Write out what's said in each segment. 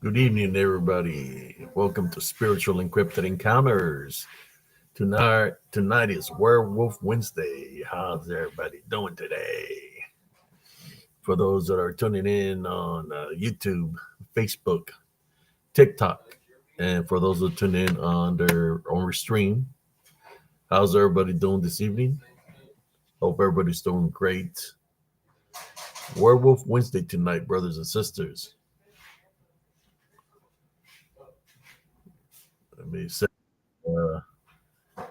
Good evening, everybody. Welcome to Spiritual Encrypted Encounters. Tonight is Werewolf Wednesday. How's everybody doing today? For those that are tuning in on YouTube, Facebook, TikTok, and for those that tune in on their own stream, how's everybody doing this evening? Hope everybody's doing great. Werewolf Wednesday tonight, brothers and sisters. Let me send uh,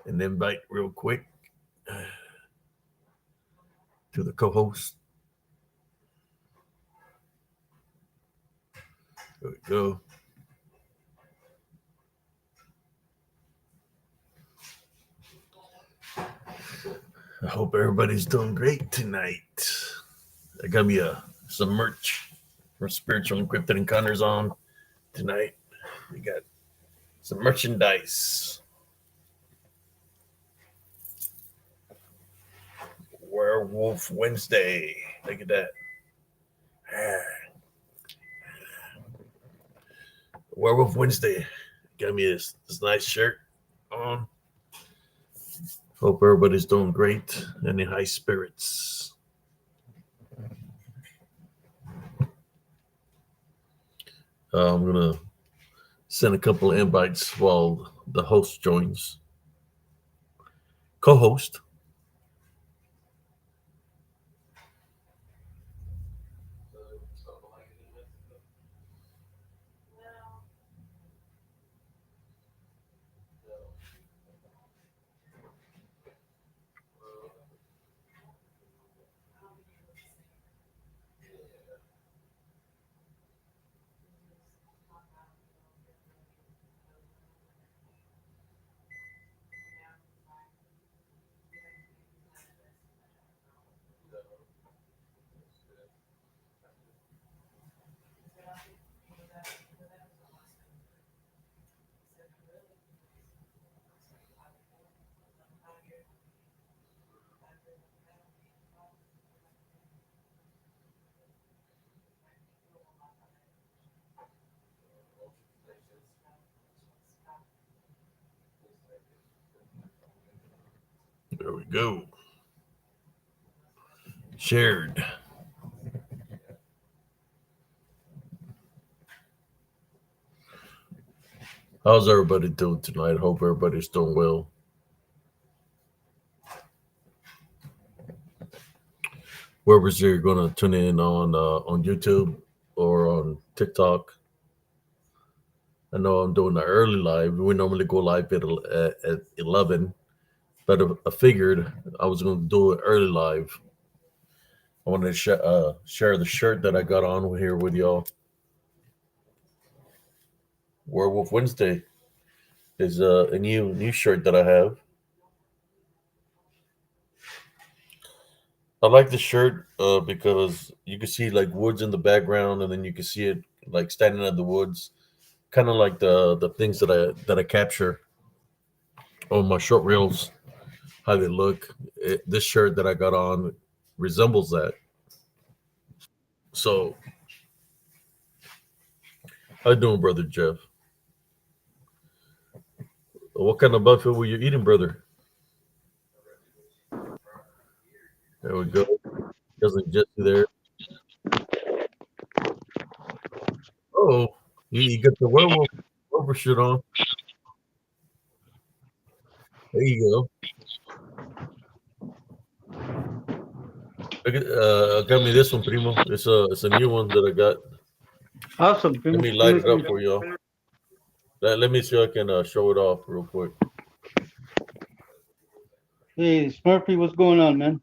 an invite real quick to the co-host. There we go. I hope everybody's doing great tonight. I got me some merch from Spiritual Encrypted Encounters on tonight. We got some merchandise. Werewolf Wednesday. Look at that. Werewolf Wednesday. Got me this nice shirt on. Hope everybody's doing great and in high spirits. I'm going to send a couple of invites while the host joins. Co-host. There we go. Shared. How's everybody doing tonight? Hope everybody's doing well. Whoever's here going to tune in on YouTube or on TikTok. I know I'm doing the early live. We normally go live at 11, but I figured I was going to do it early live. I wanted to share the shirt that I got on here with y'all. Werewolf Wednesday is a new shirt that I have. I like the shirt because you can see like woods in the background, and then you can see it like standing in the woods, kind of like the things that I capture on my short reels, how they look. This shirt that I got on resembles that. So, how you doing, brother Jeff? What kind of buffet were you eating, brother? There we go. Cousin Jesse there. Oh, you got the werewolf shirt on. There you go. Got me this one, primo. It's a new one that I got. Awesome. Let me light it up for y'all. Let me see if I can show it off real quick. Hey, Smurfy, what's going on, man?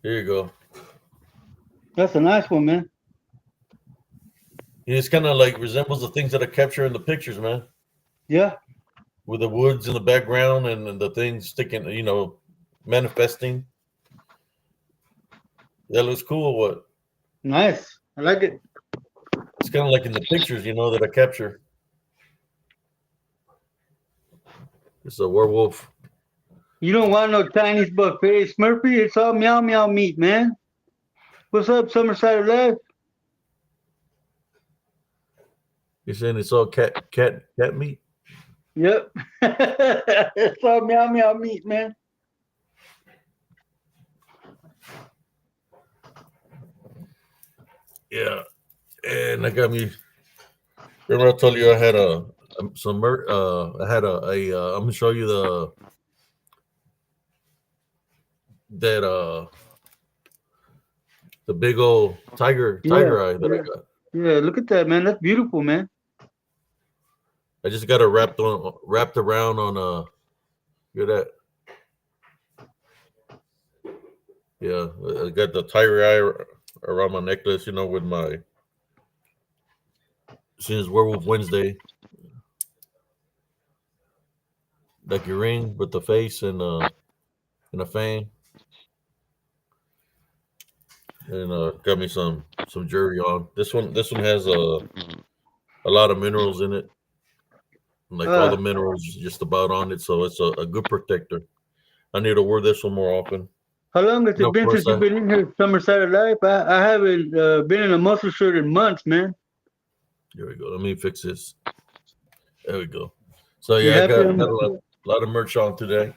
Here you go. That's a nice one, man. It's kind of like resembles the things that I capture in the pictures, man. Yeah. With the woods in the background and the things sticking, manifesting. That looks cool. What? Nice. I like it. It's kind of like in the pictures, that I capture. It's a werewolf. You don't want no Chinese buffet, Smurfy. It's all meow meow meat, man. What's up, Summerside of Life? You're saying it's all cat meat? Yep. It's all meow meow meat, man. Yeah. And I got me. Remember I told you I had I had I'm gonna show you that the big old Yeah. tiger eye that I Yeah. got. Yeah. Look at that, man. That's beautiful, man. I just got it wrapped around on hear that? Yeah, I got the tiger eye around my necklace, with my since Werewolf Wednesday, like your ring with the face and a fang, and got me some jewelry on. This one has a lot of minerals in it, like all the Ah, minerals just about on it, so it's a good protector. I need to wear this one more often. how long has And it of been course, since you've been in here, Summer Side of Life? I haven't been in a muscle shirt in months, man. here we go. Let me fix this. There we go. So You yeah, I happy? got a lot of merch on today.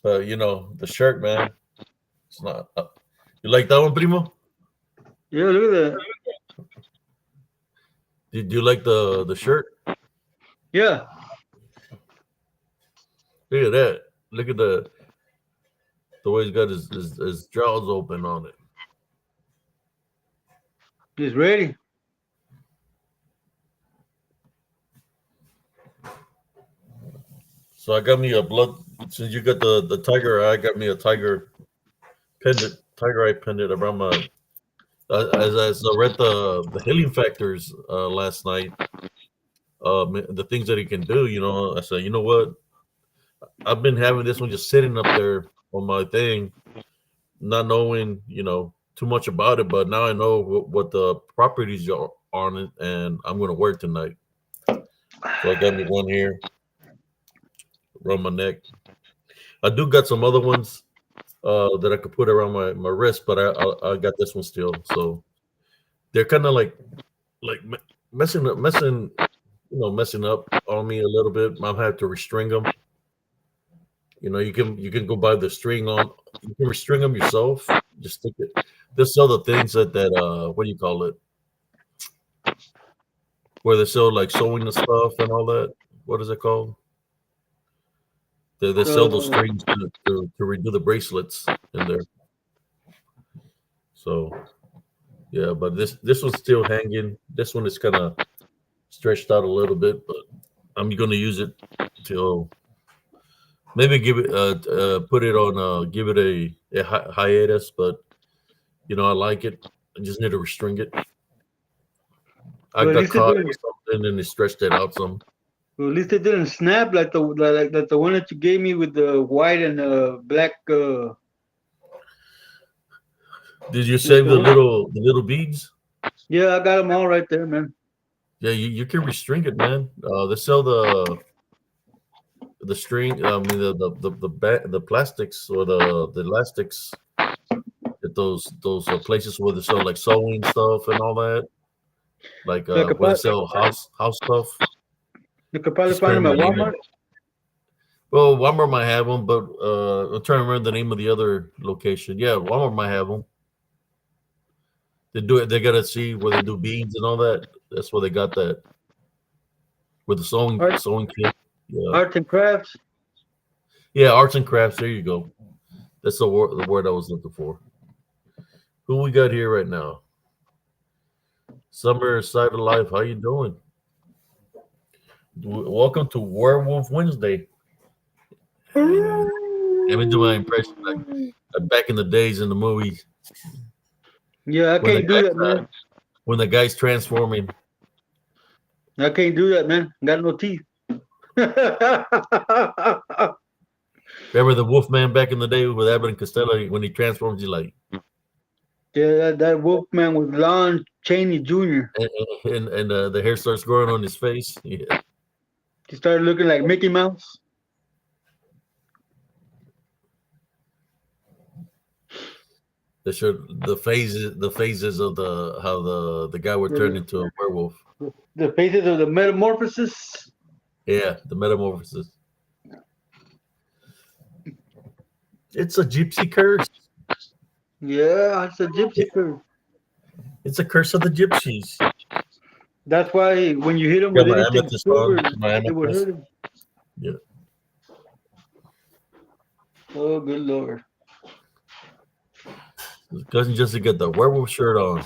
The shirt, man. It's not. You like that one, Primo? Yeah, look at that. Did you like the shirt? Yeah, Look at that. Look at the way he's got his jaws open on it. it's ready. So I got me a blood. Since you got the tiger eye, I got me a tiger eye pendant around my. As I read the healing factors last night, the things that he can do. I said, you know what? I've been having this one just sitting up there on my thing, not knowing too much about it, but now I know what the properties are on it, and I'm gonna wear it tonight. So I got me one here around my neck. I do got some other ones that I could put around my wrist, but I got this one still. So they're kind of like messing up on me a little bit. I'll have to restring them. You can go buy the string on. You can restring them yourself. Just stick it. They sell the things that what do you call it? Where they sell like sewing the stuff and all that. What is it called? They sell those So, strings to redo the bracelets in there. So yeah, but this one's still hanging. This one is kind of stretched out a little bit, but I'm gonna use it till maybe give it put it on give it a hiatus. But I like it. I just need to restring it. I well, at got least it caught didn't. with something and it stretched it out some. Well, at least it didn't snap like the one that you gave me with the white and black. Did you Like save the the one. little beads? Yeah, I got them all right there, man. Yeah, you can restring it, man. They sell the string. I mean the plastics or the elastics at those places where they sell like sewing stuff and all that. Like So I could where they probably, sell house stuff. you could probably Just find can't them at remember the name. Walmart. Well, Walmart might have them, but I'm trying to remember the name of the other location. Yeah, Walmart might have them. They do it. They gotta see where they do beads and all that. That's where they got that with the sewing Art, sewing kit. Yeah, arts and crafts. yeah. Arts and crafts. There you go. That's the word I was looking for. Who we got here right now? Summer Side of Life. How you doing? Welcome to Werewolf Wednesday. Let me do my impression like back in the days in the movies Yeah, I when the can't do guys that, man. when the guys transforming. I can't do that, man. Got no teeth. Remember the Wolfman back in the day with Abbott and Costello when he transforms, he like Yeah, that Wolfman was Lon Chaney Jr. and the hair starts growing on his face. Yeah, He started looking like Mickey Mouse. They showed the phases of the how the guy would turn The, into a werewolf. the phases of the metamorphosis. Yeah, the metamorphosis. It's a gypsy curse. Yeah, it's a gypsy It, curse. it's a curse of the gypsies. That's why when you hit him Got with my anything amethyst silver, on. My it would amethyst. hurt him. Yeah. Oh, good lord. Cousin Jesse got the werewolf shirt on.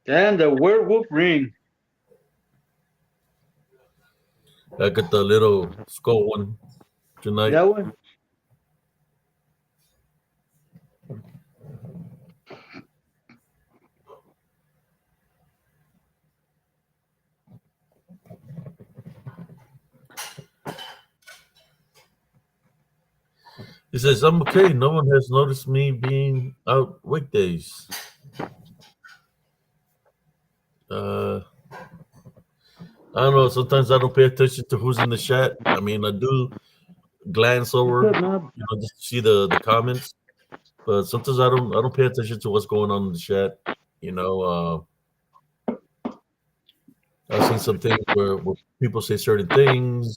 And the werewolf ring. I got the little skull one tonight. That one. He says, I'm okay. No one has noticed me being out weekdays. Uh, I don't know. Sometimes I don't pay attention to who's in the chat. I mean, I do glance What's over, up, Knob? just to see the comments, but sometimes I don't pay attention to what's going on in the chat. You know, I've seen some things where people say certain things.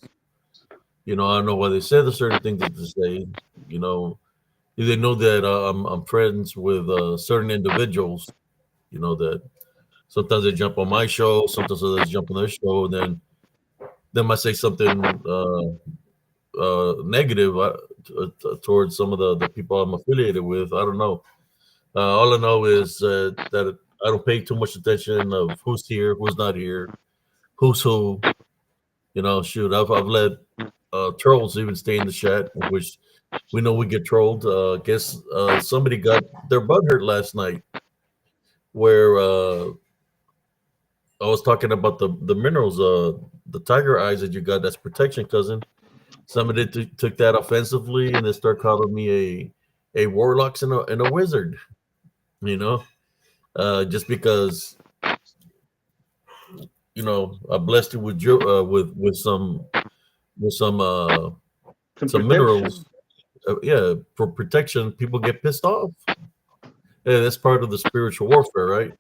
I don't know why they say the certain things that they say. You know, they know that I'm friends with certain individuals. That sometimes they jump on my show, sometimes they jump on their show, and then might say something negative towards some of the people I'm affiliated with. I don't know. All I know is that I don't pay too much attention of who's here, who's not here, who's who. Shoot, I've let trolls even stay in the chat, which we know we get trolled. Guess somebody got their butt hurt last night, where I was talking about the minerals, the tiger eyes that you got. That's protection, cousin. Somebody took that offensively, and they start calling me a warlock and a wizard. Just because I blessed you with with some Some some protection. minerals. Yeah, for protection. People get pissed off. Yeah, that's part of the spiritual warfare, right?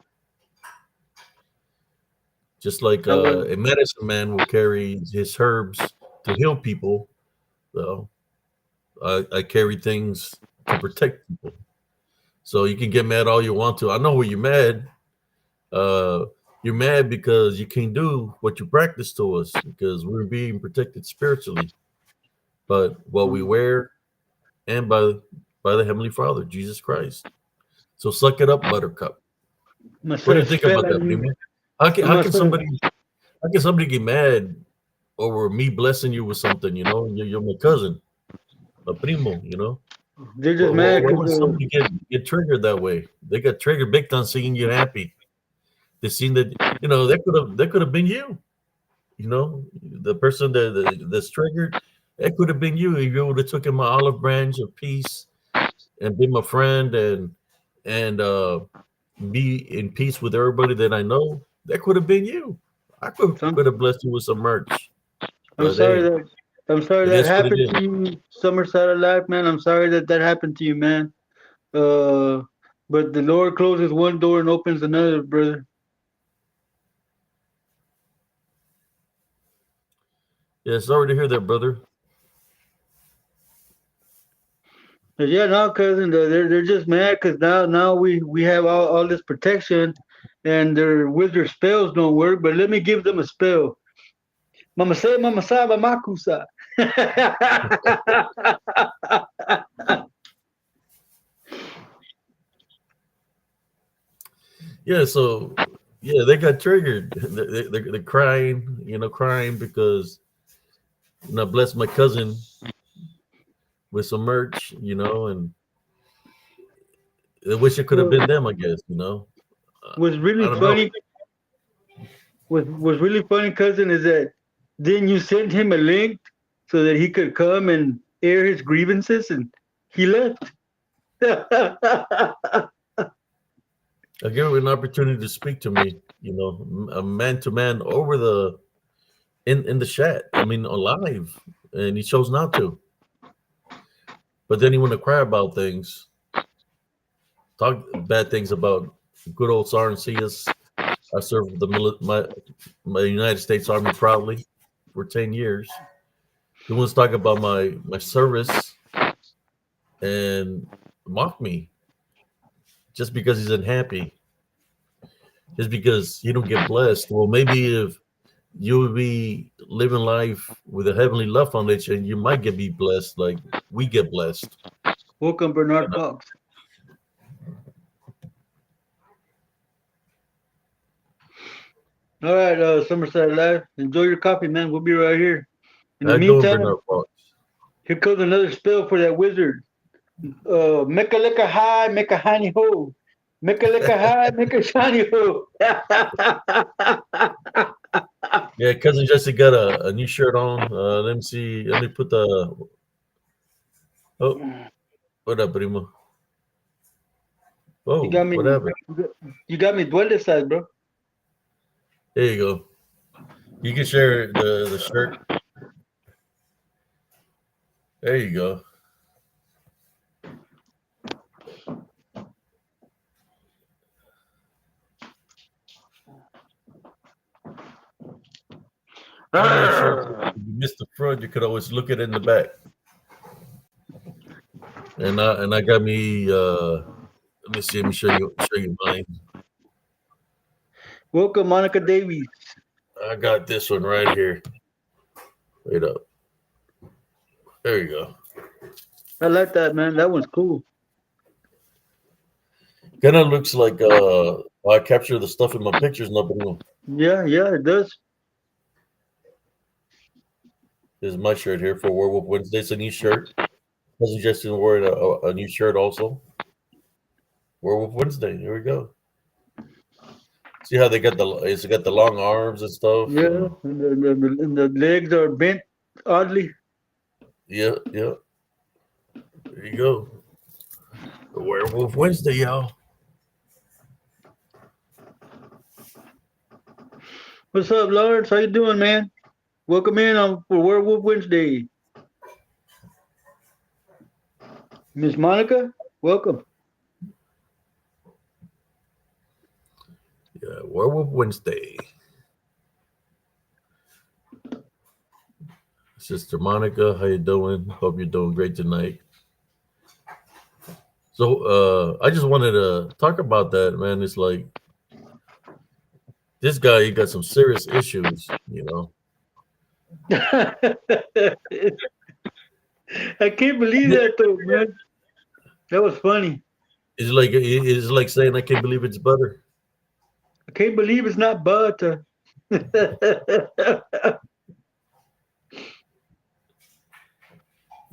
Just like I was, a medicine man will carry his herbs to heal people. So I carry things to protect people. So you can get mad all you want to. I know where you're mad. Uh, you're mad because you can't do what you practice to us because we're being protected spiritually. But what we wear and by the Heavenly Father, Jesus Christ. So suck it up, Buttercup. I'm gonna What set do a you think spell about on that, you. Primo? How can I'm how gonna can set a, somebody how can somebody get mad over me blessing you with something? You're my cousin, my primo. they're just mad Why because would somebody get triggered that way? They got triggered big time seeing you happy. They seen that that could have been you. The person that's triggered, that could have been you if you would have taken my olive branch of peace and been my friend and be in peace with everybody that I know. That could have been you. I some. could have blessed you with some merch, I'm but sorry hey, that I'm sorry it that is what it happened is. to you, summer side of life, man. I'm sorry that that happened to you, man. Uh, but the Lord closes one door and opens another, brother. Yeah, sorry to hear that, brother. But yeah, no, cousin, they're just mad because now we have all this protection, and their wizard spells don't work. But let me give them a spell. Mama say, Mama Saba Makusa. Yeah, so yeah, they got triggered. They're crying, crying because bless my cousin with some merch, and I wish it could have Well, been them. I guess, what's I really don't know. funny, was really funny, cousin, is that then you sent him a link so that he could come and air his grievances, and he left. I gave him an opportunity to speak to me, a man to man over the in the chat. I mean, live, and he chose not to. But then he want to cry about things, talk bad things about good old Sarnacius. I served my United States Army proudly for 10 years. He wants to talk about my service and mock me just because he's unhappy, just because he don't get blessed. Well, maybe if you would be living life with a heavenly love foundation, you might get be blessed like we get blessed. Welcome, You Bernard know? Fox. All right, Somerset Live. Enjoy your coffee, man. We'll be right here. In How the you doing, meantime, Bernard Fox? here comes another spell for that wizard. Make a lick a high, make a honey ho. Make a lick a high, make a shiny ho. Yeah, cousin Jesse got a new shirt on. Let me see. Let me put the. Oh, what up, primo? you Oh, got me. what happened? You got me duende size, bro. There you go. You can share the shirt. There you go. I made sure if you missed the front, you could always look at it in the back. And I got me. Let me see. Let me show you mine. Welcome, Monica Davies. I got this one right here. Wait up. There you go. I like that, man. That one's cool. Kind of looks like I capture the stuff in my pictures. Nobody. Yeah, yeah, it does. This is my shirt here for Werewolf Wednesday. It's a new shirt. I suggested wearing a new shirt also. Werewolf Wednesday. Here we go. See how they got it's got the long arms and stuff. Yeah, And and the legs are bent oddly. yeah, yeah. There you go. The Werewolf Wednesday, y'all. What's up, Lawrence? How you doing, man? Welcome in on for Werewolf Wednesday. Miss Monica, welcome. Yeah, Werewolf Wednesday. Sister Monica, how you doing? Hope you're doing great tonight. So I just wanted to talk about that, man. It's like this guy, he got some serious issues, you know. I can't believe that though, man. That was funny. It's like saying I can't believe it's butter. I can't believe it's not butter.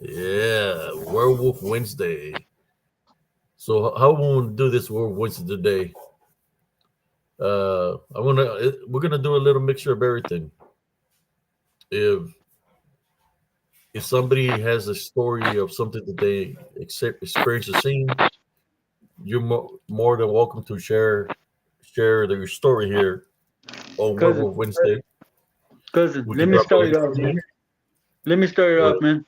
Yeah, Werewolf Wednesday. So how we want to do this Werewolf Wednesday today? We're gonna do a little mixture of everything. If if somebody has a story of something that they experience or seen, you're more than welcome to share your story here on cousin, Werewolf Wednesday. cousin, We let can me drop a start it link off, for you. man. Let me start it off, What? man.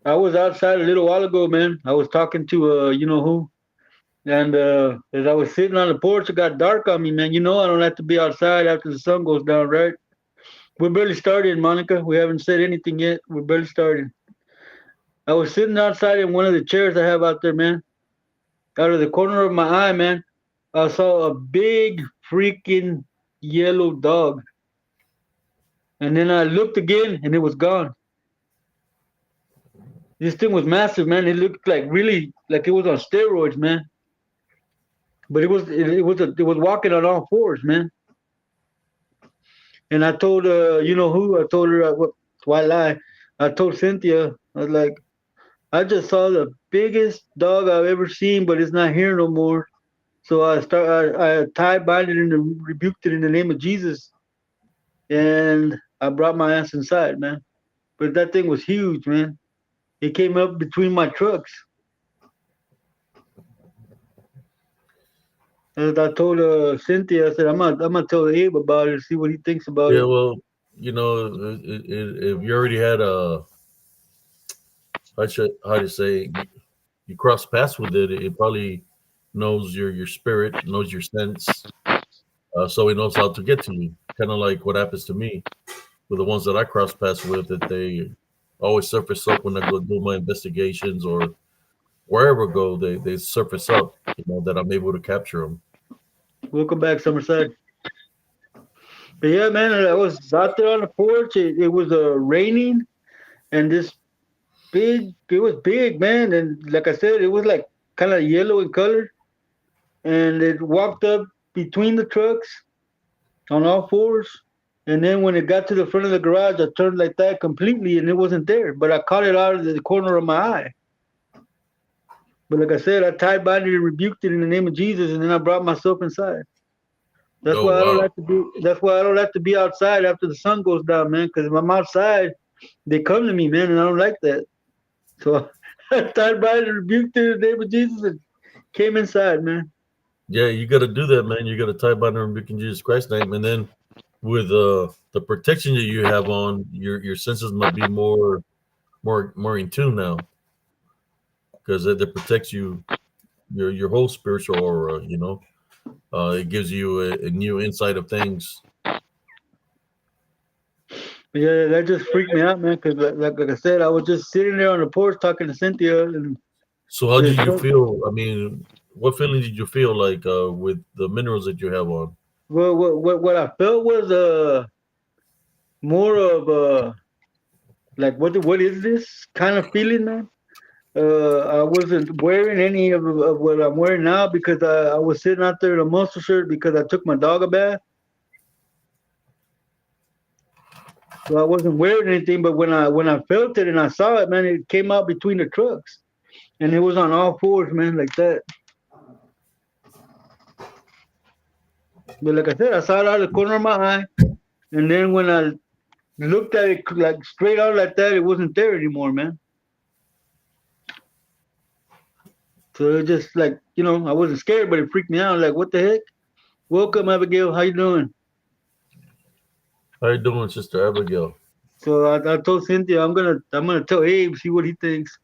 I was outside a little while ago, man. I was talking to you know who, and as I was sitting on the porch, it got dark on me, man. You know I don't have to be outside after the sun goes down, right? We're barely started, Monica. We haven't said anything yet. We're barely started. I was sitting outside in one of the chairs I have out there, man. Out of the corner of my eye, man, I saw a big freaking yellow dog. And then I looked again and it was gone. This thing was massive, man. It looked like really like it was on steroids, man. But it was walking on all fours, man. And I told you know who? I told her why lie? I told Cynthia, I was like, I just saw the biggest dog I've ever seen, but it's not here no more. So I tie binded it and rebuked it in the name of Jesus, and I brought my ass inside, man. But that thing was huge, man. It came up between my trucks. And I told Cynthia, I said, I'm gonna tell Abe about it, see what he thinks about Yeah, it. well, if you already had how to say you cross paths with it, it probably knows your spirit, knows your sense, so it knows how to get to you. Kind of like what happens to me with the ones that I cross paths with, that they always surface up when I go do my investigations or wherever I go. They surface up, that I'm able to capture them. Welcome back, Summerside. But yeah, man, I was out there on the porch. It was raining, and this it was big, man. And like I said, it was like kind of yellow in color. And it walked up between the trucks on all fours. And then when it got to the front of the garage, I turned like that completely, and it wasn't there. But I caught it out of the corner of my eye. But like I said, I tied binded and rebuked it in the name of Jesus, and then I brought myself inside. That's Oh why I don't wow, like to be. That's why I don't like to be outside after the sun goes down, man. Because if I'm outside, they come to me, man, and I don't like that. So I tied binded and rebuked it in the name of Jesus and came inside, man. yeah, you got to do that, man. You got to tie by the rebuke in Jesus Christ's name, and then with the protection that you have on, your senses might be more in tune now because that protects you, your whole spiritual aura. It gives you a new insight of things. But yeah, that just freaked me out, man. Because like I said, I was just sitting there on the porch talking to Cynthia, and So how this did you feel? I mean, what feeling did you feel like with the minerals that you have on? well, what I felt was more of like what is this kind of feeling, man? I wasn't wearing any of what I'm wearing now because I was sitting out there in a muscle shirt because I took my dog a bath. So I wasn't wearing anything, but when I felt it and I saw it, man, it came out between the trucks, and it was on all fours, man, like that. But like I said, I saw it out of the corner of my eye, and then when I looked at it like straight out like that, it wasn't there anymore, man. So it just like I wasn't scared, but it freaked me out. Like, what the heck? Welcome, Abigail. How you doing? How you doing, Sister Abigail? So I told Cynthia I'm gonna tell Abe, see what he thinks.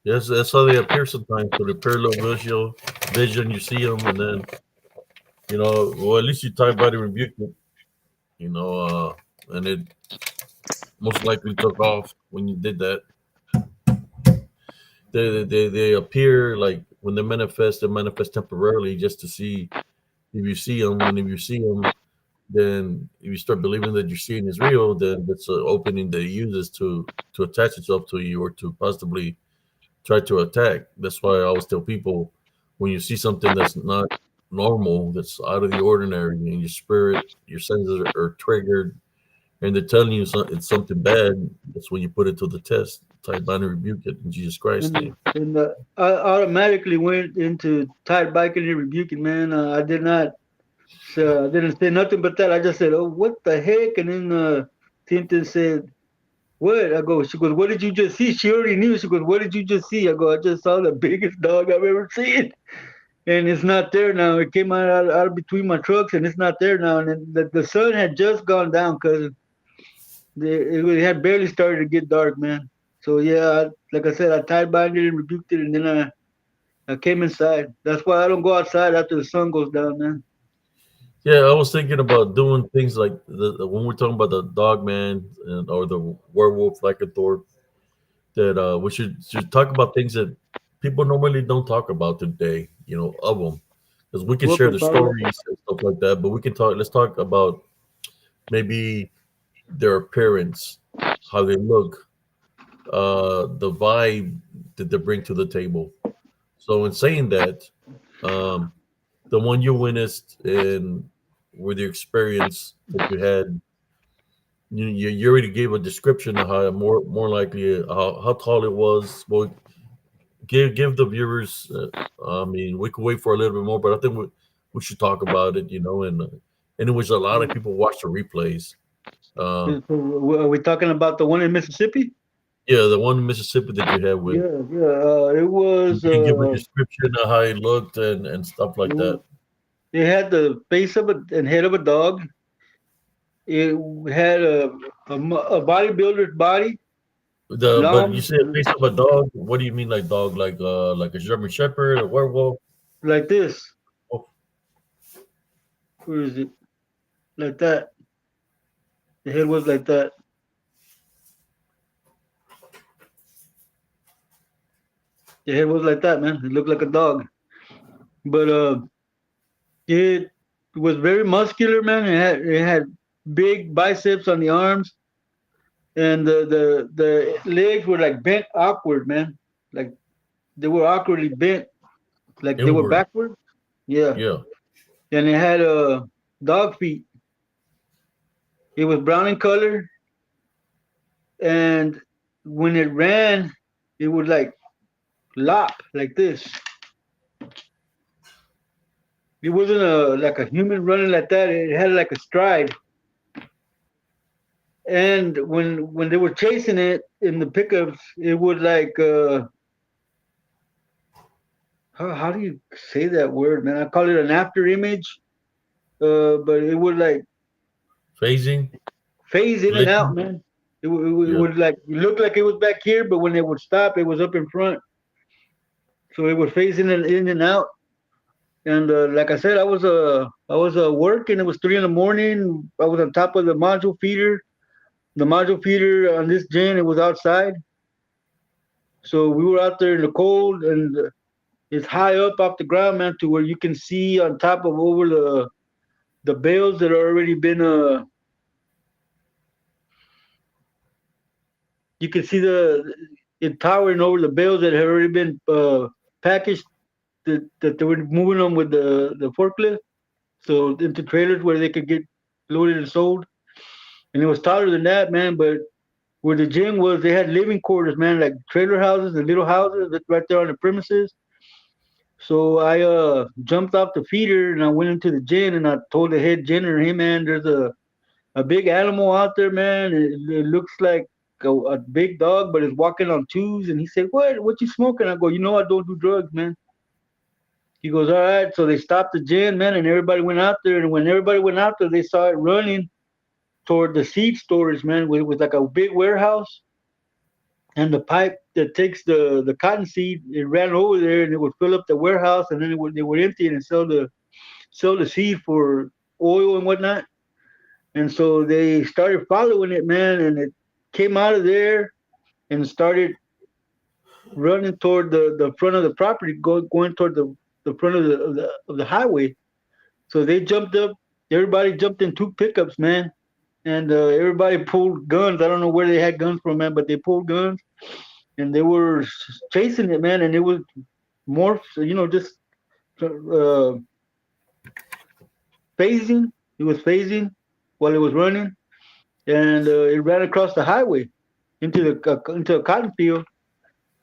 Yes, that's how they appear sometimes. So they appear a little visual vision. You see them, and then well, at least you tie body rebuke it. And it most likely took off when you did that. They appear like when they manifest temporarily just to see if you see them, and if you see them, then if you start believing that you're seeing is real, then that's an opening that it uses to attach itself to you or to possibly try to attack. That's why I always tell people when you see something that's not normal, that's out of the ordinary, and your spirit, your senses are triggered, and they're telling you it's something bad, that's when you put it to the test. Type bind and rebuke it in Jesus Christ's name. And I automatically went into tight biking and rebuking, man. I did not. So I didn't say nothing but that. I just said, "Oh, what the heck?" And then Cynthia said, "What?" I go. She goes, "What did you just see?" She already knew. She goes, "What did you just see?" I go, "I just saw the biggest dog I've ever seen." And it's not there now. It came out of between my trucks, and it's not there now. And then the sun had just gone down because it had barely started to get dark, man. So yeah, like I said, I tied binded and rebuked it, and then I came inside. That's why I don't go outside after the sun goes down, man. Yeah, I was thinking about doing things like when we're talking about the dog man or the werewolf lycanthrope, that we should talk about things that people normally don't talk about today, of them. Because we can share Welcome, the Pablo. stories and stuff like that, but we can talk. Let's talk about maybe their appearance, how they look, the vibe that they bring to the table. So, in saying that, um, the one you witnessed and with your experience that you had, you already gave a description of how more likely how tall it was. Well, give the viewers. I mean, we could wait for a little bit more, but I think we should talk about it. And it was a lot of people watch the replays. Uh, So, are we talking about the one in Mississippi? yeah, the one in Mississippi that you had with. Yeah, yeah. It You was. can give a description of how he looked and stuff like that. It had the face of and head of a dog. It had a bodybuilder's body, But you long, said face of a dog. What do you mean, like dog? Like a German Shepherd, a werewolf? like this. Oh, Where is it? Like that. The head was like that. The head was like that, man. It looked like a dog. But it was very muscular, man. It had big biceps on the arms, and the legs were like bent awkward, man. Like they were awkwardly bent, like they were inward. backward. Yeah, Yeah. and it had dog feet. It was brown in color, and when it ran, it would like lop like this. It wasn't a like a human running like that. It had like a stride. And when they were chasing it in the pickups, it would like how do you say that word, man? I call it an after image. But it would like Phasing, phase in and out, glitching. man. It Yeah. would like look like it was back here, but when it would stop, it was up in front. So it would phase in and out. And like I said, I was working. It was 3 in the morning. I was on top of the module feeder. The module feeder on this gen, it was outside. So we were out there in the cold, and it's high up off the ground, man, to where you can see on top of over the bales that already been you can see the it towering over the bales that had already been packaged, that they were moving them with the forklift, so into trailers where they could get loaded and sold. And it was taller than that, man. But where the gym was, they had living quarters, man, like trailer houses and little houses that right there on the premises. So I jumped off the feeder and I went into the gym and I told the head janitor, "Hey man, there's a big animal out there, man. It looks like a big dog, but it's walking on twos." And he said, What you smoking?" I go, "You know I don't do drugs, man." He goes, "All right." So they stopped the gym, man, and everybody went out there. And when everybody went out there, they saw it running toward the seed storage, man, with like a big warehouse. And the pipe that takes the cotton seed, it ran over there and it would fill up the warehouse, and then they would empty it and sell the seed for oil and whatnot. And so they started following it, man, and it came out of there and started running toward the front of the property, going toward the front of the highway. So they jumped up. Everybody jumped in two pickups, man, and everybody pulled guns. I don't know where they had guns from, man, but they pulled guns and they were chasing it, man. And it was more, just uh, phasing. It was phasing while it was running, and it ran across the highway into a cotton field.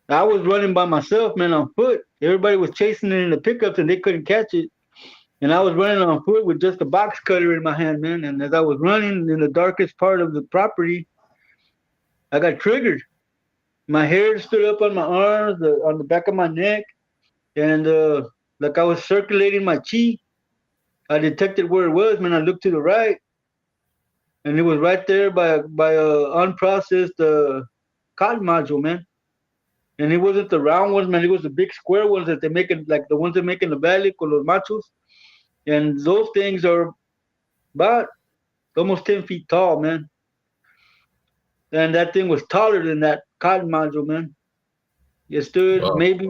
I was running by myself, man, on foot. Everybody was chasing it in the pickups, and they couldn't catch it. And I was running on foot with just a box cutter in my hand, man. And as I was running in the darkest part of the property, I got triggered. My hair stood up on my arms, on the back of my neck, and like I was circulating my chi. I detected where it was, man. I looked to the right, and it was right there by a unprocessed cotton module, man. And it wasn't the round ones, man. It was the big square ones that they make in, like the ones they make in the valley, con los machos. And those things are about almost 10 feet tall, man. And that thing was taller than that cotton module, man. It stood Wow. maybe,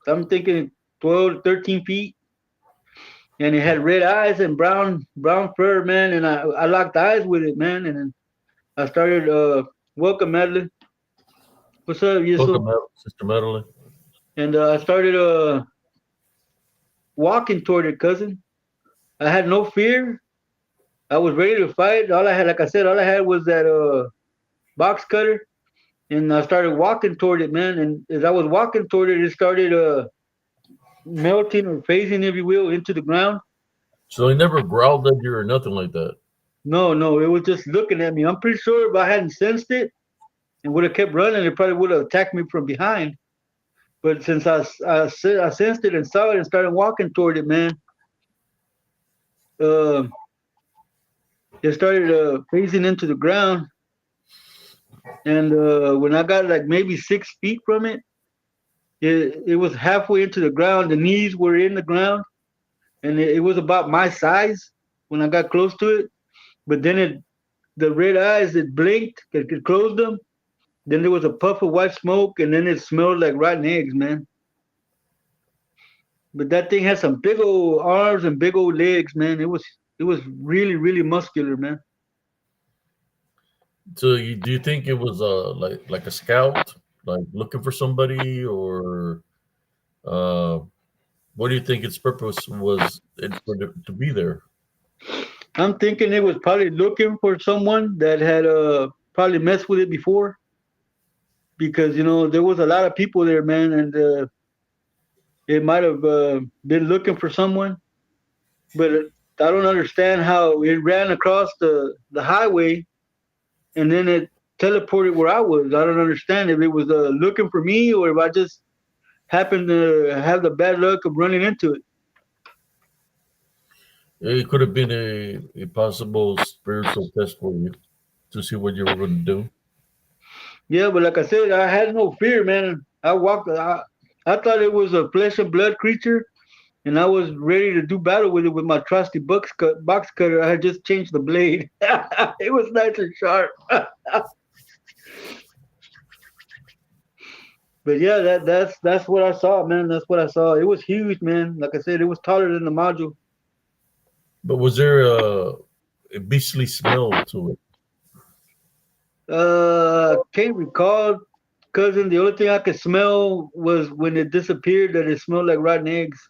I'm thinking 12, 13 feet. And it had red eyes and brown fur, man. And I locked eyes with it, man. And then I started, welcome, Madeline. What's up, Welcome, Yusuf? Sister Madeline. And I started walking toward it, cousin. I had no fear. I was ready to fight. All I had, like I said, all I had was that box cutter, and I started walking toward it, man. And as I was walking toward it, it started melting or phasing, if you will, into the ground. So they never growled at you or nothing like that. No, no, it was just looking at me. I'm pretty sure if I hadn't sensed it and would have kept running, it probably would have attacked me from behind. But since I sensed it and saw it and started walking toward it, man, uh, it started phasing into the ground, and when I got like maybe 6 feet from it, it was halfway into the ground. The knees were in the ground, and it was about my size when I got close to it. But then the red eyes, it blinked, it closed them. Then there was a puff of white smoke, and then it smelled like rotten eggs, man. But that thing had some big old arms and big old legs, man. It was really really muscular, man. So do you think it was like a scout, like looking for somebody, or uh, what do you think its purpose was to be there? I'm thinking it was probably looking for someone that had probably messed with it before, because there was a lot of people there, man, and it might have been looking for someone. But I don't understand how it ran across the highway and then it teleported where I was. I don't understand if it was looking for me or if I just happened to have the bad luck of running into it. It could have been a possible spiritual test for you to see what you were going to do. Yeah, but like I said, I had no fear, man. I thought it was a flesh and blood creature, and I was ready to do battle with it with my trusty box cutter. I had just changed the blade. It was nice and sharp. But yeah, that's what I saw, man. That's what I saw. It was huge, man. Like I said, it was taller than the module. But was there a beastly smell to it? Can't recall, cousin. The only thing I could smell was when it disappeared that it smelled like rotten eggs.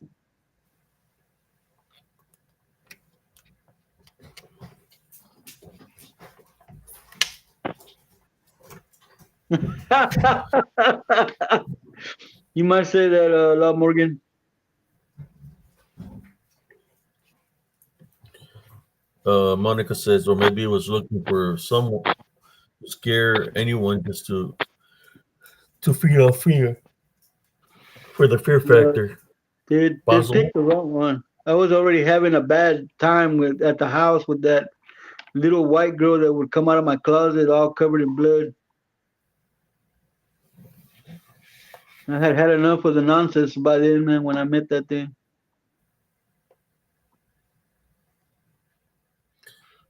You might say that, La Morgan. Monica says, or maybe it was looking for someone to scare anyone just to feel fear for the fear Yeah, factor. they Possible. picked the wrong one. I was already having a bad time with at the house with that little white girl that would come out of my closet all covered in blood. I had had enough of the nonsense by then, man. When I met that thing,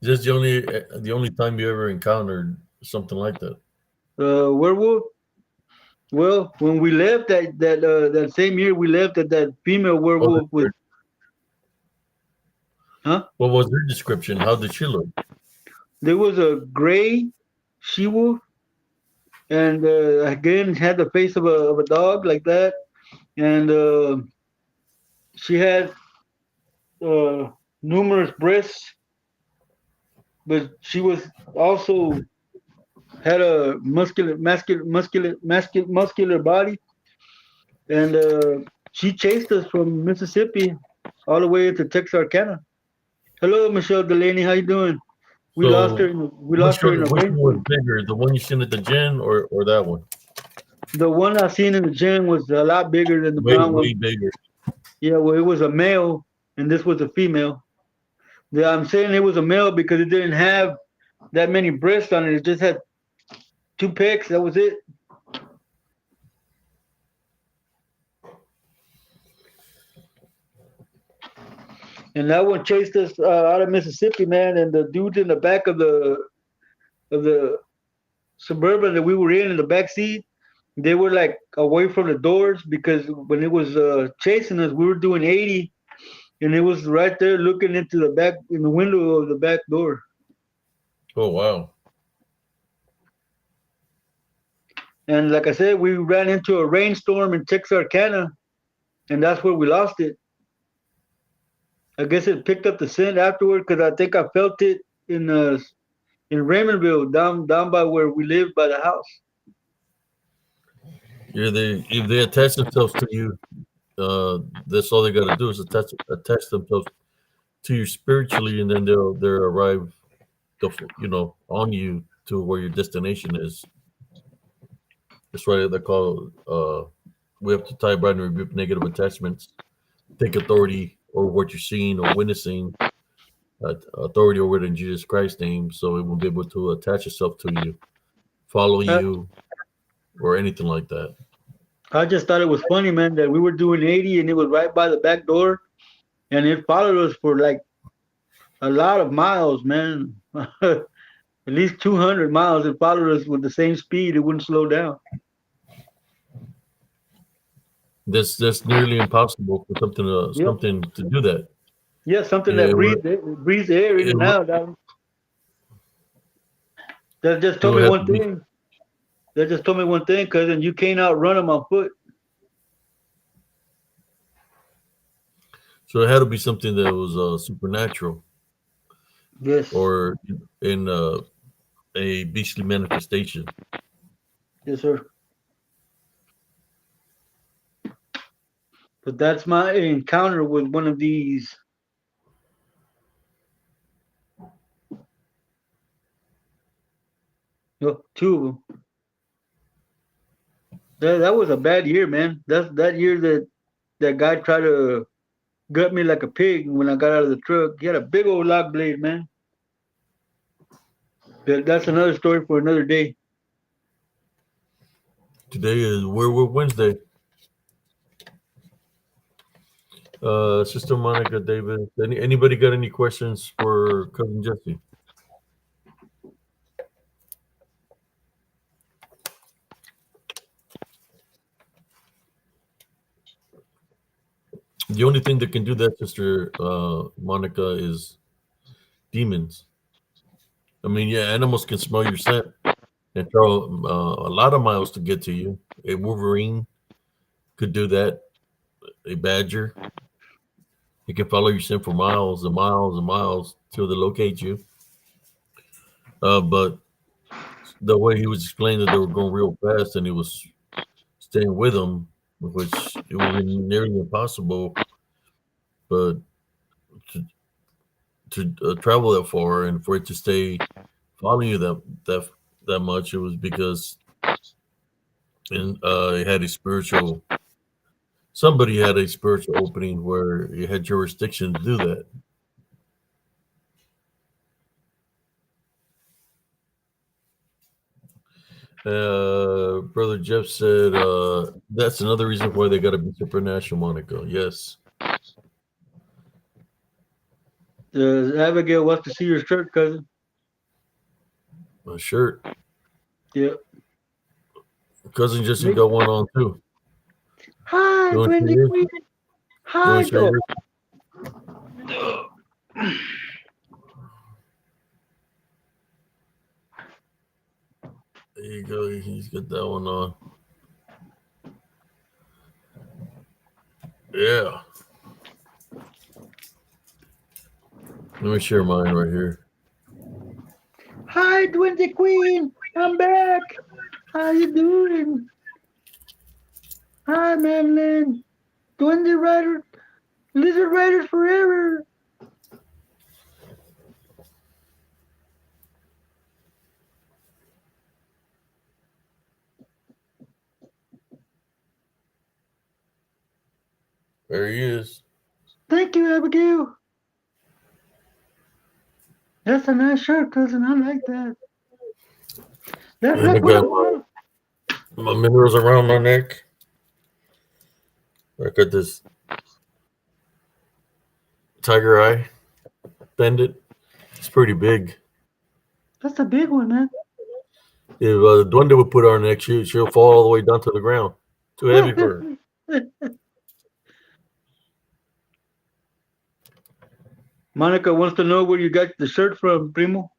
Is this the only time you ever encountered something like that? werewolf. Well, when we left that same year, we left that female Oh, werewolf was, huh? what was her description? How did she look? There was a gray she wolf, and again had the face of a dog like that, and she had uh, numerous breasts, but she was also had a muscular body, and she chased us from Mississippi all the way to Texarkana. Hello, Michelle Delaney. How you doing? We lost her. So, We lost her in a which one was rainstorm. bigger, the one you seen at the gym, or that one? The one I seen in the gym was a lot bigger than the Way brown way one. bigger. Yeah, well, it was a male, and this was a female. Yeah, I'm saying it was a male because it didn't have that many breasts on it. It just had two pecs. That was it. And that one chased us out of Mississippi, man. And the dudes in the back of the suburban that we were in the back seat, they were like away from the doors because when it was chasing us, we were doing 80, and it was right there looking into the back in the window of the back door. Oh wow. And like I said, we ran into a rainstorm in Texarkana, and that's where we lost it. I guess it picked up the scent afterward because I think I felt it in Raymondville, down by where we lived by the house. Yeah, if they attach themselves to you, that's all they got to do is attach themselves to you spiritually, and then they'll arrive, on you to where your destination is. That's why they call we have to tie bind and rebuke negative attachments, take authority over what you're seeing or witnessing, authority over it in Jesus Christ's name, so it won't be able to attach itself to you, follow I, you, or anything like that. I just thought it was funny, man, that we were doing 80 and it was right by the back door, and it followed us for like a lot of miles, man. At least 200 miles. It followed us with the same speed. It wouldn't slow down. That's nearly impossible for Yep. something to do that. Yeah, something that It would breathes air in it and would, out. That just it told would me have one to be thing. That just told me one thing, cousin. You can't outrun them on foot. so it had to be something that was supernatural Yes. or in a beastly manifestation. Yes, sir. But that's my encounter with one of these. No, two of them. That was a bad year, man. That's that year that guy tried to gut me like a pig when I got out of the truck. He had a big old lock blade, man. That's another story for another day. Today is Werewolf Wednesday. Sister Monica, David, anybody got any questions for cousin Jesse? The only thing that can do that, Sister Monica, is demons. I mean, yeah, animals can smell your scent and throw a lot of miles to get to you. A wolverine could do that. A badger, it can follow your scent for miles and miles and miles till they locate you. But the way he was explaining that they were going real fast and he was staying with them, which it would be nearly impossible. But to, to travel that far and for it to stay following you that much, it was because and it had a spiritual somebody had a spiritual opening where it had jurisdiction to do that. Brother Jeff said that's another reason why they got to be supernatural, Monica. Yes, Abigail wants to see your shirt, cousin. a shirt. Yeah. Cousin Jesse Make, got one on too. hi, You want to Wendy share yours? Queen. You Hi, want to share yours? There you go. He's got that one on. Yeah. Let me share mine right here. Hi, Wendy Queen. I'm back. How you doing? Hi, Madeline. Duende Rider, Lizard Riders forever. There he is. Thank you, Abigail. That's a nice shirt, cousin. I like that. And I That's what I got want. my minerals around my neck. I got this tiger eye pendant. It's pretty big. That's a big one, man. If Duende would put her on her neck, she'll fall all the way down to the ground. Too heavy for her. Monica wants to know where you got the shirt from, Primo.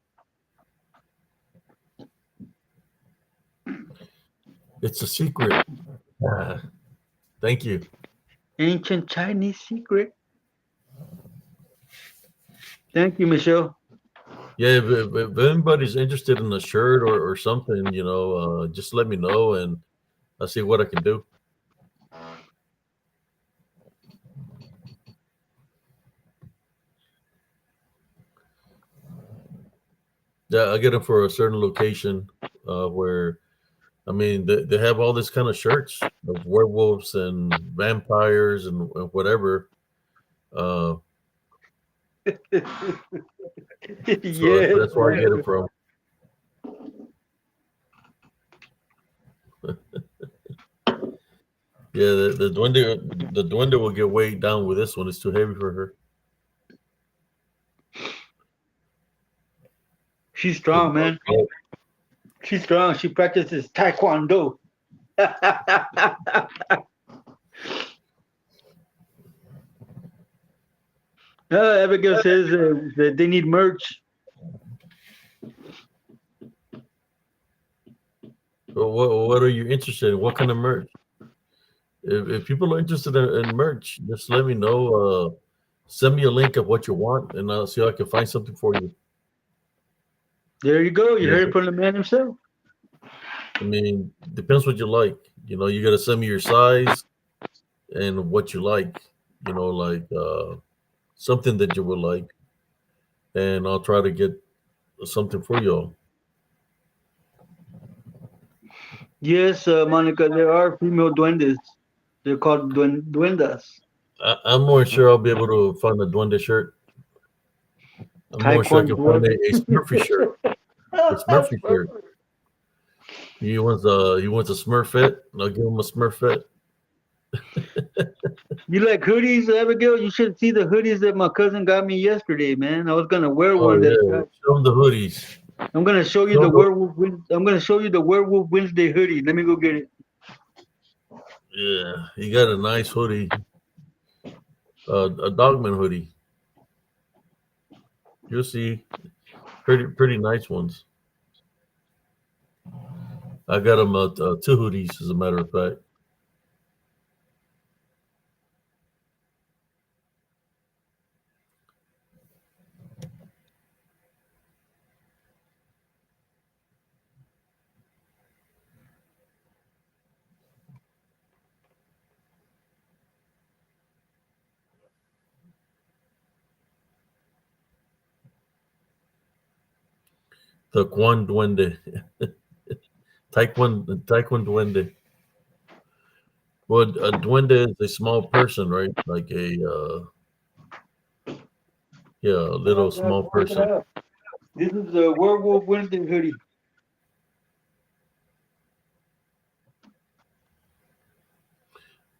It's a secret. Thank you. Ancient Chinese secret. Thank you, Michelle. Yeah, if anybody's interested in a shirt or something, just let me know and I'll see what I can do. Yeah, I get them for a certain location where, I mean, they have all this kind of shirts of werewolves and vampires and whatever. Uh, So Yes. that's where I get it from. Yeah, the duende will get weighed down with this one. It's too heavy for her. She's The strong, man. She's strong. She practices taekwondo. Abigail says that they need merch. what are you interested in? What kind of merch? If people are interested in merch, just let me know. Send me a link of what you want, and I'll see if I can find something for you. There you go. You Yeah, heard it from the man himself. I mean, depends what you like. You got to send me your size and what you like. Like something that you would like, and I'll try to get something for you all. Yes, Monica, there are female duendes. They're called duendas. I'm more sure I'll be able to find a Duende shirt. I'm more sure I can Taekwondo. find a Smurfy shirt. A Smurfy shirt. He wants a Smurfette. I'll give him a Smurfette. You like hoodies, Abigail? You should see the hoodies that my cousin got me yesterday, man. I was gonna wear Oh one that he yeah, got. show him the hoodies. I'm gonna show you Show the 'em the- I'm gonna show you the Werewolf Wednesday hoodie. Let me go get it. yeah, he got a nice hoodie, a Dogman hoodie. You'll see, pretty nice ones. I got him two hoodies, as a matter of fact. The Quan Duende, Taekwondo Duende. Well, a duende is a small person, right? Like a Oh, little guys, small check it person. out. This is the Werewolf Wednesday hoodie.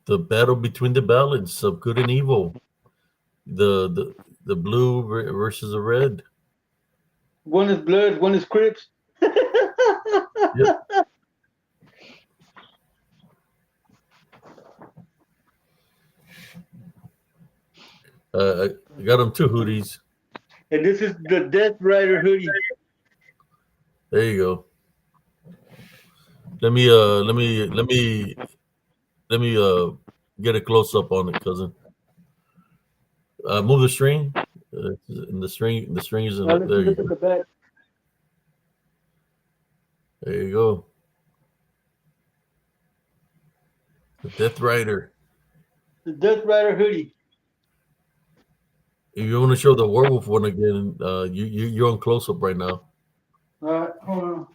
The battle between the balance of good and evil. The blue versus the red. One is blood, one is Crips. Yep. I got them two hoodies. And this is the Death Rider hoodie. There you go. Let me get a close up on it, cousin. Move the string. And the string is Now in. let's There you look at go. the back. There you go. The Death Rider. The Death Rider hoodie. If you want to show the werewolf one again, you're on close up right now. All right, hold on.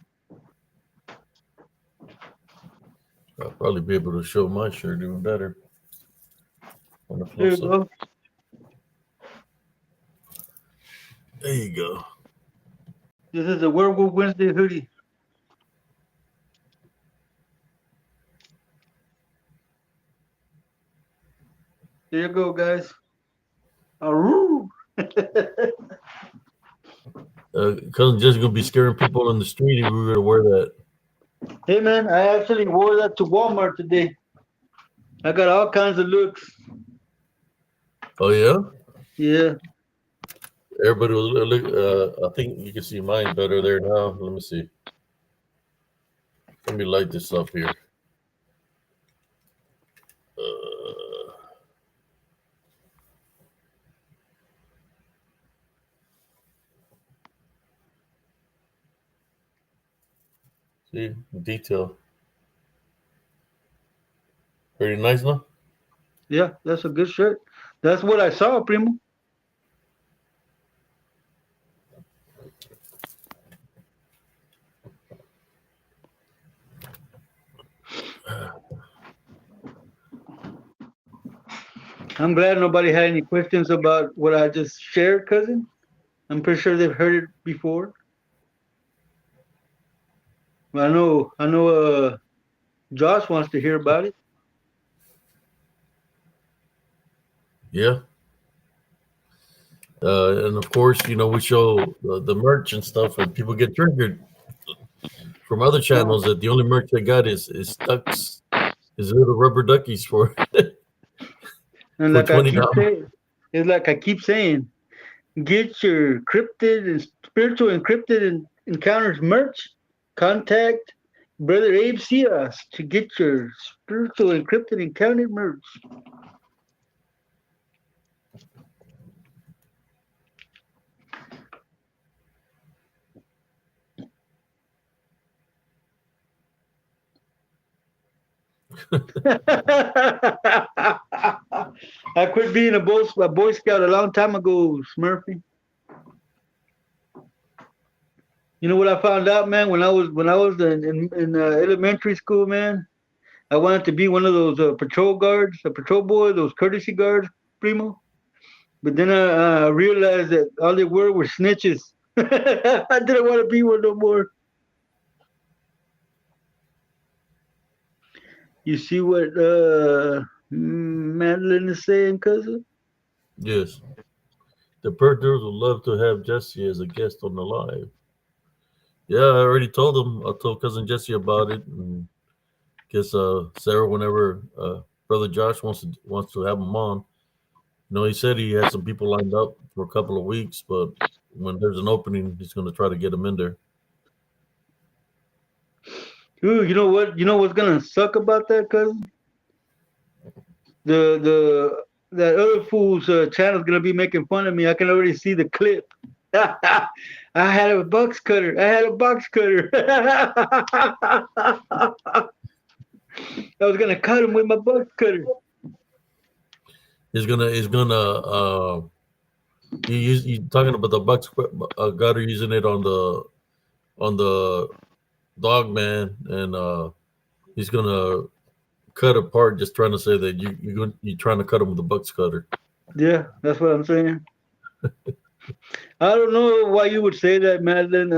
I'll probably be able to show my shirt even better on the Here you close up. go. There you go. This is the Werewolf Wednesday hoodie. There you go, guys. Aroo. Cousin just gonna be scaring people on the street if we were to wear that. Hey, man, I actually wore that to Walmart today. I got all kinds of looks. Oh yeah. Yeah. Everybody was look. I think you can see mine better there now. Let me see. Let me light this up here. Uh, see detail. Pretty nice, no? Yeah, that's a good shirt. That's what I saw, Primo. I'm glad nobody had any questions about what I just shared, cousin. I'm pretty sure they've heard it before. I know. Josh wants to hear about it. Yeah. And of course, we show the merch and stuff, and people get triggered from other channels that the only merch they got is ducks, is little rubber duckies for And for like I keep $20. saying, it's like I keep saying, get your cryptid and spiritual encrypted and encounters merch. Contact Brother Abe Cias to get your spiritual encrypted encounter merch. I quit being a Boy Scout a long time ago, Smurfy. You know what I found out, man? When I was in elementary school, man, I wanted to be one of those patrol guards, a patrol boy, those courtesy guards, primo. But then I realized that all they were snitches. I didn't want to be one no more. You see what Madeline is saying, cousin? Yes. The Perters would love to have Jesse as a guest on the live. Yeah, I already told him. I told cousin Jesse about it, and guess Sarah, whenever brother Josh wants to have him on. He said he had some people lined up for a couple of weeks, but when there's an opening, he's going to try to get them in there. Ooh, you know what? You know what's gonna suck about that, cousin? The that other fool's channel's gonna be making fun of me. I can already see the clip. I had a box cutter. I had a box cutter. I was gonna cut him with my box cutter. He's talking about the Bucks gutter using it on the dog man, and he's gonna cut apart, just trying to say that you're trying to cut him with a Bucks cutter. Yeah, that's what I'm saying. I don't know why you would say that, Madeline.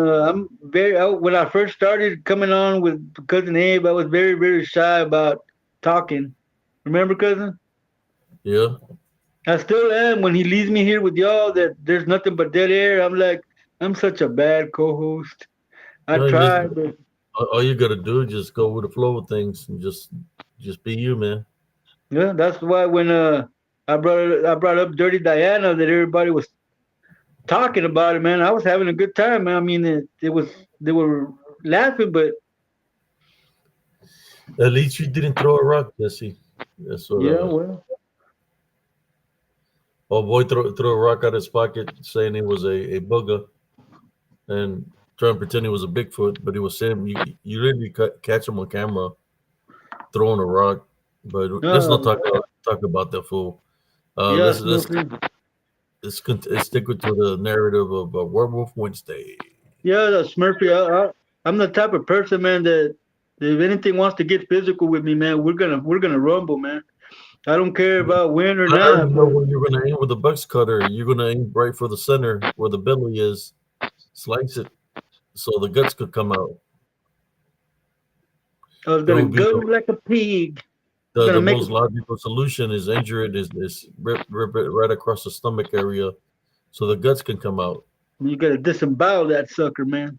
When I first started coming on with cousin Abe, I was very, very shy about talking. Remember, cousin? Yeah. I still am. When he leaves me here with y'all, that there's nothing but dead air. I'm like, I'm such a bad co-host. I Just tried, but all you gotta do is just go with the flow of things and just be you, man. yeah, that's why when I brought up Dirty Diana, that everybody was talking about it, man. I was having a good time, man. I mean, it was they were laughing, but At least you didn't throw a rock, Jesse. That's what. yeah, well, Oh boy, threw a rock out of his pocket, saying he was a booger, and trying to pretend he was a Bigfoot, but he was saying you really catch him on camera throwing a rock. But let's not no, talk about that fool. yeah, Let's Smurfy. let's stick with to the narrative of Werewolf Wednesday. Yeah, Smurfy. I'm the type of person, man, that if anything wants to get physical with me, man, we're gonna rumble, man. I don't care about win or I already not, know but where you're going to aim with the Bucks cutter. You're going to aim right for the center where the belly is, slice it so the guts could come out. I was It gonna would be go like a pig. I'm the gonna make most logical solution is injure it, is rip it right across the stomach area so the guts can come out. you gotta disembowel that sucker, man.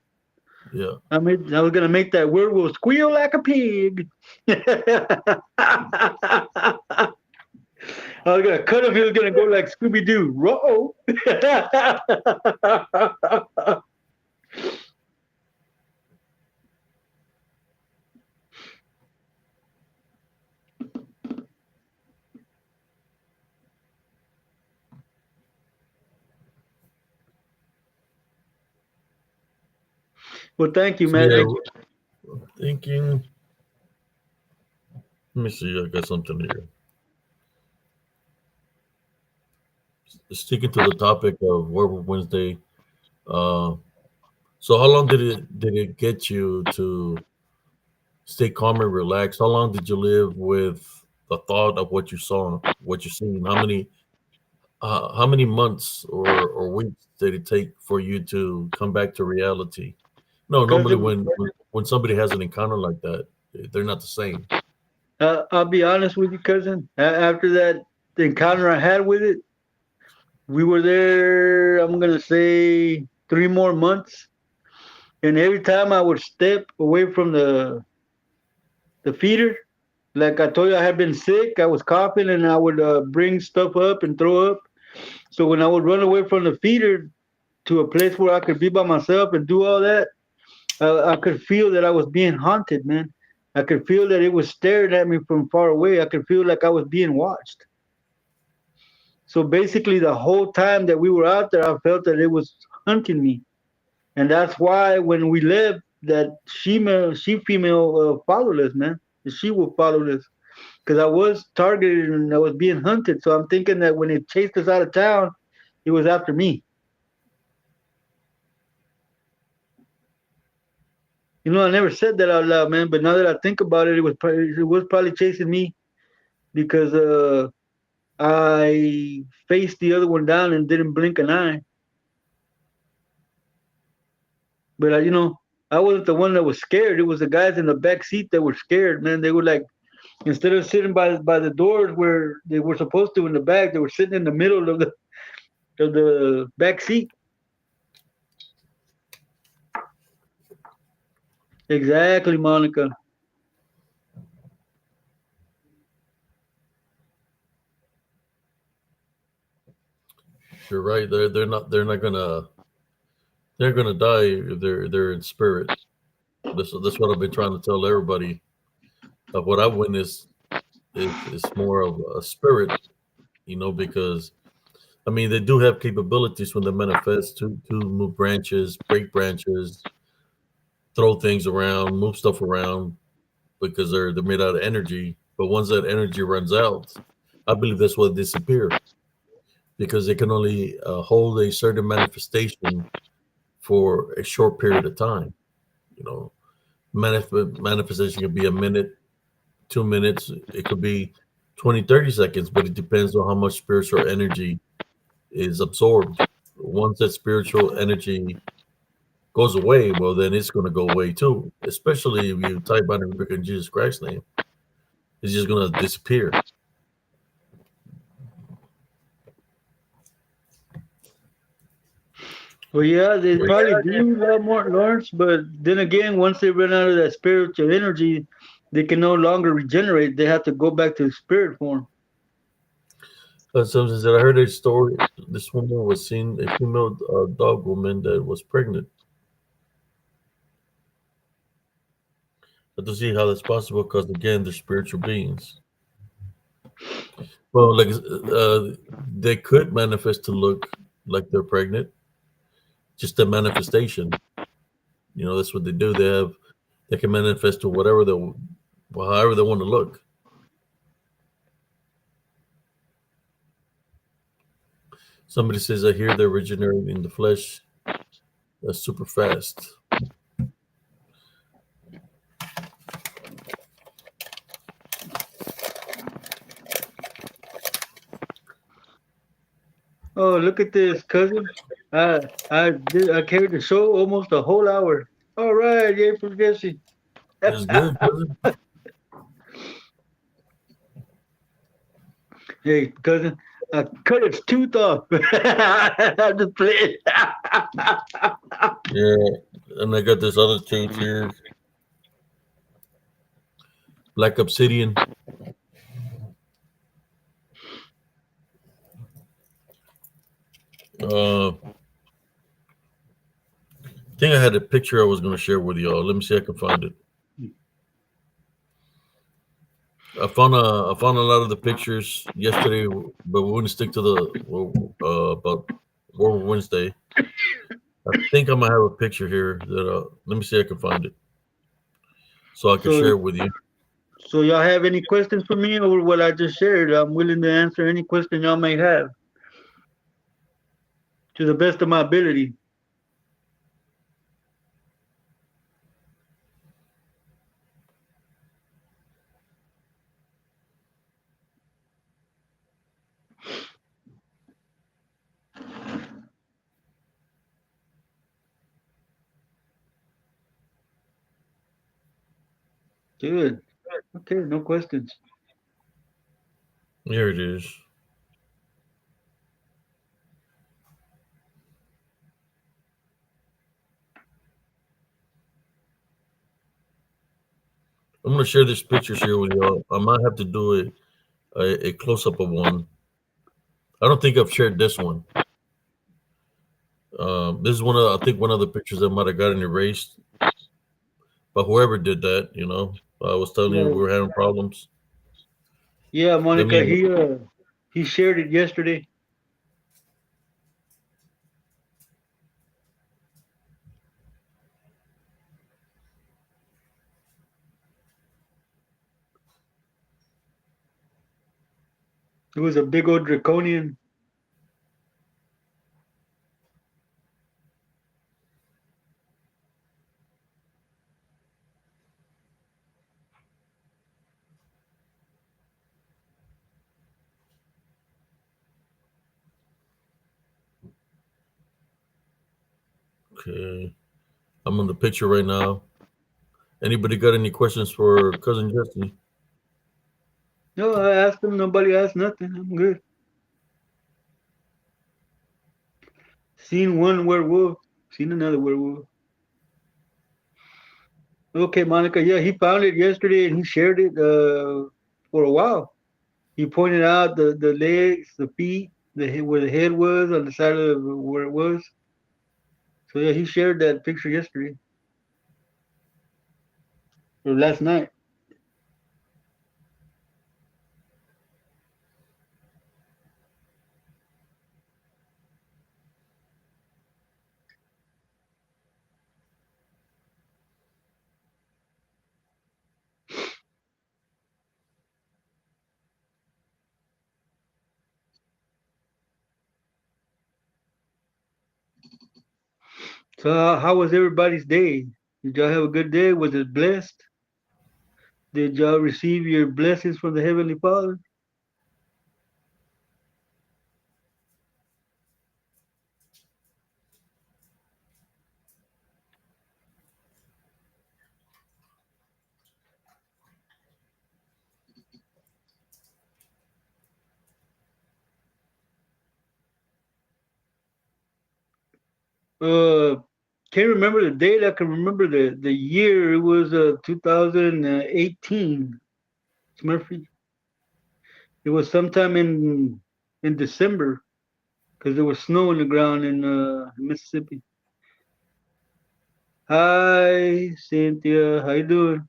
Yeah. I was gonna make that werewolf squeal like a pig. I was gonna cut him. He was gonna go like Scooby Doo. Whoa. Well, thank you, So yeah, man. thinking. Let me see. I got something here. Sticking to the topic of Werewolf Wednesday. Uh, so how long did it get you to stay calm and relaxed? How long did you live with the thought of what you saw, what you're seeing. How many months or weeks did it take for you to come back to reality? No, normally Cousin, when somebody has an encounter like that, they're not the same. I'll be honest with you, cousin. After that encounter I had with it, we were there. I'm gonna say 3 more months, and every time I would step away from the feeder, like I told you, I had been sick. I was coughing, and I would bring stuff up and throw up. So when I would run away from the feeder to a place where I could be by myself and do all that, I could feel that I was being haunted, man. I could feel that it was staring at me from far away. I could feel like I was being watched. So basically, the whole time that we were out there, I felt that it was hunting me, and that's why when we left, that she female followed us, man. She will follow us because I was targeted and I was being hunted. So I'm thinking that when it chased us out of town, it was after me. You know, I never said that out loud, man. But now that I think about it, it was probably chasing me because I faced the other one down and didn't blink an eye. But I wasn't the one that was scared. It was the guys in the back seat that were scared, man. They were like, instead of sitting by the doors where they were supposed to in the back, they were sitting in the middle of the back seat. Exactly, Monica. You're right. They're gonna die if they're in spirit. That's what I've been trying to tell everybody. Of what I've witnessed is more of a spirit, because I mean they do have capabilities when they manifest to move branches, break branches, throw things around, move stuff around because they're made out of energy. But once that energy runs out, I believe that's what disappear because they can only hold a certain manifestation for a short period of time. You know, manifestation could be a minute, 2 minutes. It could be 20, 30 seconds, but it depends on how much spiritual energy is absorbed. Once that spiritual energy goes away, well, then it's going to go away too. Especially if you type out and in Jesus Christ's name, it's just going to disappear. Well, yeah, they probably do love more Lawrence, but then again, once they run out of that spiritual energy, they can no longer regenerate. They have to go back to spirit form. Something that I heard a story. This woman was seen a female dog woman that was pregnant. But to see how that's possible, because again, they're spiritual beings. Well, like they could manifest to look like they're pregnant, just a manifestation. That's what they do. They can manifest to whatever however they want to look. Somebody says, I hear they originate in the flesh. That's super fast. Oh, look at this, cousin. I carried the show almost a whole hour. All right, yay for Jesse. It's good, cousin. Hey, cousin, I cut its tooth off. I'm just playing. Yeah, and I got this other tooth here, black obsidian. I think I had a picture I was going to share with y'all. Let me see if I can find it. I found a lot of the pictures yesterday, but we're going to stick to about Werewolf Wednesday. I think I might have a picture here that let me see if I can find it so I can so, share it with you. so y'all have any questions for me over what I just shared? I'm willing to answer any question y'all may have to the best of my ability. Good. Okay, no questions. Here it is. I'm gonna share this picture here with y'all. I might have to do a close up of one. I don't think I've shared this one. This is I think one of the pictures that might have gotten erased, but whoever did that, I was telling you Yeah, we were having problems. yeah, Let me. Monica. He shared it yesterday. It was a big old draconian. Okay, I'm on the picture right now. Anybody got any questions for cousin Jesse? No, I asked him. Nobody asked nothing. I'm good. Seen one werewolf. Seen another werewolf. Okay, Monica. Yeah, he found it yesterday and he shared it for a while. He pointed out the legs, the feet, where the head was on the side of where it was. So yeah, he shared that picture yesterday or last night. So how was everybody's day? Did y'all have a good day? Was it blessed? Did y'all receive your blessings from the Heavenly Father? Uh, can't remember the date. I can remember the year. It was 2018. Murphy. It was sometime in December because there was snow on the ground in Mississippi. Hi, Cynthia. How you doing?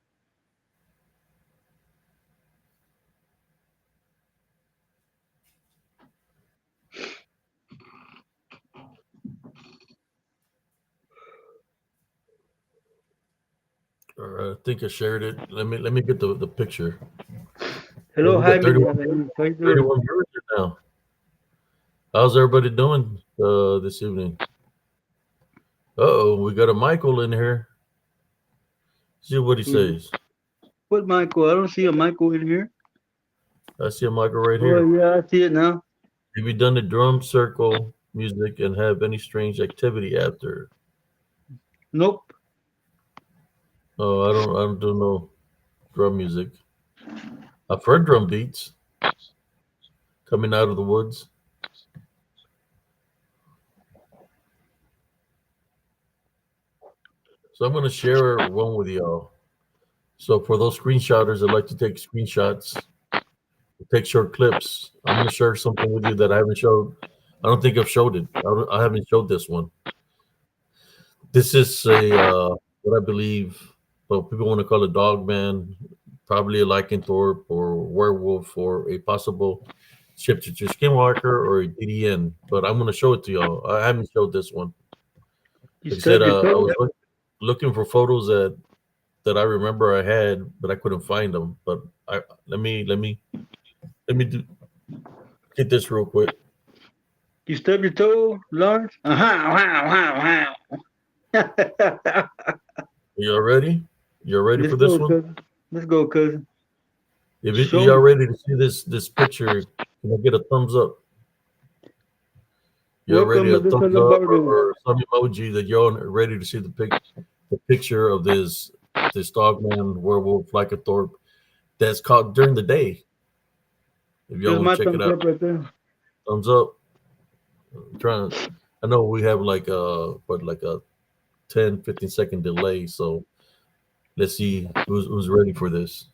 All right, I think I shared it. Let me get the picture. Yeah, Hello, we got Jaime. 31, How you doing? 31 viewers here now. How's everybody doing this evening? We got a Michael in here. See what he Mhm. says. What Michael? I don't see a Michael in here. I see a Michael right Oh here. yeah, I see it now. Have you done the drum circle music and have any strange activity after? Nope. Oh, I don't do no drum music. I've heard drum beats coming out of the woods. So I'm gonna share one with y'all. So for those screenshotters that like to take screenshots, take short clips, I'm gonna share something with you that I haven't showed. I don't think I've showed it. I haven't showed this one. This is what I believe. Well, people want to call it dog man, probably a lycanthrope or werewolf or a possible shifted to skinwalker or a DDN. But I'm gonna show it to y'all. I haven't showed this one. You Like I said, stubbed your I toe. was looking for photos that I remember I had, but I couldn't find them. But I let me get this real quick. You stubbed your toe, Lawrence. Wow, wow, wow. Y'all ready? Y'all ready Let's for this go, one? cousin. Let's go, cousin. If Show y'all me. ready to see this picture, can I get a thumbs up? You're ready Welcome, to Melissa thumbs up Lombardo. or some emoji that you're ready to see the picture of this. this dogman, werewolf, lycanthrope that's caught during the day. If y'all There's want my to check it thumbs out, up right there. thumbs up. I'm trying. I know we have like a 10-15 second delay, so let's see who's ready for this.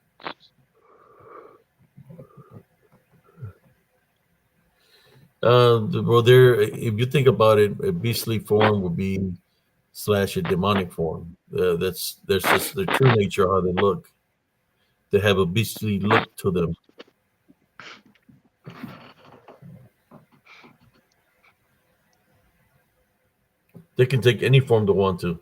Well, there. If you think about it, a beastly form would be slash a demonic form. That's just the true nature of how they look. They have a beastly look to them. They can take any form they want to.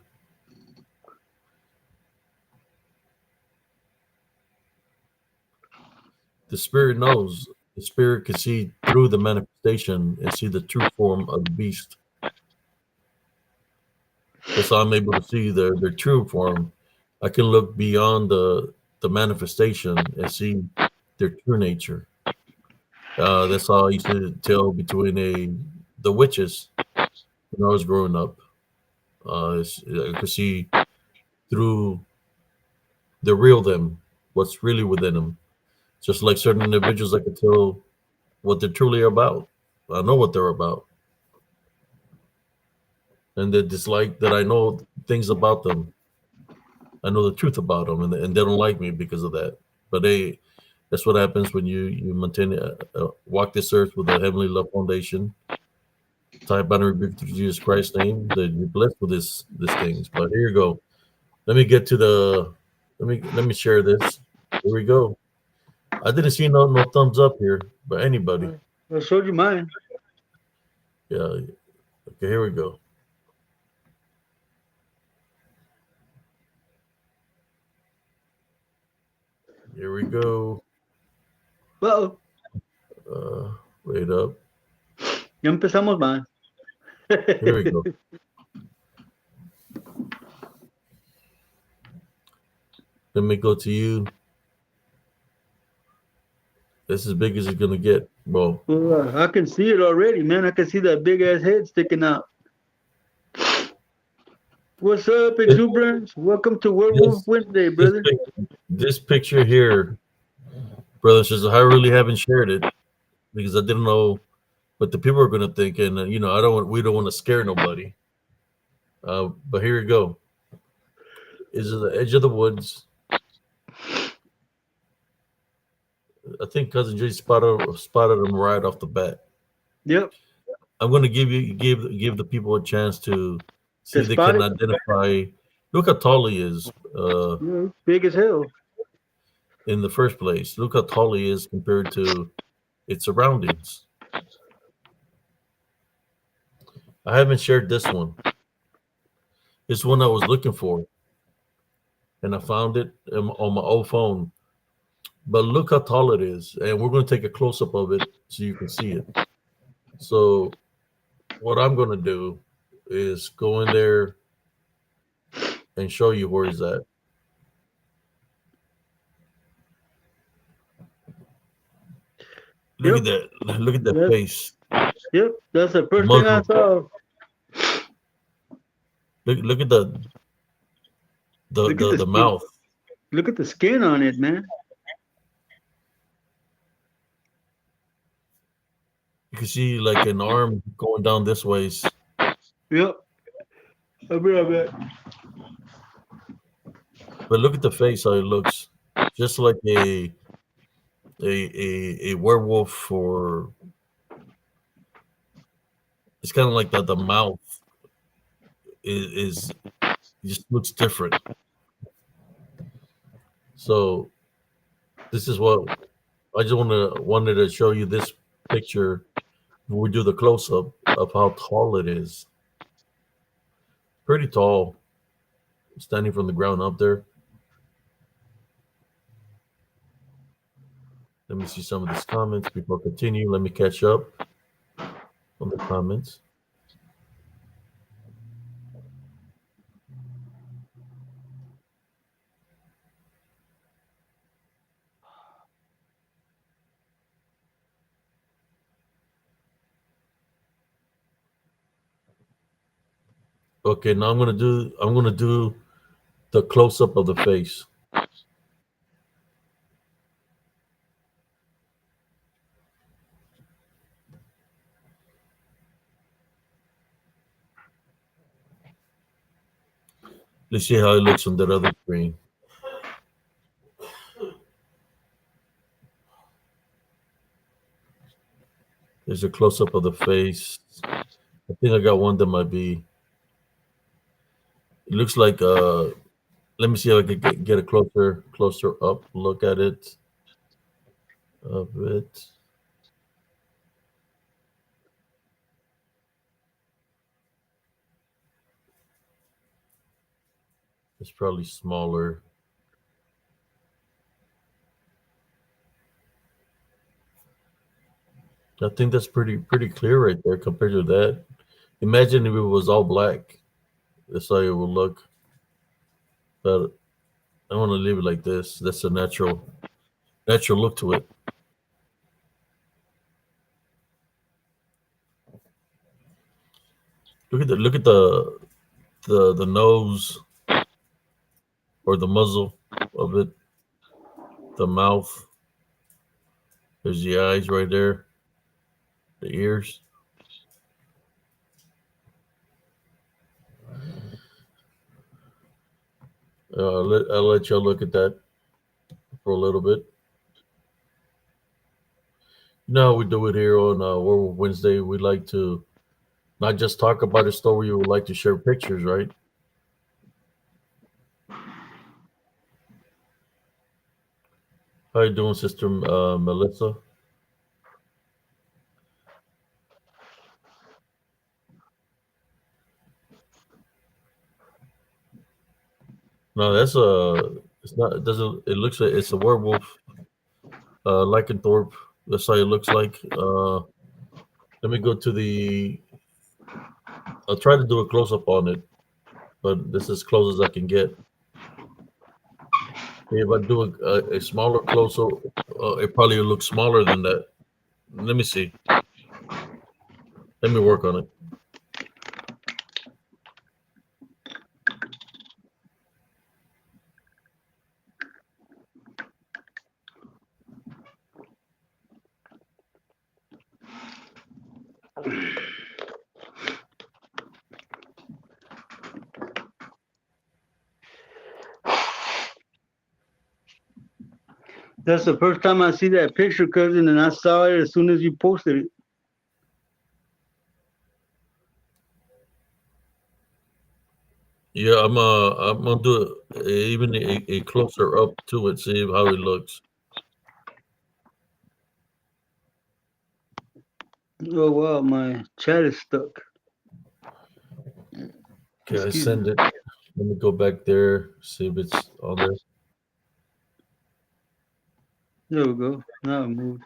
The spirit knows. The spirit can see through the manifestation and see the true form of the beast. That's how I'm able to see their true form. I can look beyond the manifestation and see their true nature. That's how I used to tell between the witches when I was growing up. I could see through the real them, what's really within them. Just like certain individuals, I could tell what they're truly about. I know what they're about, and they dislike that I know things about them. I know the truth about them, and they don't like me because of that. But that's what happens when you maintain walk this earth with a heavenly love foundation. Type out and rebuke through Jesus Christ's name. That you're blessed with these things. But here you go. Let me get to the. Let me share this. Here we go. I didn't see no thumbs up here, but anybody. I showed you mine. Yeah. Okay. Here we go. Here we go. Uh-oh. Uh, wait up. Ya empezamos mal. Here we go. Let me go to you. That's as big as it's gonna get. Well, Well, I can see it already, man. I can see that big ass head sticking out. What's up, this exuberance? Welcome to Werewolf this Wednesday, this, brother. this picture here, brothers, is I really haven't shared it because I didn't know what the people are gonna think, and I don't want we don't want to scare nobody. But here you go. Is at the edge of the woods. I think cousin Jay spotted him right off the bat. Yep. I'm gonna give the people a chance to see To if they spot can it. identify. Look how tall he is. Yeah, big as hell. In the first place, look how tall he is compared to its surroundings. I haven't shared this one. This one I was looking for, and I found it on my old phone. But look how tall it is, and we're going to take a close up of it so you can see it. So what I'm going to do is go in there and show you where he's at. Look Yep. at that! Look at that That's, face. yep. That's the first thing I Muslim. saw. Look at the the Look at the, the the skin. mouth. Look at the skin on it, man. You can see like an arm going down this ways. Yep. I'll be right back. But look at the face, how it looks, just like a werewolf, or it's kind of like the mouth is just looks different. So this is what I just wanted to show you this picture. We do the close up of how tall it is. Pretty tall, standing from the ground up there. Let me see some of these comments before I continue. Let me catch up on the comments. Okay, now I'm gonna do The close up of the face. Let's see how it looks on that other screen. There's a close up of the face. I think I got one that might be. It looks like. Let me see if I can get a closer up look at it. A bit. It's probably smaller. I think that's pretty clear right there compared to that. Imagine if it was all black. That's how it would look. But I want to leave it like this. That's a natural look to it. Look at the nose or the muzzle of it, the mouth. There's the eyes right there, the ears. I'll let y'all look at that for a little bit. You know how we do it here on Werewolf Wednesday. We like to not just talk about a story. We would like to share pictures, right? How you doing, Sister Melissa? No, that's a. It's not. It doesn't. It looks like it's a werewolf. Lycanthrope. That's how it looks like. Let me go to the. I'll try to do a close up on it, but this is as close as I can get. If I do a smaller close up, it probably will look smaller than that. Let me see. Let me work on it. That's the first time I see that picture, cousin, and I saw it as soon as you posted it. Yeah, I'm gonna do even a closer up to it, see how it looks. Oh wow, my chat is stuck. Okay, I Excuse me. send it. Let me go back there, see if it's on there. There we go. Now it moved.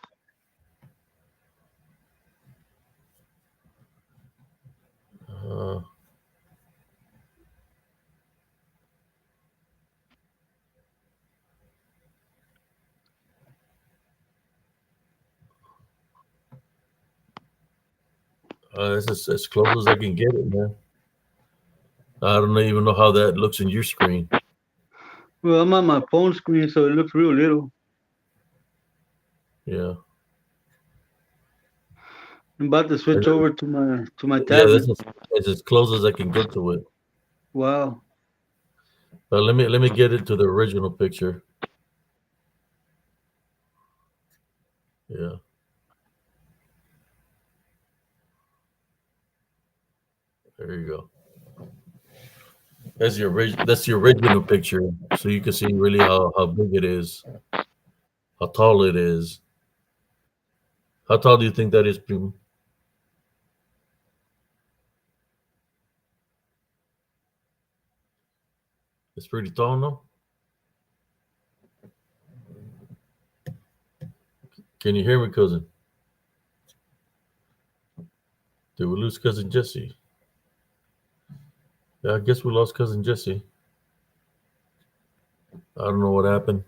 Uh, this is as close as I can get it, man. I don't even know how that looks in your screen. Well, I'm on my phone screen, so it looks real little. Yeah, I'm about to switch over to my yeah, tablet. that's as close as I can get to it. Wow. But let me get it to the original picture. Yeah, there you go. That's the original picture, so you can see really how big it is, how tall it is. How tall do you think that is, Primo? It's pretty tall, no? Can you hear me, cousin? Did we lose cousin Jesse? Yeah, I guess we lost cousin Jesse. I don't know what happened.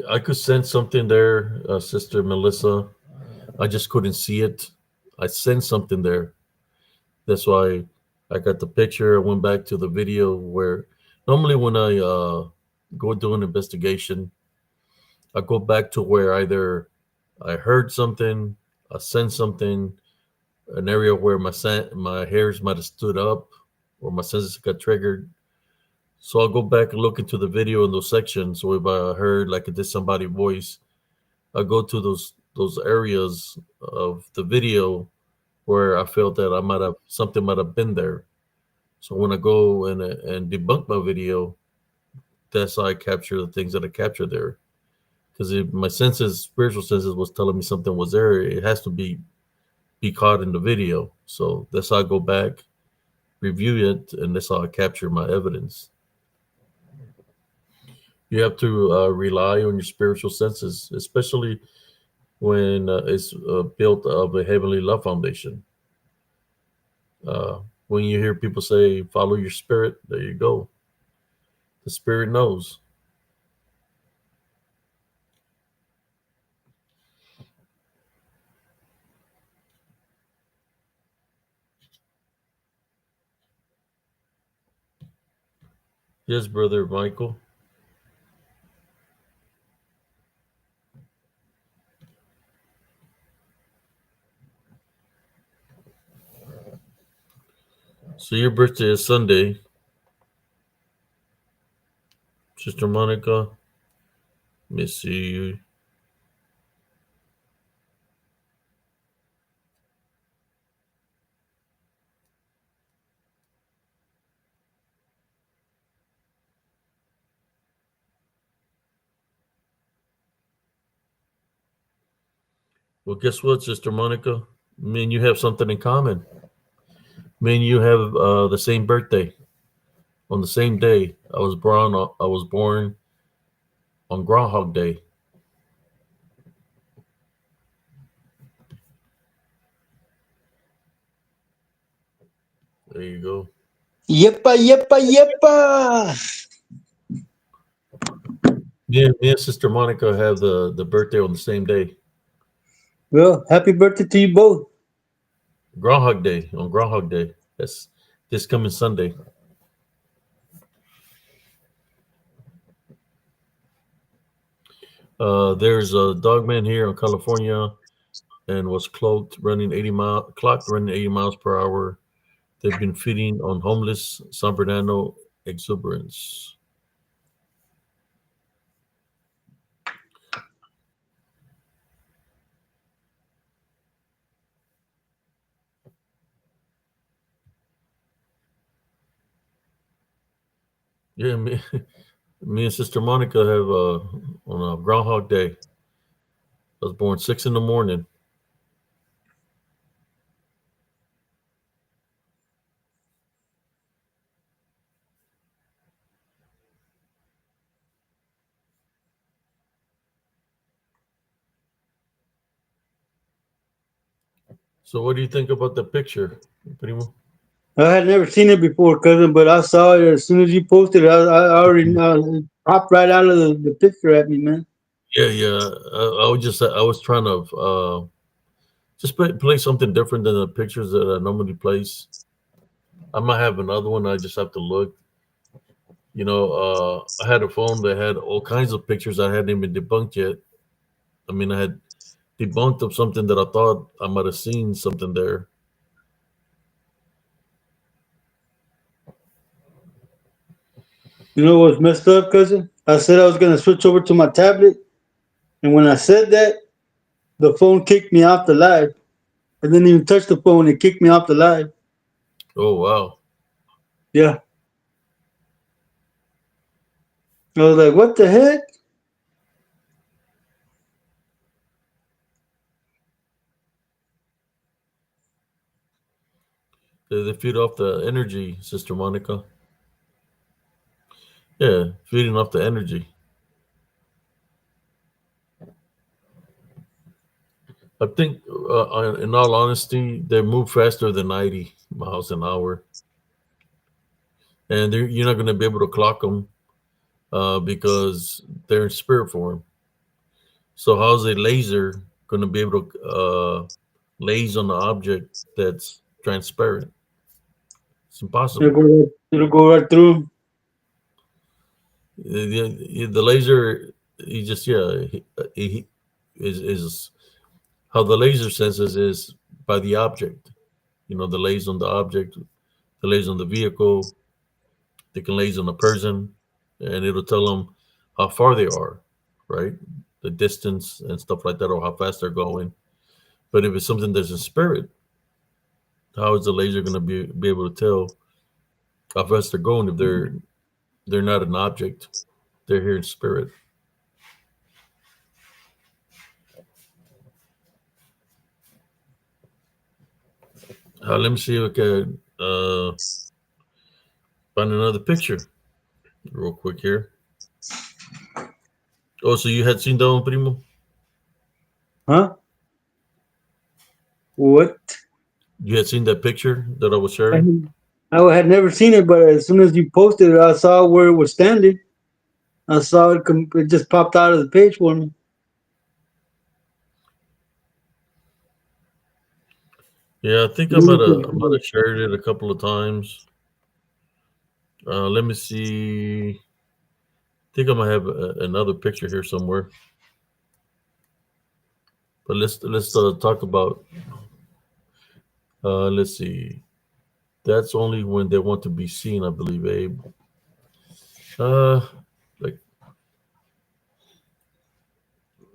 I could sense something there, Sister Melissa. I just couldn't see it. I sensed something there. That's why I got the picture. I went back to the video where normally when I go do an investigation, I go back to where either I heard something, I sensed something, an area where my hairs might have stood up, or my senses got triggered. So I'll go back and look into the video in those sections. So if I heard like it did somebody's voice, I go to those areas of the video where I felt that I might have something might have been there. So when I go and debunk my video, that's how I capture the things that I capture there. Because if my senses, spiritual senses, was telling me something was there, it has to be caught in the video. So that's how I go back, review it, and that's how I capture my evidence. You have to rely on your spiritual senses, especially when it's built of a heavenly love foundation. When you hear people say, follow your spirit, there you go. The spirit knows. Yes, Brother Michael. So your birthday is Sunday, Sister Monica. Let me see you. Well, guess what, Sister Monica? Me and you have something in common. Me and you have the same birthday on the same day. I was born on Groundhog Day. There you go. Yeppa, yeppa, yeppa. Me and Sister Monica have the birthday on the same day. Well, happy birthday to you both. Groundhog Day on Groundhog Day. That's this coming Sunday. There's a dogman here in California and was clocked running 80 miles per hour. They've been feeding on homeless San Bernardino exuberance. Yeah, me and Sister Monica have on a Groundhog Day. I was born 6 in the morning. So, what do you think about the picture, Primo? I had never seen it before, cousin, but I saw it as soon as you posted it. I already popped right out of the picture at me, man. Yeah, yeah. I was trying to just play something different than the pictures that I normally place. I might have another one. I just have to look. I had a phone that had all kinds of pictures I hadn't even debunked yet. I mean, I had debunked of something that I thought I might have seen something there. You know what's messed up, cousin? I said I was gonna switch over to my tablet, and when I said that, the phone kicked me off the live. I didn't even touch the phone; it kicked me off the live. Oh wow! Yeah, I was like, "What the heck?" They feed off the energy, Sister Monica. Yeah, feeding off the energy. I think, in all honesty, they move faster than 90 miles an hour, and you're not going to be able to clock them because they're in spirit form. So how's a laser going to be able to laze on the object that's transparent? It's impossible. It'll go right through 'em. The laser, he just he is how the laser senses is by the object. You know, the laser on the object, the laser on the vehicle. They can laser on a person, and it'll tell them how far they are, right? The distance and stuff like that, or how fast they're going. But if it's something that's in spirit, how is the laser going to be able to tell how fast they're going if they're not an object? They're here in spirit. Let me see if I can find another picture real quick here. Oh, so you had seen that one, Primo? Huh? What? You had seen that picture that I was I, sharing? I had never seen it, but as soon as you posted it, I saw where it was standing. I saw it. It just popped out of the page for me. Yeah, I think Let me I might have shared it a couple of times. Let me see. I think I might have another picture here somewhere. But let's talk about. Let's see. That's only when they want to be seen, I believe, Abe. Uh, like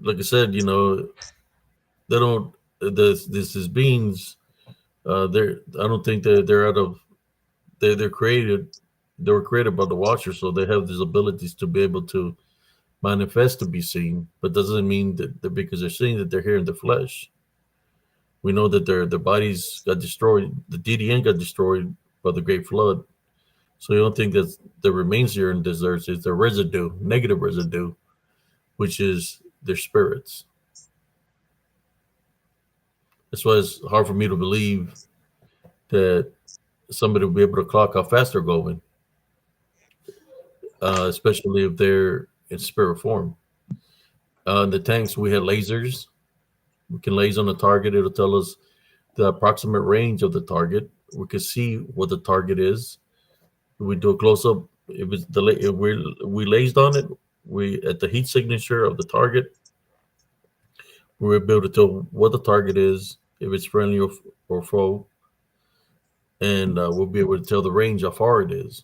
like I said, you know, they don't. This is beings. They're. I don't think that they're out of. They're created. They were created by the Watcher, so they have these abilities to be able to manifest to be seen. But doesn't mean that because they're seeing that they're here in the flesh. We know that their bodies got destroyed. The DDN got destroyed by the Great Flood. So you don't think that the remains here in this earth is the residue, negative residue, which is their spirits. That's why it's hard for me to believe that somebody will be able to clock how fast they're going, especially if they're in spirit form. In the tanks, we had lasers. We can laser on the target. It'll tell us the approximate range of the target. We can see what the target is. We do a close up. If it's if we lased on it, we at the heat signature of the target, we're able to tell what the target is, if it's friendly or foe, and we'll be able to tell the range how far it is.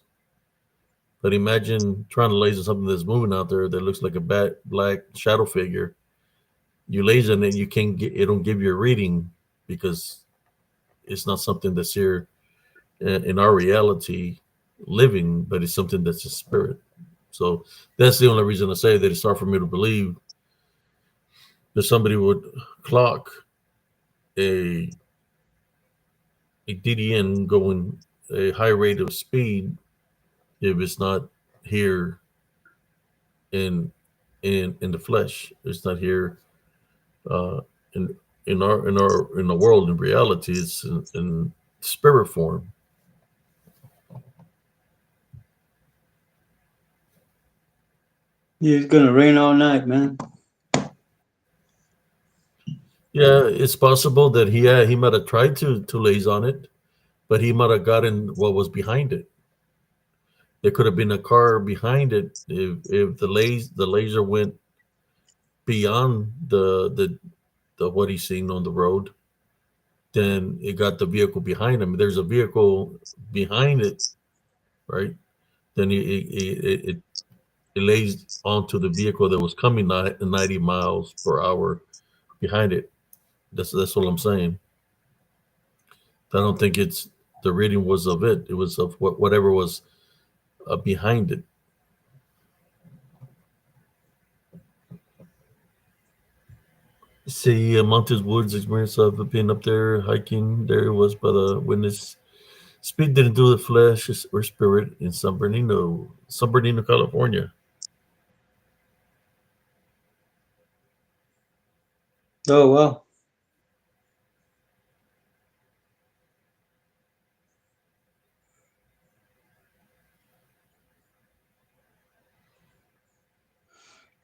But imagine trying to laser something that's moving out there that looks like a black shadow figure. You laser and you can't get it. Don't give you a reading because it's not something that's here in our reality living, but it's something that's a spirit. So that's the only reason I say that it's hard for me to believe that somebody would clock a DDN going a high rate of speed if it's not here in in the flesh. It's not here uh, in in the world in reality. It's in spirit form. Yeah, it's gonna rain all night, man. Yeah, it's possible that he might have tried to laze on it, but he might have gotten what was behind it. There could have been a car behind it if the laser went beyond the what he's seen on the road, then it got the vehicle behind him. There's a vehicle behind it, right? Then it lays onto the vehicle that was coming 90 miles per hour behind it. That's what I'm saying. I don't think it's the reading was of it. It was of whatever was behind it. See, Mountains Woods experience of being up there hiking. There it was by the witness. Speed didn't do the flesh or spirit in San Bernardino, California. Oh wow.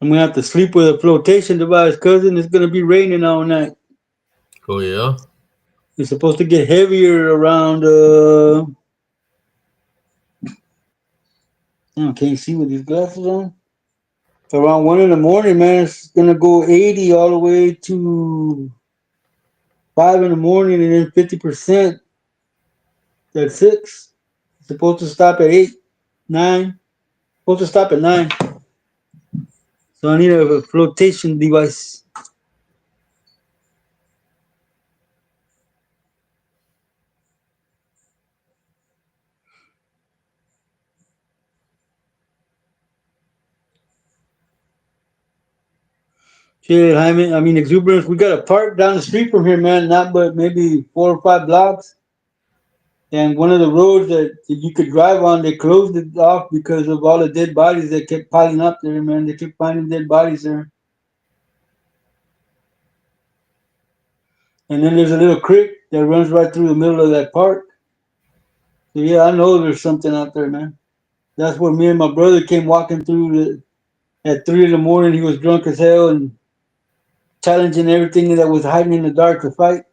I'm gonna have to sleep with a flotation device, cousin. It's gonna be raining all night. Oh yeah. It's supposed to get heavier around. I can't see with these glasses on. Around 1 in the morning, man, it's gonna go 80 all the way to 5 in the morning, and then 50% at 6. It's supposed to stop at 8, 9. Supposed to stop at 9. So I need a flotation device. Shit, I mean, exuberance. We got a park down the street from here, man. Not but maybe 4 or 5 blocks. And one of the roads that you could drive on, they closed it off because of all the dead bodies that kept piling up there, man. They kept finding dead bodies there. And then there's a little creek that runs right through the middle of that park. So yeah, I know there's something out there, man. That's where me and my brother came walking through at 3 in the morning. He was drunk as hell and challenging everything that was hiding in the dark to fight.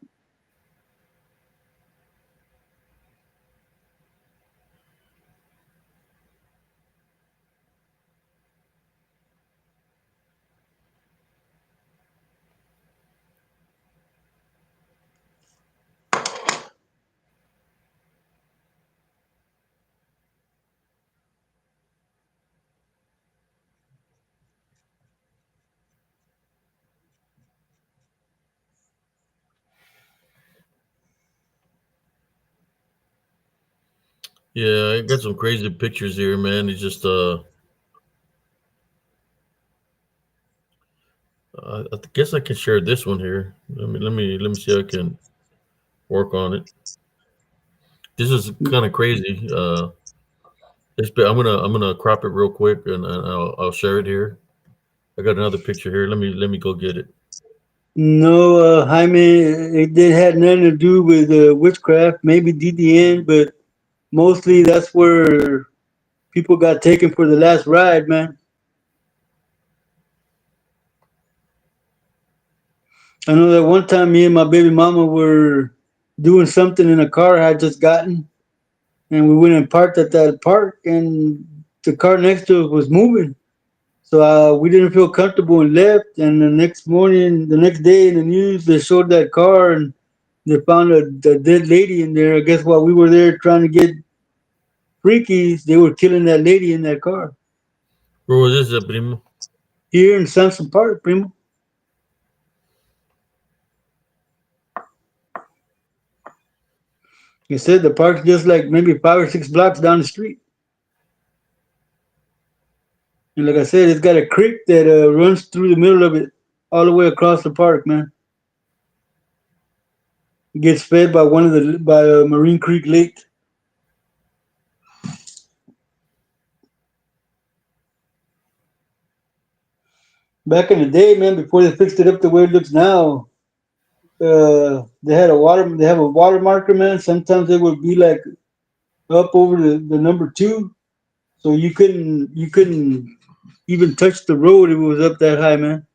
Yeah, I got some crazy pictures here, man. It's just I guess I can share this one here. Let me see if I can work on it. This is kind of crazy. I'm gonna crop it real quick and I'll share it here. I got another picture here. Let me go get it. No, Jaime, it had nothing to do with witchcraft, maybe DDN, but mostly that's where people got taken for the last ride, man. I know that one time me and my baby mama were doing something in a car I had just gotten, and we went and parked at that park, and the car next to us was moving. So we didn't feel comfortable and left. And the next morning, the next day in the news, they showed that car and they found a dead lady in there. I guess while we were there trying to get freakies, they were killing that lady in that car. Where was this, primo? Here in Samson Park, primo. You said the park's just like maybe 5 or 6 blocks down the street. And like I said, it's got a creek that runs through the middle of it, all the way across the park, man. It gets fed by Marine Creek Lake. Back in the day, man, before they fixed it up the way it looks now, they have a water marker, man. Sometimes it would be like up over the number 2, so you couldn't even touch the road if it was up that high, man,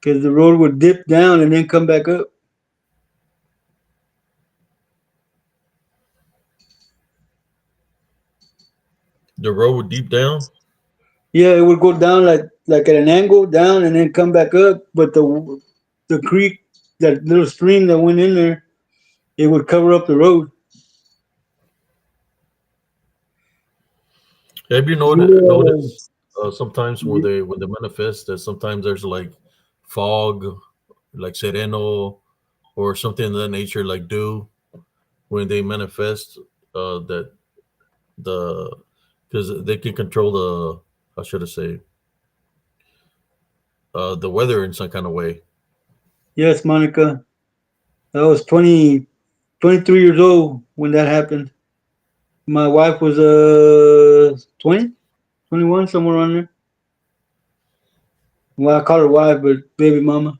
because the road would dip down and then come back up. The road deep down. Yeah, it would go down like at an angle down and then come back up. But the creek, that little stream that went in there, it would cover up the road. Have you Yeah. noticed sometimes when they manifest that sometimes there's like fog, like sereno, or something of that nature, like dew when they manifest. That the because they can control the, how should I say, the weather in some kind of way. Yes, Monica. I was 23 years old when that happened. My wife was 20, 21, somewhere around there. Well, I call her wife, but baby mama.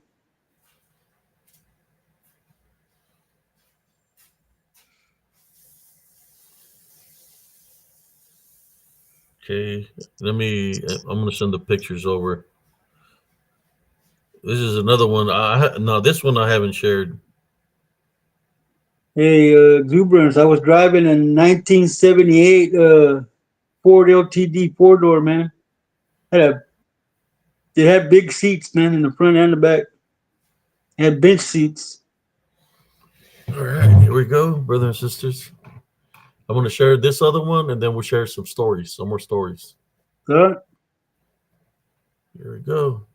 Okay, let me. I'm gonna send the pictures over. This is another one. No, this one I haven't shared. Hey, exuberance. I was driving in 1978 Ford LTD four door, man. Had a, they had big seats, man, in the front and the back. Had bench seats. All right, here we go, brothers and sisters. I'm gonna share this other one, and then we'll share some stories, some more stories. Uh, Here we go.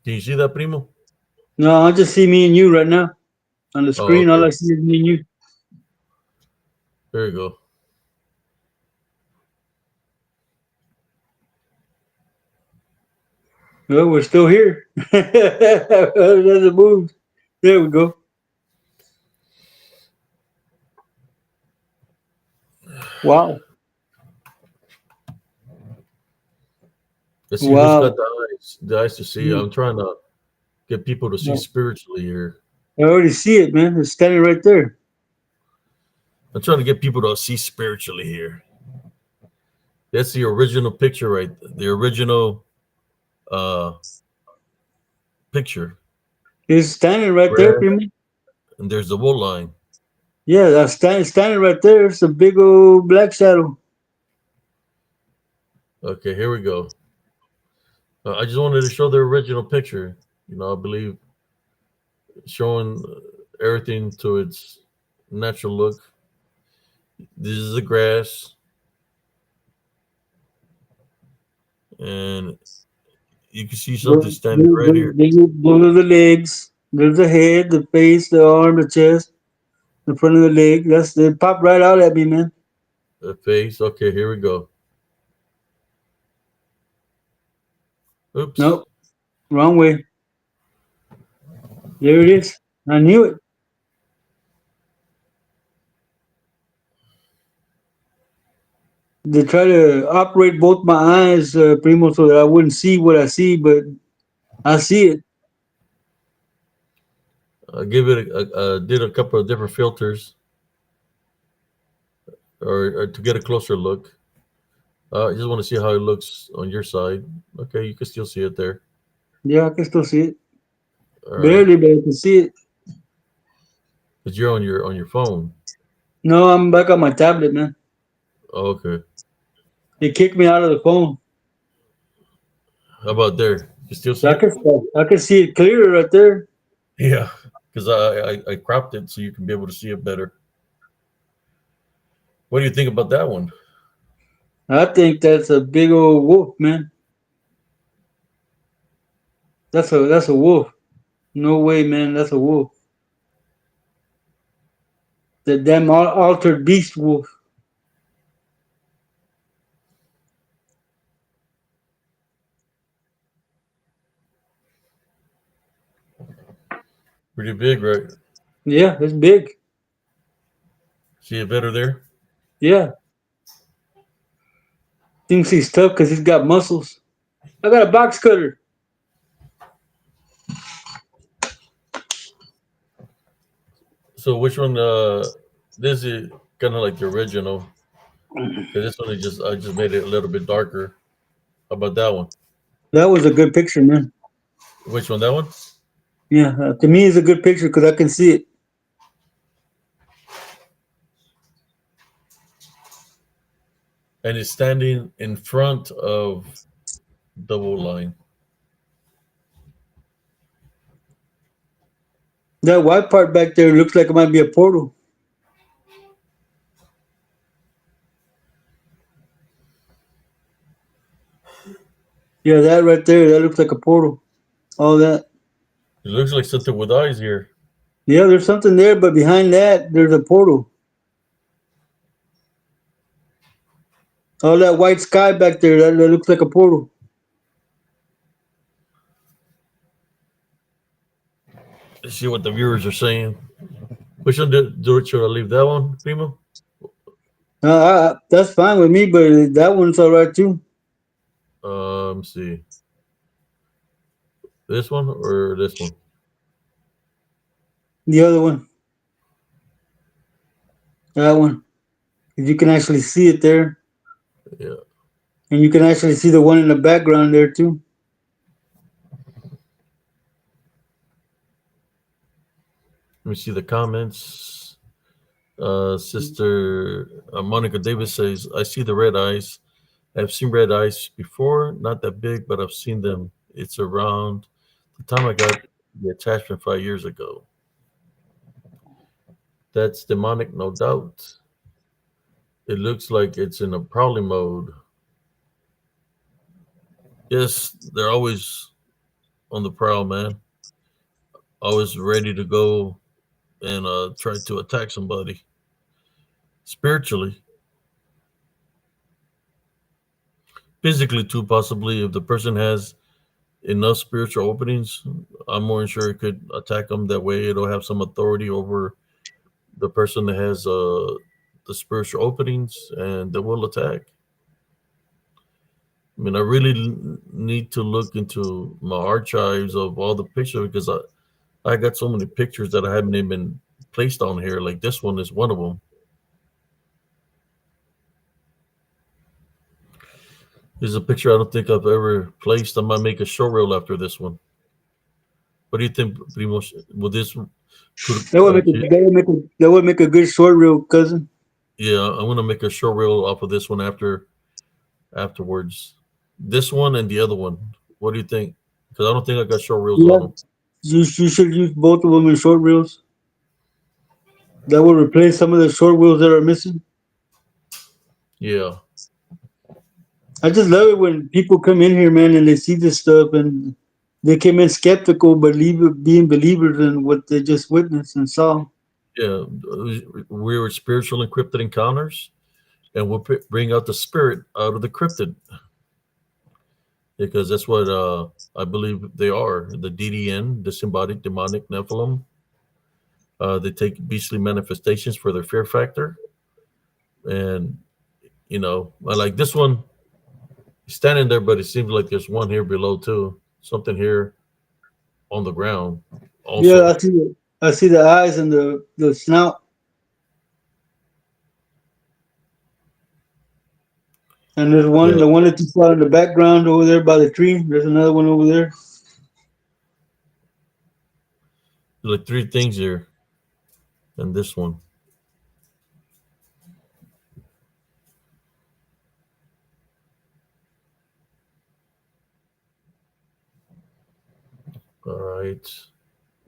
Do you see that, primo? no, I just see me and you right now on the Oh, screen. All okay. I see is me and you. There you go. Well, we're still here. Doesn't move. There we go. Wow. Let's see who's got Wow. the eyes to see. I'm trying to get people to see No, spiritually here. I already see it, man. It's standing right there. I'm trying to get people to see spiritually here. That's the original picture, right? The original uh picture. It's standing right there, Red, Primo. and there's the wool line. Yeah, that's standing right there. It's a big old black shadow. Okay, here we go. I just wanted to show the original picture. I believe showing everything to its natural look. This is the grass, and you can see something standing right here. Those are the legs. There's the head, the face, the arm, the chest, the front of the leg. That's they pop right out at me, man. The face. Okay, here we go. Oops. Nope, wrong way. There it is. I knew it. They try to operate both my eyes, Primo, so that I wouldn't see what I see, but I see it. I give it did a couple of different filters, or to get a closer look. I just want to see how it looks on your side. Okay, you can still see it there. Yeah, I can still see it. All right, Barely, but I can see it. but you're on your phone. No, I'm back on my tablet, man. Oh, okay. They kicked me out of the phone. How about there? You still So see it? I can see it clearer right there. Yeah, because I cropped it so you can be able to see it better. What do you think about that one? I think that's a big old wolf, man. That's a wolf. No way, man. That's a wolf. The damn altered beast wolf. Pretty big, right? Yeah, it's big. See it better there? Yeah, thinks he's tough because he's got muscles. I got a box cutter. So which one? This is kind of like the original. Because this one is just I just made it a little bit darker. How about that one? That was a good picture, man. Which one? That one? Yeah, to me, it's a good picture because I can see it. And it's standing in front of the wool line. That white part back there looks like it might be a portal. Yeah, that right there, that looks like a portal. All that. It looks like something with eyes here. Yeah, there's something there, but behind that, there's a portal. All that white sky back there, that looks like a portal. Let's see what the viewers are saying. Which one should I leave that one, Primo? That's fine with me, but that one's all right too. See, this one or this one? The other one, that one, 'cause you can actually see it there, Yeah. and you can actually see the one in the background there too. Let me see the comments. Sister Monica Davis says, "I see the red eyes. I've seen red eyes before, not that big, but I've seen them. It's around the time I got the attachment 5 years ago. That's demonic, no doubt. It looks like it's in a prowling mode. Yes, they're always on the prowl, man. Always ready to go and try to attack somebody spiritually, physically too, possibly. If the person has enough spiritual openings, I'm more than sure it could attack them that way. It'll have some authority over the person that has the spiritual openings, and they will attack. I mean, I really need to look into my archives of all the pictures because I got so many pictures that I haven't even placed on here. Like this one is one of them. This is a picture I don't think I've ever placed. I might make a show reel after this one. What do you think, Primo? Will this put? That would make a good short reel, cousin. Yeah, I'm gonna make a show reel off of this one afterwards. This one and the other one. What do you think? Because I don't think I got show reels on Yeah, them. you should use both of them in short reels. That will replace some of the short reels that are missing. Yeah, I just love it when people come in here, man, and they see this stuff and they came in skeptical, but being believers in what they just witnessed and saw. yeah. We were spiritual encrypted encounters, and we'll bring out the spirit out of the cryptid because that's what I believe they are. The DDN, disembodied demonic Nephilim. They take beastly manifestations for their fear factor, and I like this one standing there, but it seems like there's one here below too. Something here on the ground, Yeah, also. I see the eyes and the snout, and there's one Yeah, the one that you saw in the background over there by the tree. There's another one over there. like three things here, and this one. All right.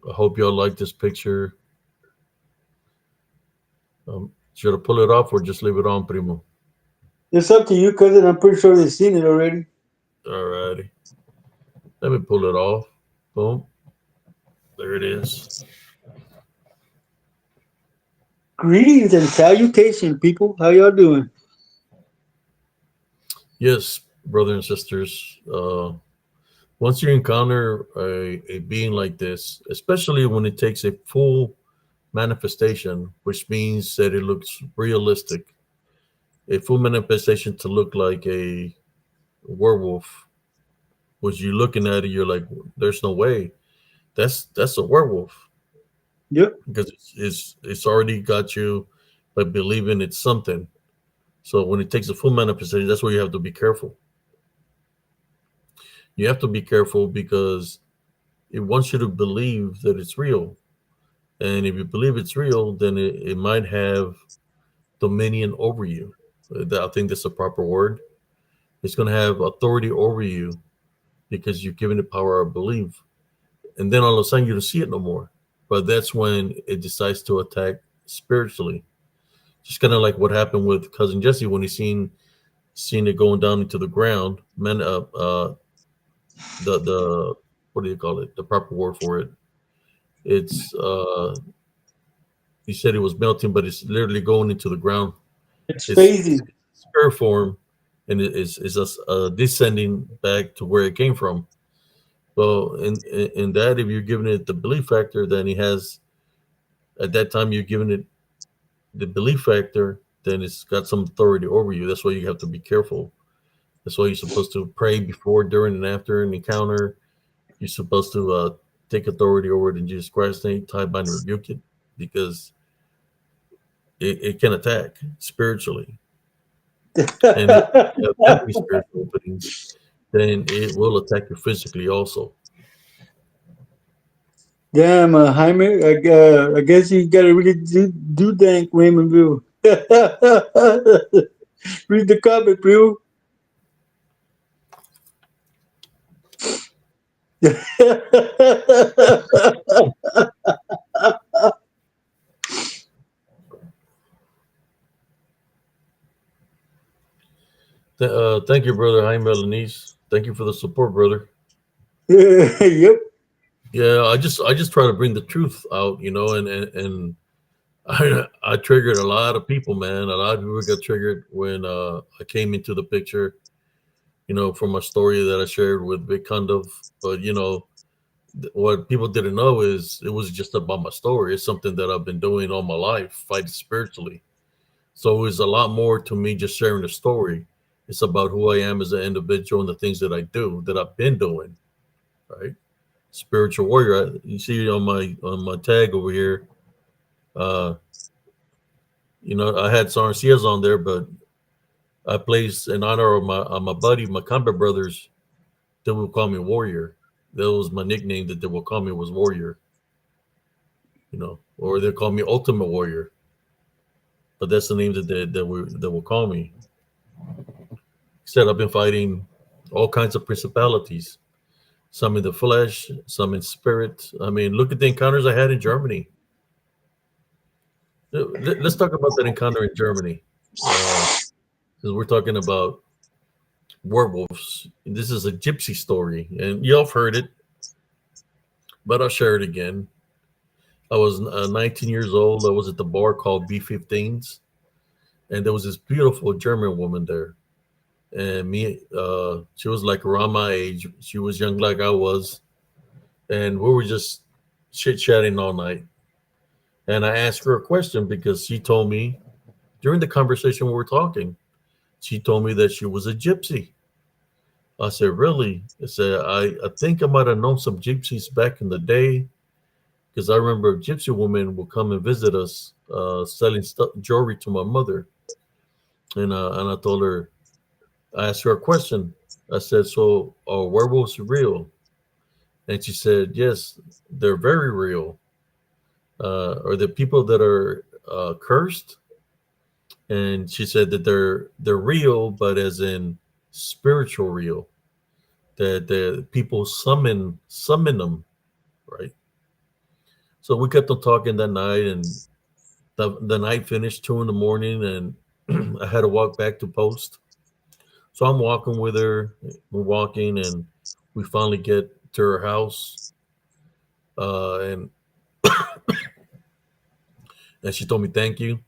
I hope y'all like this picture. Should I pull it off or just leave it on, Primo? It's up to you, cousin. I'm pretty sure they've seen it already. All righty. Let me pull it off. Boom. There it is. Greetings and salutation, people. How y'all doing? Yes, brothers and sisters. Once you encounter a being like this, especially when it takes a full manifestation, which means that it looks realistic, a full manifestation to look like a werewolf, which you're looking at it, you're like, there's no way. That's a werewolf Yep. because it's already got you by believing it's something. So when it takes a full manifestation, that's where you have to be careful. You have to be careful because it wants you to believe that it's real. And if you believe it's real, then it might have dominion over you. I think that's a proper word. It's going to have authority over you because you've given it power of belief. And then all of a sudden you don't see it no more. But that's when it decides to attack spiritually. Just kind of like what happened with cousin Jesse when he seen it going down into the ground. Man, the what do you call it? The proper word for it. It's he said it was melting, but it's literally going into the ground. It's It's phasing. spirit form, and it is just descending back to where it came from. So in that, if you're giving it the belief factor, then he has at that time you're giving it the belief factor. then it's got some authority over you. That's why you have to be careful. That's why you're supposed to pray before, during, and after an encounter. You're supposed to take authority over it in Jesus Christ's name, tie, bind, and rebuke it, because it can attack spiritually. And if you have that many spiritual openings, then it will attack you physically also. Damn, Jaime, I guess you got to really do thank Raymond Bill. Read the comment, bro. Thank you, brother Jaime Melanice. Thank you for the support, brother. Yep. Yeah, I just try to bring the truth out, and I triggered a lot of people, man. A lot of people got triggered when I came into the picture, from my story that I shared with Vic Cundiff. But what people didn't know is it was just about my story. It's something that I've been doing all my life, fighting spiritually. So it's a lot more to me just sharing the story. It's about who I am as an individual and the things that I do, that I've been doing, right? Spiritual warrior. You see on my tag over here. Uh, I had Sarcias on there, but I placed in honor of my buddy, my combat brothers. They will call me Warrior. That was my nickname that they will call me, was Warrior. Or they call me Ultimate Warrior. But that's the name that will call me. Said I've been fighting all kinds of principalities, some in the flesh, some in spirit. I mean, look at the encounters I had in Germany. Let's talk about that encounter in Germany, because we're talking about werewolves. This is a gypsy story, and y'all have heard it, but I'll share it again. I was 19 years old. I was at the bar called B15s, and there was this beautiful German woman there. And she was like around my age. She was young like I was, and we were just chit chatting all night. And I asked her a question because she told me during the conversation we were talking, she told me that she was a gypsy. I said, "Really?" I said, I think I might have known some gypsies back in the day, because I remember a gypsy woman would come and visit us, selling jewelry to my mother. And I told her, I asked her a question. I said, "So are werewolves real?" And she said, "Yes, they're very real." Are the people that are cursed? And she said that they're real, but as in spiritual real. That the people summon them, right? So we kept on talking that night, and the night finished 2 in the morning, and I had to walk back to post. So I'm walking with her. We're walking, and we finally get to her house. And she told me thank you.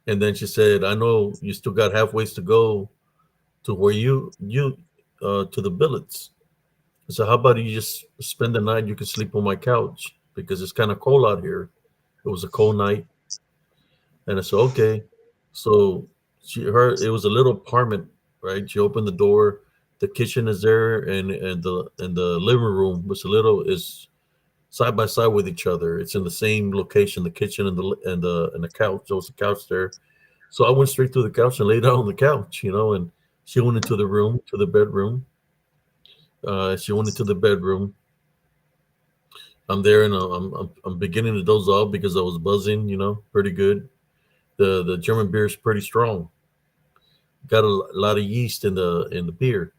And then she said, "I know you still got halfways to go to where you to the billets. So how about you just spend the night? You can sleep on my couch because it's kind of cold out here." It was a cold night, and I said, "Okay." So it was a little apartment, right? She opened the door. The kitchen is there, and the living room was a little is side by side with each other. It's in the same location, the kitchen and the couch. There was a couch there. So I went straight to the couch and laid down on the couch, and she went into the room, to the bedroom. She went into the bedroom. I'm there, and I'm beginning to doze off because I was buzzing, pretty good. The German beer is pretty strong. Got a lot of yeast in the beer.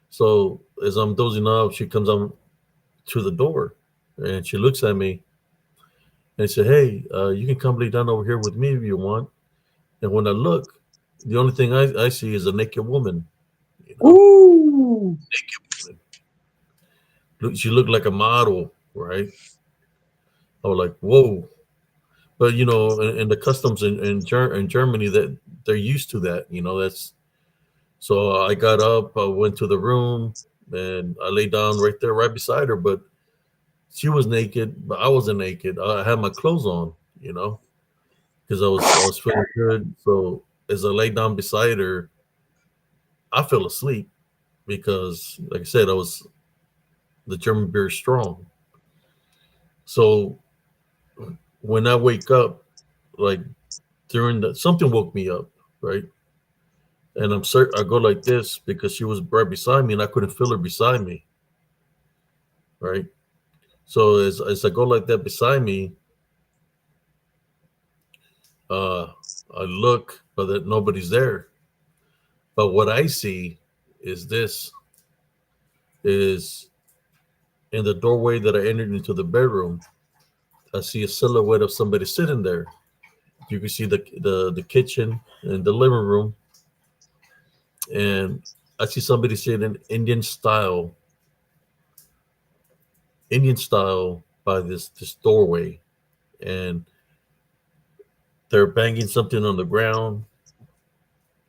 So as I'm dozing off, she comes on to the door, and she looks at me and said, "Hey, you can come lay down over here with me if you want." And when I look, the only thing I see is a naked woman. You know, Ooh. naked woman. She looked like a model, right? I was like, "Whoa!" But in the customs in Germany, that they're used to that. That's so. I got up, I went to the room, and I lay down right there, right beside her. But she was naked, but I wasn't naked. I had my clothes on, because I was feeling good. So as I lay down beside her, I fell asleep because, like I said, I was the German beer is strong. So when I wake up, like during the something woke me up, right? And I go like this because she was right beside me and I couldn't feel her beside me, right? So as I go like that beside me, uh, I look, but that nobody's there. But what I see is this is in the doorway that I entered into the bedroom. I see a silhouette of somebody sitting there. You can see the kitchen and the living room, and I see somebody sitting Indian style by this doorway, and they're banging something on the ground.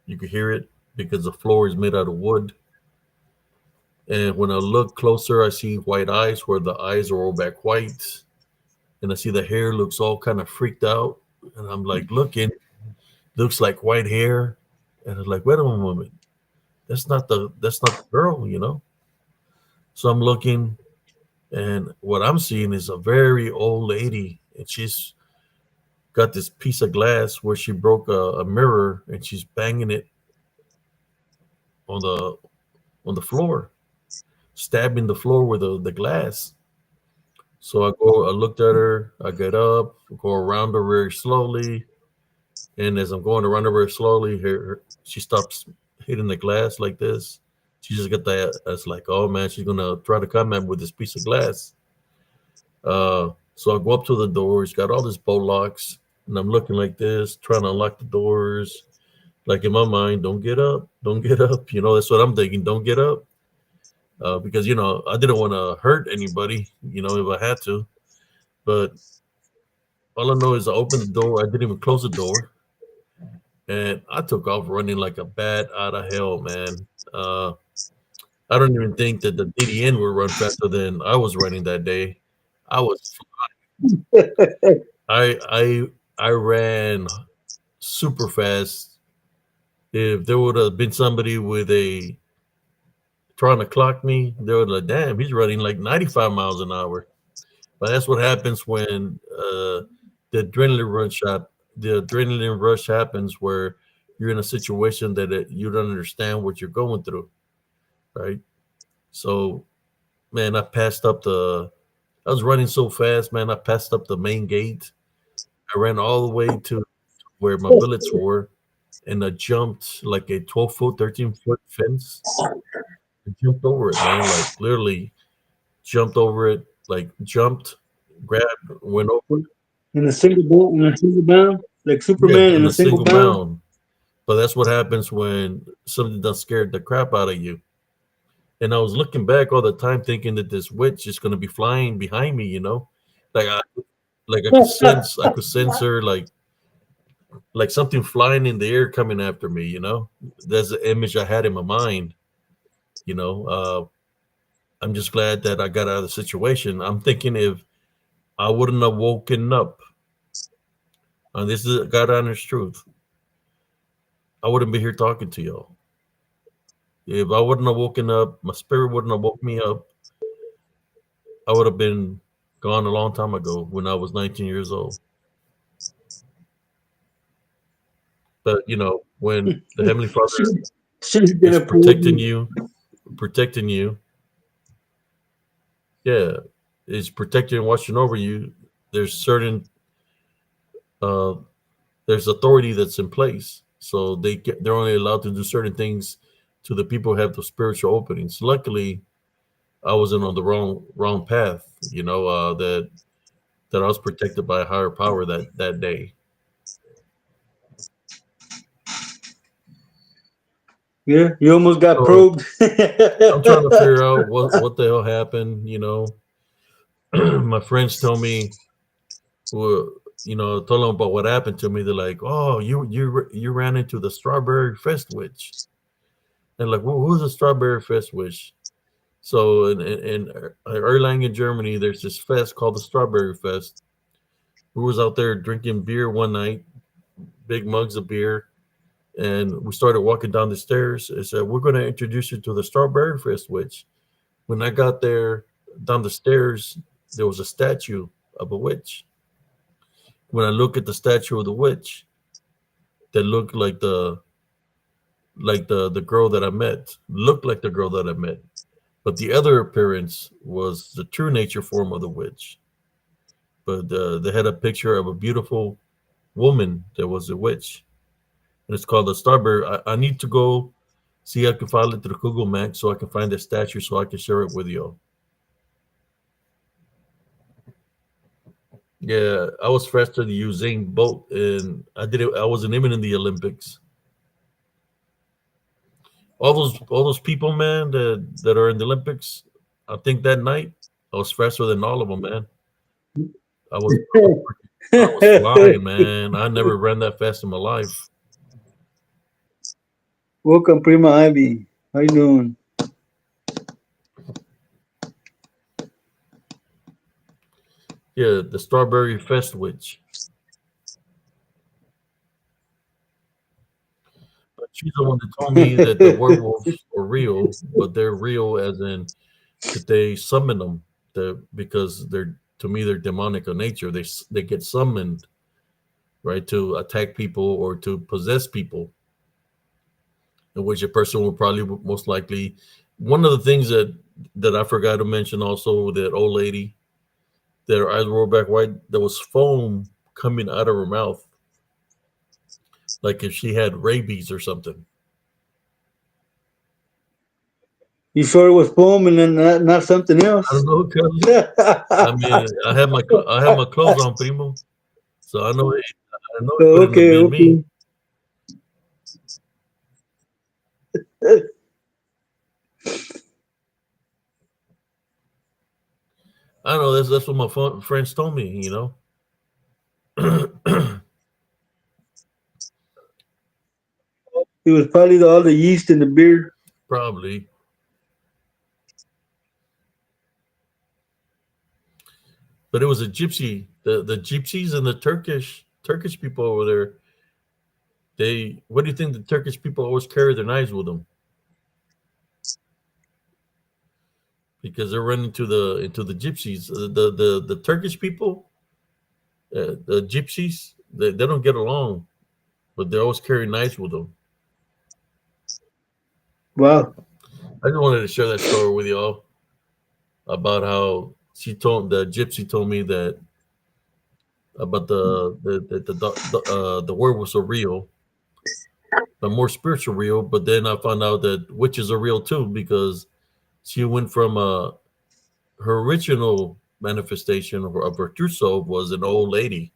You can hear it because the floor is made out of wood. And when I look closer, I see white eyes where the eyes are all back white, and I see the hair looks all kind of freaked out. And I'm like looking, looks like white hair, and I'm like, wait a moment, that's not the girl, you know. So I'm looking, and what I'm seeing is a very old lady, and she's got this piece of glass where she broke a mirror, and she's banging it on the floor, stabbing the floor with the glass. So I looked at her, I get up, go around her very slowly, and as I'm going around her very slowly, she stops hitting the glass like this. She just got that. It's like, oh man, she's gonna try to come at me with this piece of glass. So I go up to the door. It's got all these bolt locks, and I'm looking like this, trying to unlock the doors. Like in my mind, don't get up, don't get up. You know, that's what I'm thinking. Don't get up, because I didn't want to hurt anybody. If I had to. But all I know is I opened the door. I didn't even close the door, and I took off running like a bat out of hell, man. Uh, I don't even think that the DDN would run faster than I was running that day. I was I ran super fast. If there would have been somebody with a trying to clock me, they would like, damn, he's running like 95 miles an hour. But that's what happens when the adrenaline rush up. The adrenaline rush happens where you're in a situation that you don't understand what you're going through, right? So, man, I was running so fast, man. I passed up the main gate. I ran all the way to where my billets were, and I jumped like a 12-foot, 13-foot fence. I jumped over it, man. Like literally jumped over it, like jumped, grabbed, went over. In a single bound, like Yeah, Superman in in a a single single bound. bound. But that's what happens when something done scared the crap out of you. And I was looking back all the time, thinking that this witch is going to be flying behind me. Like I, like I could sense her, like something flying in the air coming after me. That's the image I had in my mind. You know, I'm just glad that I got out of the situation. I'm thinking if I wouldn't have woken up, and this is God honest truth, I wouldn't be here talking to y'all. If I wouldn't have woken up, my spirit wouldn't have woke me up. I would have been gone a long time ago when I was 19 years old. But when the Heavenly Father She's is gonna pull you. protecting you, yeah, is protecting and watching over you. There's certain uh, there's authority that's in place, so they're only allowed to do certain things to the people who have the spiritual openings. Luckily, I wasn't on the wrong path. That I was protected by a higher power that day. Yeah, you almost got So probed. I'm trying to figure out what the hell happened. My friends tell me, well, told them about what happened to me. They're like, "Oh, you ran into the Strawberry Fest witch." And like, well, who's a Strawberry Fest witch? So in Erlangen, Germany, there's this fest called the Strawberry Fest. We was out there drinking beer one night, big mugs of beer, and we started walking down the stairs. I said, "We're going to introduce you to the Strawberry Fest witch." When I got there down the stairs, there was a statue of a witch. When I look at the statue of the witch, that looked like the girl that I met, looked like the girl that I met. But the other appearance was the true nature form of the witch. But they had a picture of a beautiful woman that was a witch, and it's called the Strawberry. I need to go see if I can find it through Google Maps so I can find the statue so I can share it with you. Yeah, I was faster than Usain Bolt, and I did it. I wasn't even in the Olympics. All those people, man, that are in the Olympics. I think that night I was faster than all of them, man. I was I was flying, man. I never ran that fast in my life. Welcome, Prima Ivy. How you doing? Yeah, the Strawberry Fest witch. But she's the one that told me that the werewolves are real, but they're real as in that they summon them because they're to me they're demonic in nature. They get summoned right to attack people or to possess people, in which a person will probably most likely. One of the things that I forgot to mention also that old lady that her eyes were back white, there was foam coming out of her mouth, like if she had rabies or something. You sure it was foam and then not something I don't else? know, cuz I mean, I have my clothes on, primo, so I know it couldn't have Okay, been me. okay. I don't know. That's what my friends told me. It was probably all the yeast in the beer. Probably, but it was a gypsy. The gypsies and the Turkish people over there. They what do you think the Turkish people always carry their knives with them because they're running into the gypsies. The Turkish people, the gypsies, they don't get along, but they always carry knives with them. Wow. I just wanted to share that story with y'all about how the gypsy told me that about the werewolves are real, but more spiritual real. But then I found out that witches are real too because she went from her original manifestation of her true self was an old lady.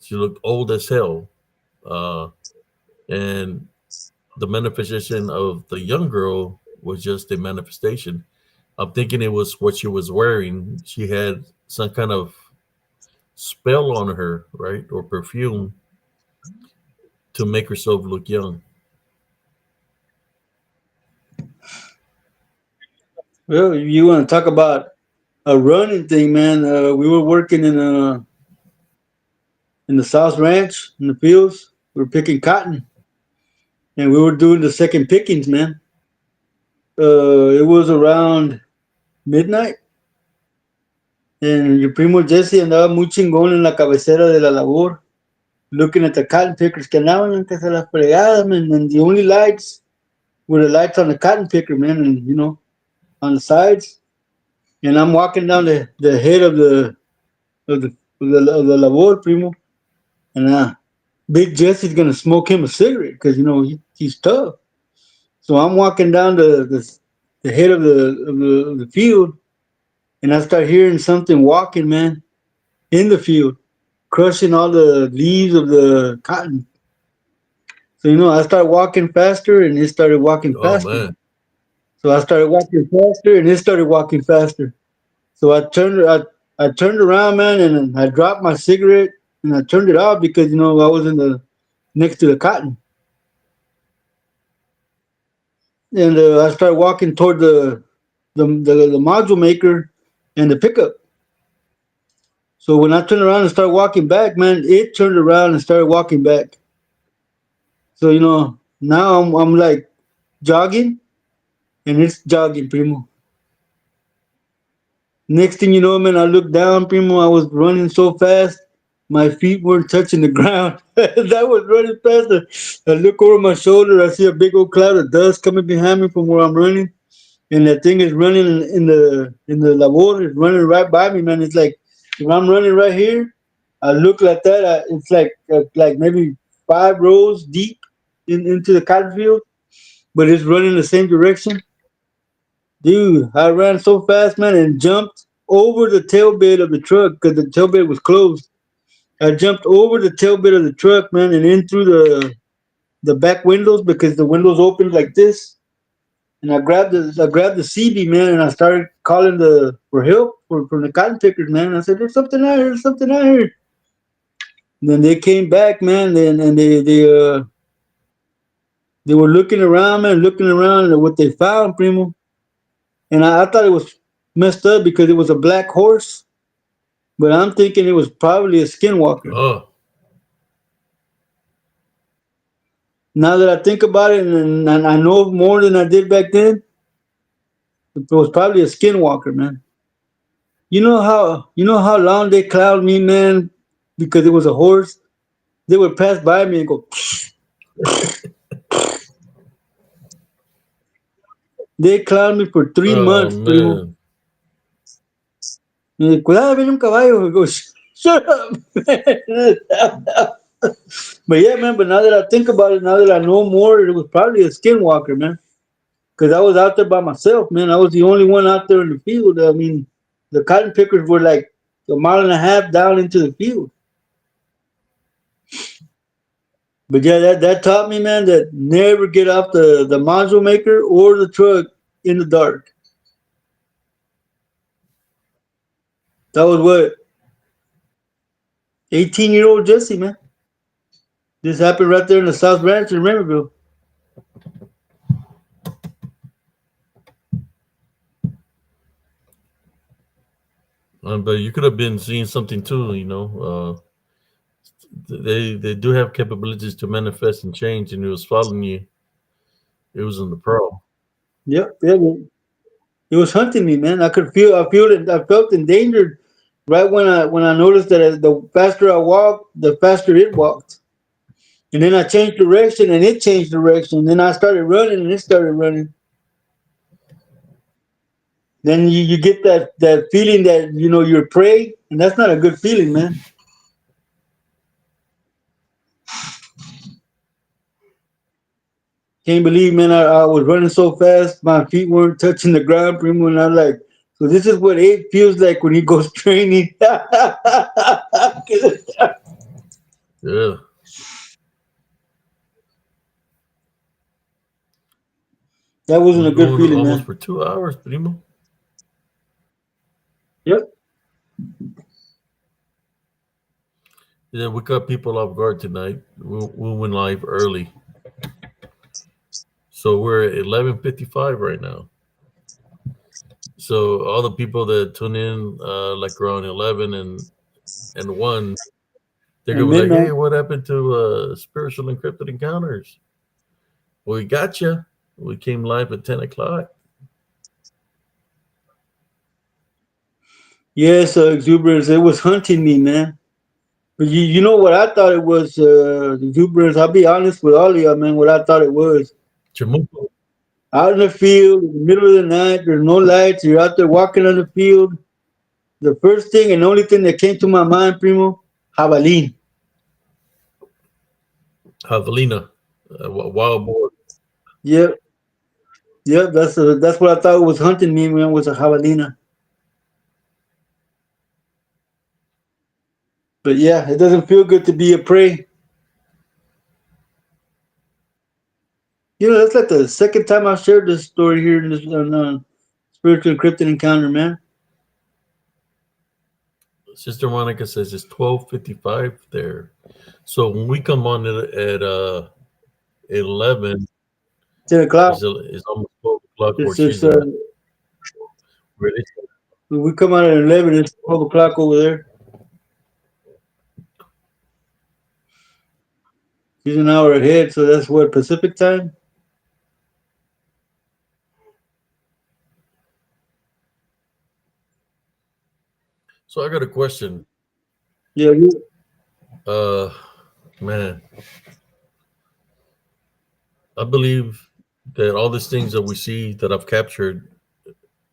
She looked old as hell, uh, and the manifestation of the young girl was just a manifestation. I'm thinking it was what she was wearing. She had some kind of spell on her, right, or perfume to make herself look young. Well, you want to talk about a running thing, man? We were working in the South Ranch in the fields. We were picking cotton, and we were doing the second pickings, man. It was around midnight, and your primo Jesse andaba muy chingón en la cabecera de la labor, looking at the cotton pickers que andaban en casa de las fregadas, man. And the only lights were the lights on the cotton picker, man, and on the sides. And I'm walking down the head of the of the labor, primo, and Big Jesse's gonna smoke him a cigarette because he's tough. So I'm walking down the head of the field, and I start hearing something walking, man, in the field, crushing all the leaves of the cotton. So I started walking faster, and it started walking Oh faster. man, So I started walking faster, and it started walking faster. So I turned around, man, and I dropped my cigarette, and I turned it off because I was in the next to the cotton, and I started walking toward the module maker and the pickup. So when I turned around and started walking back, man, it turned around and started walking back. So now I'm like jogging, and it's jogging, primo. Next thing you know, man, I looked down, primo. I was running so fast, my feet weren't touching the ground. I was running faster. I look over my shoulder. I see a big old cloud of dust coming behind me from where I'm running, and that thing is running in the labor. It's running right by me, man. It's like if I'm running right here, I look like that. It's like maybe 5 rows deep into the cotton field, but it's running the same direction. Dude, I ran so fast, man, and jumped over the tailgate of the truck because the tailgate was closed. I jumped over the tailgate of the truck, man, and in through the back windows because the windows opened like this. And I grabbed the CB, man, and I started calling for help from the cotton pickers, man. I said, "There's something out here. There's something out here." And then they came back, man, and they were looking around, man, looking around at what they found, primo. And I thought it was messed up because it was a black horse. But I'm thinking it was probably a skinwalker. Oh, Now that I think about it, and I know more than I did back then, it was probably a skinwalker, man. You know how long they clowned me, man, because it was a horse. They would pass by me and go. They clowned me for 3 months, primo. man. Cuidado, viene un caballo. I go, shut up, man. But yeah, man. But now that I think about it, now that I know more, it was probably a skinwalker, man. Because I was out there by myself, man. I was the only one out there in the field. I mean, the cotton pickers were like a mile and a half down into the field. But yeah, that taught me, man, that never get off the module maker or the truck in the dark. That was what 18-year-old Jesse, man. This happened right there in the South Ranch in Raymondville. But you could have been seeing something too. They do have capabilities to manifest and change, and it was following you. It was in the pro. Yep, yeah, man. It was hunting me, man. I felt endangered right when I noticed that the faster I walked, the faster it walked. And then I changed direction and it changed direction. Then I started running and it started running. Then you get that feeling that you're prey, and that's not a good feeling, man. Can't believe, man, I was running so fast, my feet weren't touching the ground, primo, and I'm like, so this is what it feels like when he goes training. That Yeah. wasn't Was a good going feeling, almost man. for 2 hours, primo. Yep. Yeah, we got people off guard tonight. We went live early, so we're at 11:55 right now. So all the people that tune in, like around 11 and 1, they're And gonna be like, midnight. "Hey, what happened to spiritual encrypted encounters?" Well, we got you. We came live at 10 o'clock. Yes, exuberance. It was hunting me, man. But you know what I thought it was, exuberance. I'll be honest with all of y'all, man. What I thought it was, Chamuco. out in the field, in the middle of the night, there's no lights. You're out there walking on the field. The first thing and only thing that came to my mind, primo, jabalin. Javelina, wild boar. Yep, yep. That's what I thought was hunting me, man. Was a jabalina. But yeah, it doesn't feel good to be a prey. That's like the second time I've shared this story here in this spiritual encrypted encounter, man. Sister Monica says it's 12:55 there. So when we come on at 11, 10 o'clock. it's almost 12 o'clock where It's she's at. Where it is. we come out at 11. It's 12 o'clock over there. He's an hour ahead, so that's what Pacific time. So I got a question. Yeah, Uh, man, I believe that all these things that we see that I've captured,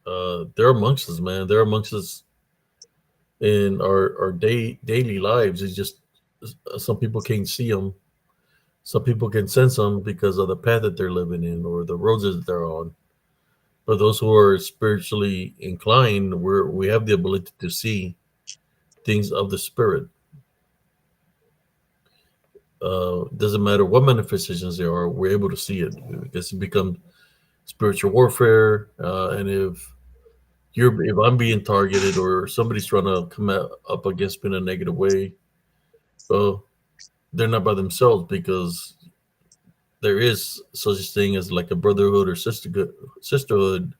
they're amongst us, man. They're amongst us in our daily lives. It's just some people can't see them. Some people can sense them because of the path that they're living in or the roads that they're on. But those who are spiritually inclined, we have the ability to see things of the spirit. Doesn't matter what manifestations they are, we're able to see it because it becomes spiritual warfare. And if I'm being targeted or somebody's trying to come up against me in a negative way, well, they're not by themselves because there is such a thing as like a brotherhood or sisterhood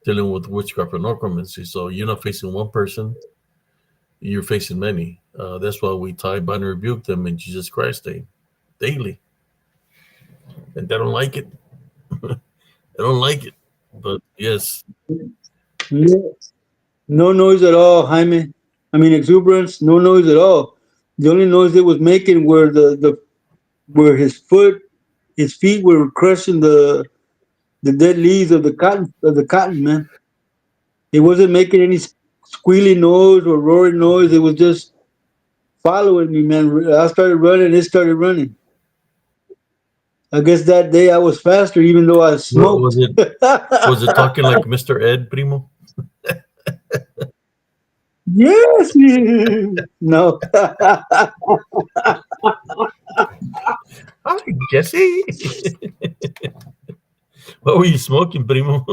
dealing with witchcraft and necromancy. So you're not facing one person, you're facing many. That's why we tie, bind, and rebuke them in Jesus Christ's name daily. And they don't like it. They don't like it. But yes, no, no noise at all, Jaime. I mean exuberance, no noise at all. The only noise it was making were the where his feet were crushing the dead leaves of the cotton, man. It wasn't making any squealing noise or roaring noise. It was just following me, man. I started running, it started running. I guess that day I was faster, even though I was smoked. it was it talking like Mr. Ed Primo? Yes, no. Hi, Jesse. What were you smoking, Primo?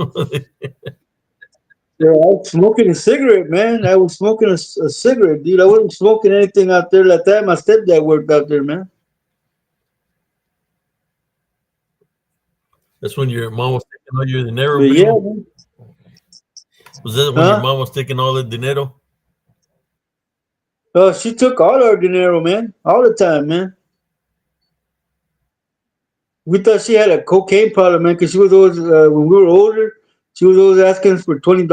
Yeah, I was smoking a cigarette, man. I was smoking a cigarette, dude. I wasn't smoking anything out there like that. My stepdad worked out there, man. That's when your mom was taking all your dinero, But yeah, Primo. man. Was that when your Huh? mom was taking all the dinero? She took all our dinero, man, all the time, man. We thought she had a cocaine problem, man, because she was always when we were older, she was always asking us for $20.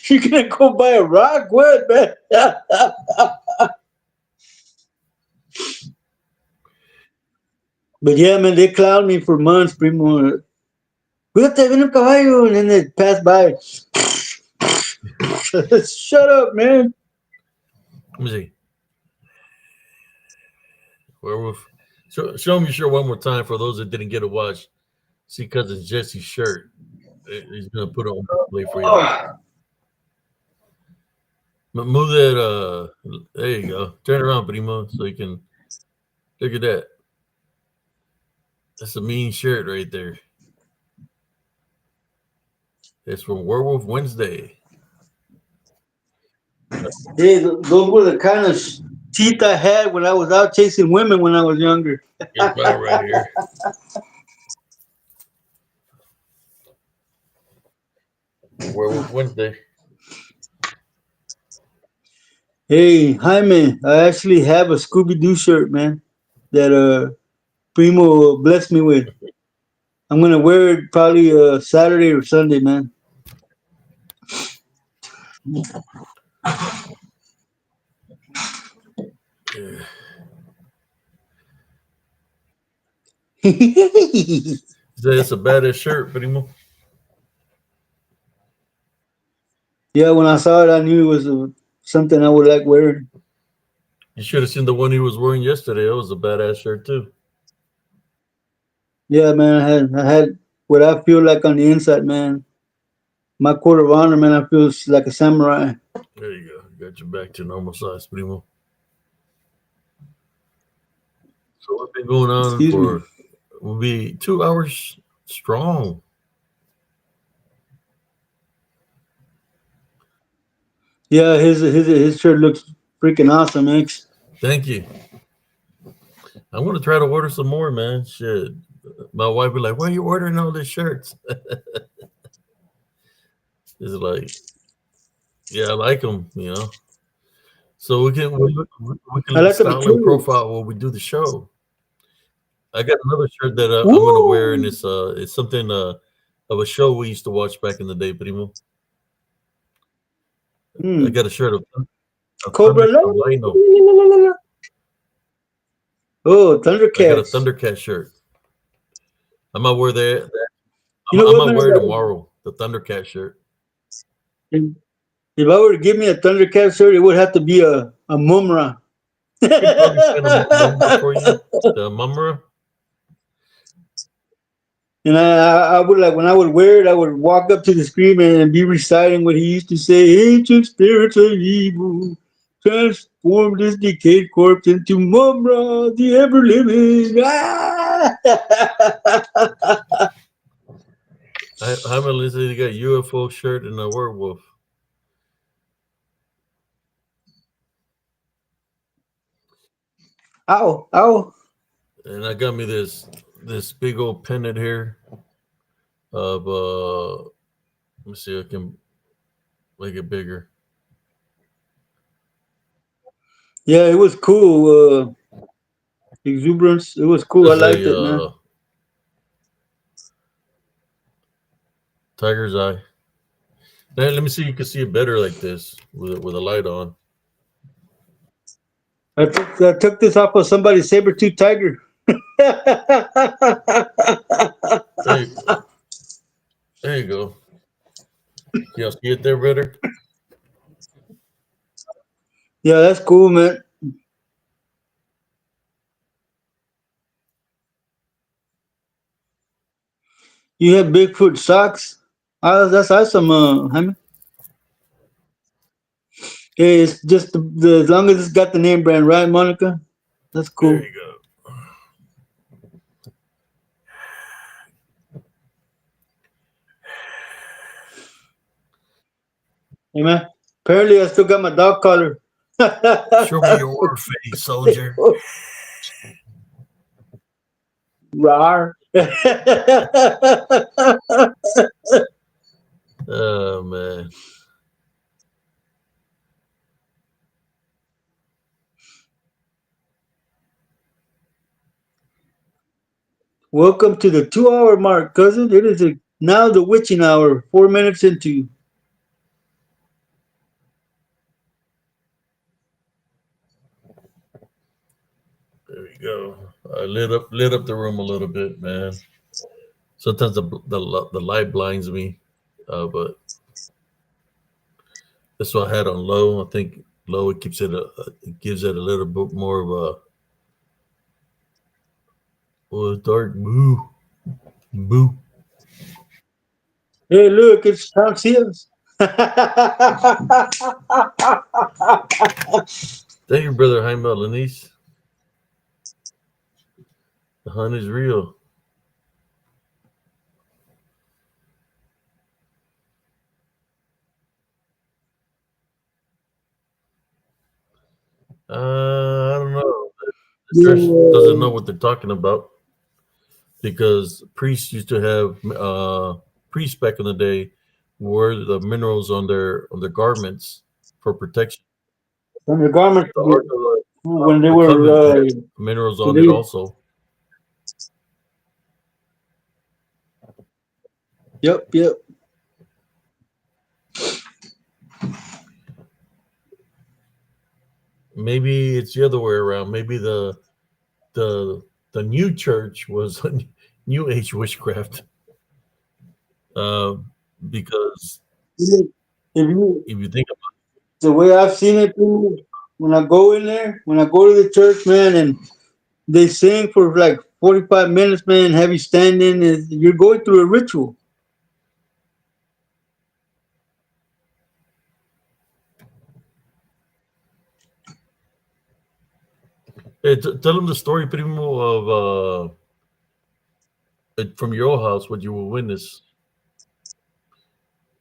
You gonna go buy a rock? What, man? But yeah, man, they clowned me for months, primo. Cuídate, ven un caballo, and then they pass by. Shut up, man. Let me see. Werewolf. Show me your shirt one more time for those that didn't get to watch. See cousin Jesse's shirt. He's gonna put it on display for y'all. Oh, Move that. There you go. Turn around, Primo, so you can look at that. That's a mean shirt right there. It's from Werewolf Wednesday. hey, those were the kind of teeth I had when I was out chasing women when I was younger. It's about right here. Werewolf Wednesday. Hey, Jaime, I actually have a Scooby Doo shirt, man, that Primo blessed me with. I'm gonna wear it probably Saturday or Sunday, man. Yeah. It's a badass shirt, Primo. Yeah, when I saw it, I knew it was something I would like wearing. You should have seen the one he was wearing yesterday. It was a badass shirt too. Yeah, man, I had what I feel like on the inside, man. My coat of honor, man, I feel like a samurai. There you go. Got you back to normal size, Primo. So we've been going on Excuse me. for will be 2 hours strong. Yeah, his shirt looks freaking awesome, man. Thank you. I'm gonna try to order some more, man. Shit. My wife be like, "Why are you ordering all these shirts?" It's like, yeah, I like them, you know. So we I can like the style and material. profile while we do the show. I got another shirt that I'm gonna wear, and Woo! it's something of a show we used to watch back in the day, Primo. I Hmm. got a shirt of Cobra. La, la, Thunderstorm Rhino. la, la, la, la. Oh, I got a Thundercats. Thundercat shirt. I might wear that. You know I what, might man? wear it tomorrow. The Thundercat shirt. If if I were to give me a Thundercat shirt, it would have to be a Mumra. I could probably find a Mumra for you. The Mumra. And I would like when I would wear it, I would walk up to the screen and be reciting what he used to say: "Ancient spirits of evil, transform this decayed corpse into Mumra, the ever living." Ah! I haven't listened. You got UFO shirt and a werewolf, Ow! Ow! and I got me this big old pendant here of let me see if I can make it bigger. Yeah, it was cool. Exuberance. It was cool. I This is liked a it, man. tiger's eye. Now, let me see. You can see it better like this with a light on. I took this off of somebody's saber-tooth tiger. There, there you go. Y'all see it there better? Yeah, that's cool, man. You have Bigfoot socks. That's awesome, Jaime. Hey, it's just as long as it's got the name brand, right, Monica? That's There cool. you go. Hey, man. Apparently, I still got my dog collar. Show me your war face, soldier. Rar. Oh man. Welcome to the 2 hour mark, cousin. It is now the witching hour, 4 minutes into. There we go. I lit up the room a little bit, man. Sometimes the light blinds me, but that's what I had on low. I think low it keeps it gives it a little bit more of a dark boo. Hey, look, it's Tansias. Thank you, brother Jaime Lanice. The hunt is real. I don't know. The church doesn't know Yeah. what they're talking about because priests used to have priests back in the day wore the minerals on their garments for protection. From the garments The Ark of when they the were Covenant had minerals when on it they, also. yep, yep. Maybe it's the other way around. Maybe the the new church was a new age witchcraft uh, because If you if you think the way I've seen it, when I go in there, when I go to the church, man, and they sing for like 45 minutes, man, heavy standing, and you're going through a ritual. hey, tell them the story, primo, of from your old house, what you will witness.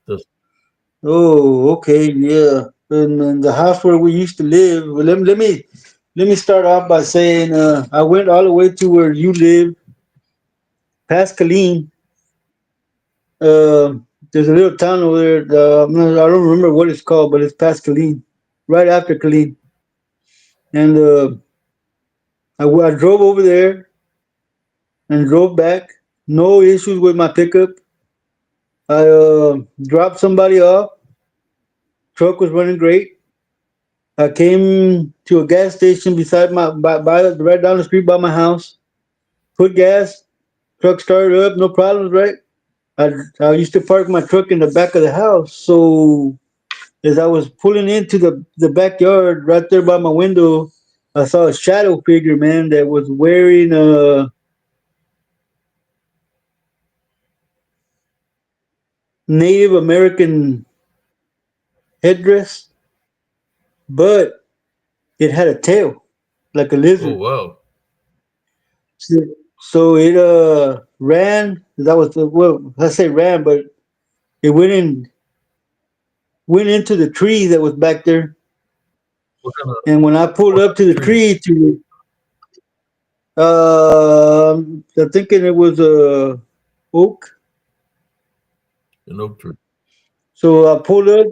The, Oh, okay, yeah. And the house where we used to live. Well, let me start off by saying I went all the way to where you live, past Colleen. There's a little town over there. I don't remember what it's called, but it's past Colleen, right after Colleen. And I drove over there and drove back. No issues with my pickup. I dropped somebody off. Truck was running great. I came to a gas station beside right down the street by my house. Put gas. Truck started up. No problems, right? I used to park my truck in the back of the house. So as I was pulling into the backyard right there by my window, I saw a shadow figure, man, that was wearing a Native American headdress, but it had a tail like a Oh lizard. wow. So, so it ran. That was the well, I say ran, but it went into the tree that was back there. And when I pulled What up kind to of the tree? tree to I'm thinking it was a oak. An oak tree. So I pulled up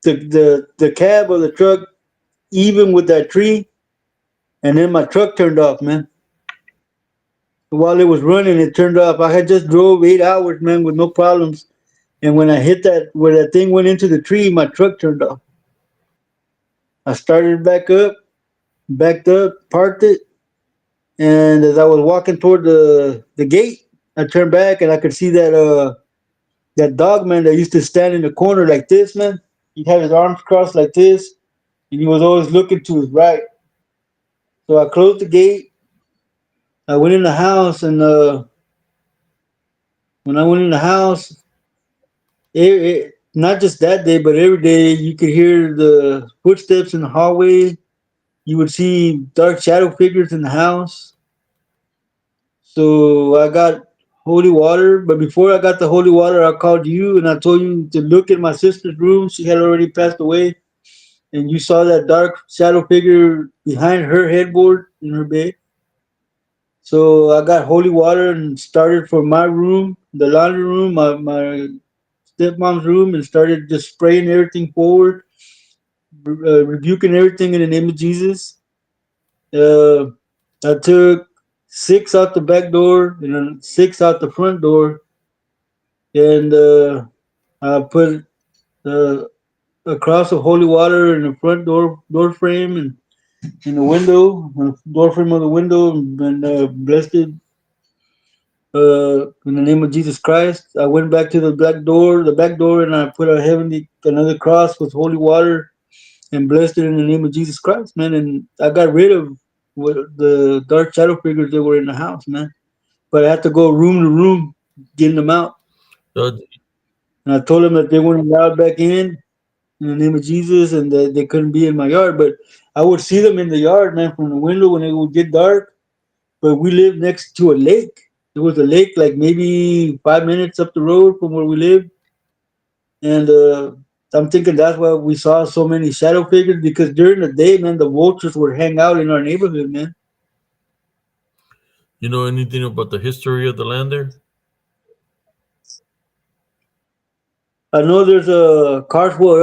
the cab of the truck even with that tree, and then my truck turned off, man. While it was running, it turned off. I had just drove 8 hours, man, with no problems. And when I hit that, where that thing went into the tree, my truck turned off. I started back up, backed up, parked it, and as I was walking toward the gate, I turned back and I could see that dog man that used to stand in the corner like this, man. He'd have his arms crossed like this, and he was always looking to his right. So I closed the gate. I went in the house, and when I went in the house, not just that day, but every day, you could hear the footsteps in the hallway. You would see dark shadow figures in the house. So I got holy water, but before I got the holy water, I called you and I told you to look in my sister's room. She had already passed away, and you saw that dark shadow figure behind her headboard in her bed. So I got holy water and started for my room, the laundry room, my stepmom's room, and started just spraying everything forward, rebuking everything in the name of Jesus. Uh, I took six out the back door and then six out the front door, and I put uh, a cross of holy water in the front door frame and in the window, door frame of the window, and blessed it in the name of Jesus Christ. I went back to the back door, and I put another cross with holy water and blessed it in the name of Jesus Christ, man. And I got rid of the dark shadow figures that were in the house, man. But I had to go room to room getting them out. So, And I told them that they weren't allowed back in the name of Jesus, and that they couldn't be in my yard. But I would see them in the yard, man, from the window when it would get dark. But we lived next to a lake. There was a lake like maybe 5 minutes up the road from where we lived, and I'm thinking that's why we saw so many shadow figures, because during the day, man, the vultures would hang out in our neighborhood, man. you know anything about the history of the land there? I know there's a Carswell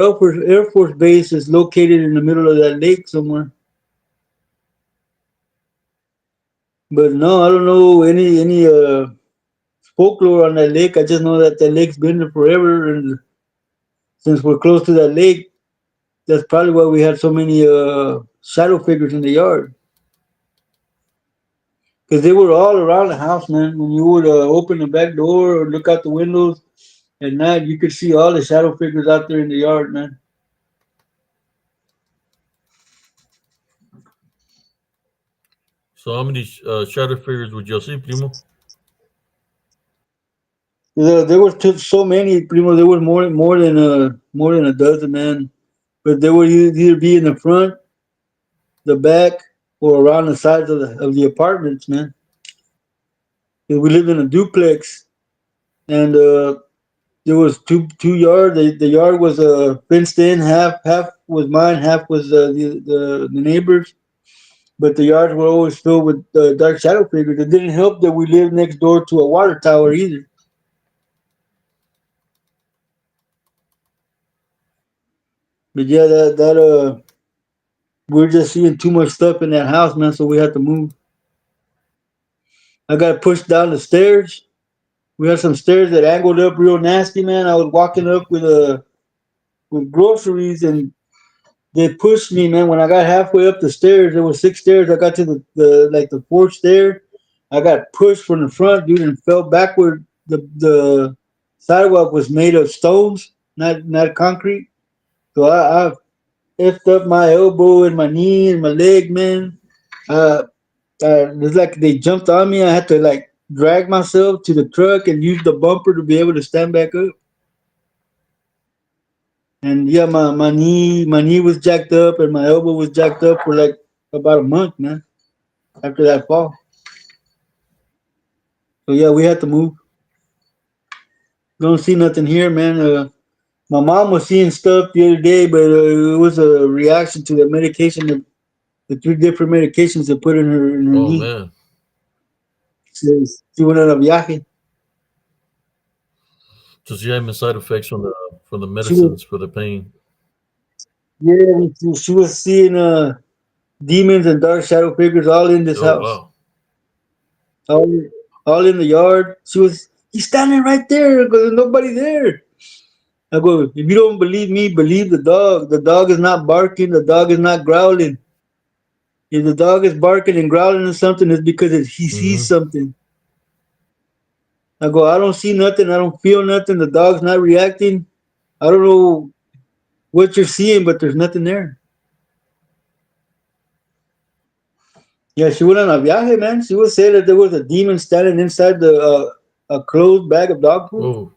Air Force Base is located in the middle of that lake somewhere, but no, I don't know any folklore on that lake. I just know that that lake's been there forever, and since we're close to that lake, that's probably why we had so many shadow figures in the yard, because they were all around the house, man. When you would open the back door or look out the windows at night, you could see all the shadow figures out there in the yard, man. So how many shadow figures would you see, Primo? There was so many, primo. There was more than a dozen, man. But they would either be in the front, the back, or around the sides of the apartments, man. 'Cause we lived in a duplex, and there was two yards. The yard was fenced in. Half was mine, half was the neighbors. But the yards were always filled with dark shadow figures. It didn't help that we lived next door to a water tower either. But yeah, that we're just seeing too much stuff in that house, man. So we had to move. I got pushed down the stairs. We had some stairs that angled up real nasty, man. I was walking up with groceries, and they pushed me, man. When I got halfway up the stairs, there were six stairs. I got to the like the fourth stair. I got pushed from the front, dude, and fell backward. The sidewalk was made of stones, not concrete. So I effed up my elbow and my knee and my leg, man. Uh, it's like they jumped on me. I had to like drag myself to the truck and use the bumper to be able to stand back up. And yeah, my knee was jacked up and my elbow was jacked up for like about a month, man. After that fall, so yeah, we had to move. Don't see nothing here, man. My mom was seeing stuff the other day, but it was a reaction to the medication, the three different medications they put in her Oh knee. man. She went on a viaje. So she having side effects from the She was medicines for the pain. yeah, she was seeing demons and dark shadow figures all in this Oh house, wow. all all in the yard. He's standing right there because there's nobody there. I go, if you don't believe me, believe the dog. The dog is not barking. The dog is not growling. If the dog is barking and growling or something, it's because he sees Mm-hmm. something. I go, I don't see nothing. I don't feel nothing. The dog's not reacting. I don't know what you're seeing, but there's nothing there. Yeah, she went on a viaje, man. She was saying that there was a demon standing inside the a closed bag of dog food. Whoa.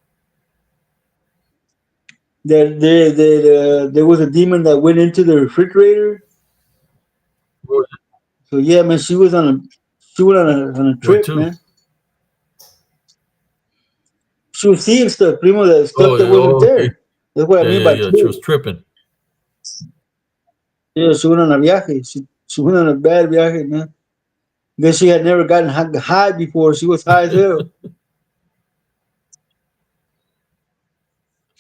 There was a demon that went into the refrigerator. Where, So yeah, man, she went on a where trip, to? man. She was seeing stuff, primo, that Oh, stuff that wasn't okay. there. That's what I Yeah, mean yeah, by yeah. She was trip. tripping. Yeah, she went on a viaje. She went on a bad viaje, man. Then she had never gotten high before. She was high as hell.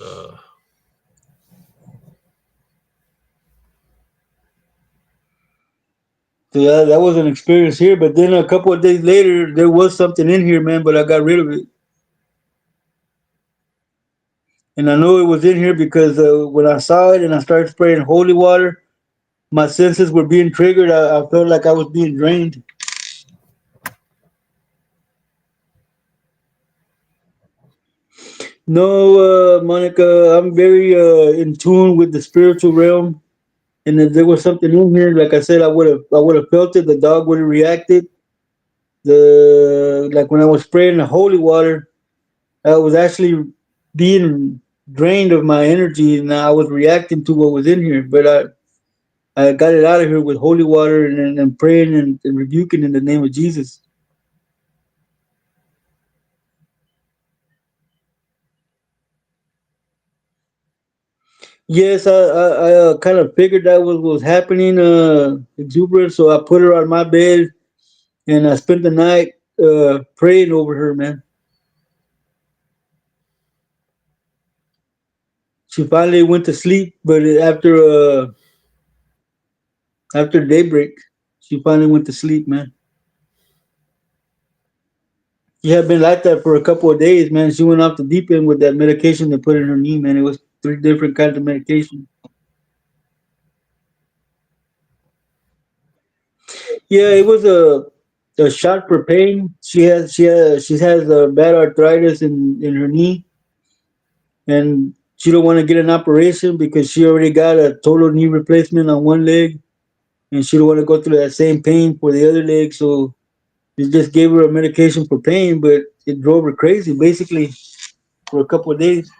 Uh, So yeah, that was an experience here. But then a couple of days later, there was something in here, man. But I got rid of it, and I know it was in here because when I saw it and I started spraying holy water, my senses were being triggered. I felt like I was being drained. No, Monica, I'm very in tune with the spiritual realm. And if there was something in here, like I said, I would have felt it. The dog would have reacted. The like when I was spraying the holy water, I was actually being drained of my energy, and I was reacting to what was in here. But I got it out of here with holy water and praying and rebuking in the name of Jesus. Yes, I kind of figured that was happening, exuberant. So I put her on my bed and I spent the night praying over her, man. She finally went to sleep, but after daybreak, she finally went to sleep, man. She had been like that for a couple of days, man. She went off the deep end with that medication they put in her knee, man. It was three different kinds of medication. Yeah, it was a shot for pain. She has a bad arthritis in her knee, and she don't want to get an operation because she already got a total knee replacement on one leg, and she don't want to go through that same pain for the other leg. So they just gave her a medication for pain, but it drove her crazy basically for a couple of days.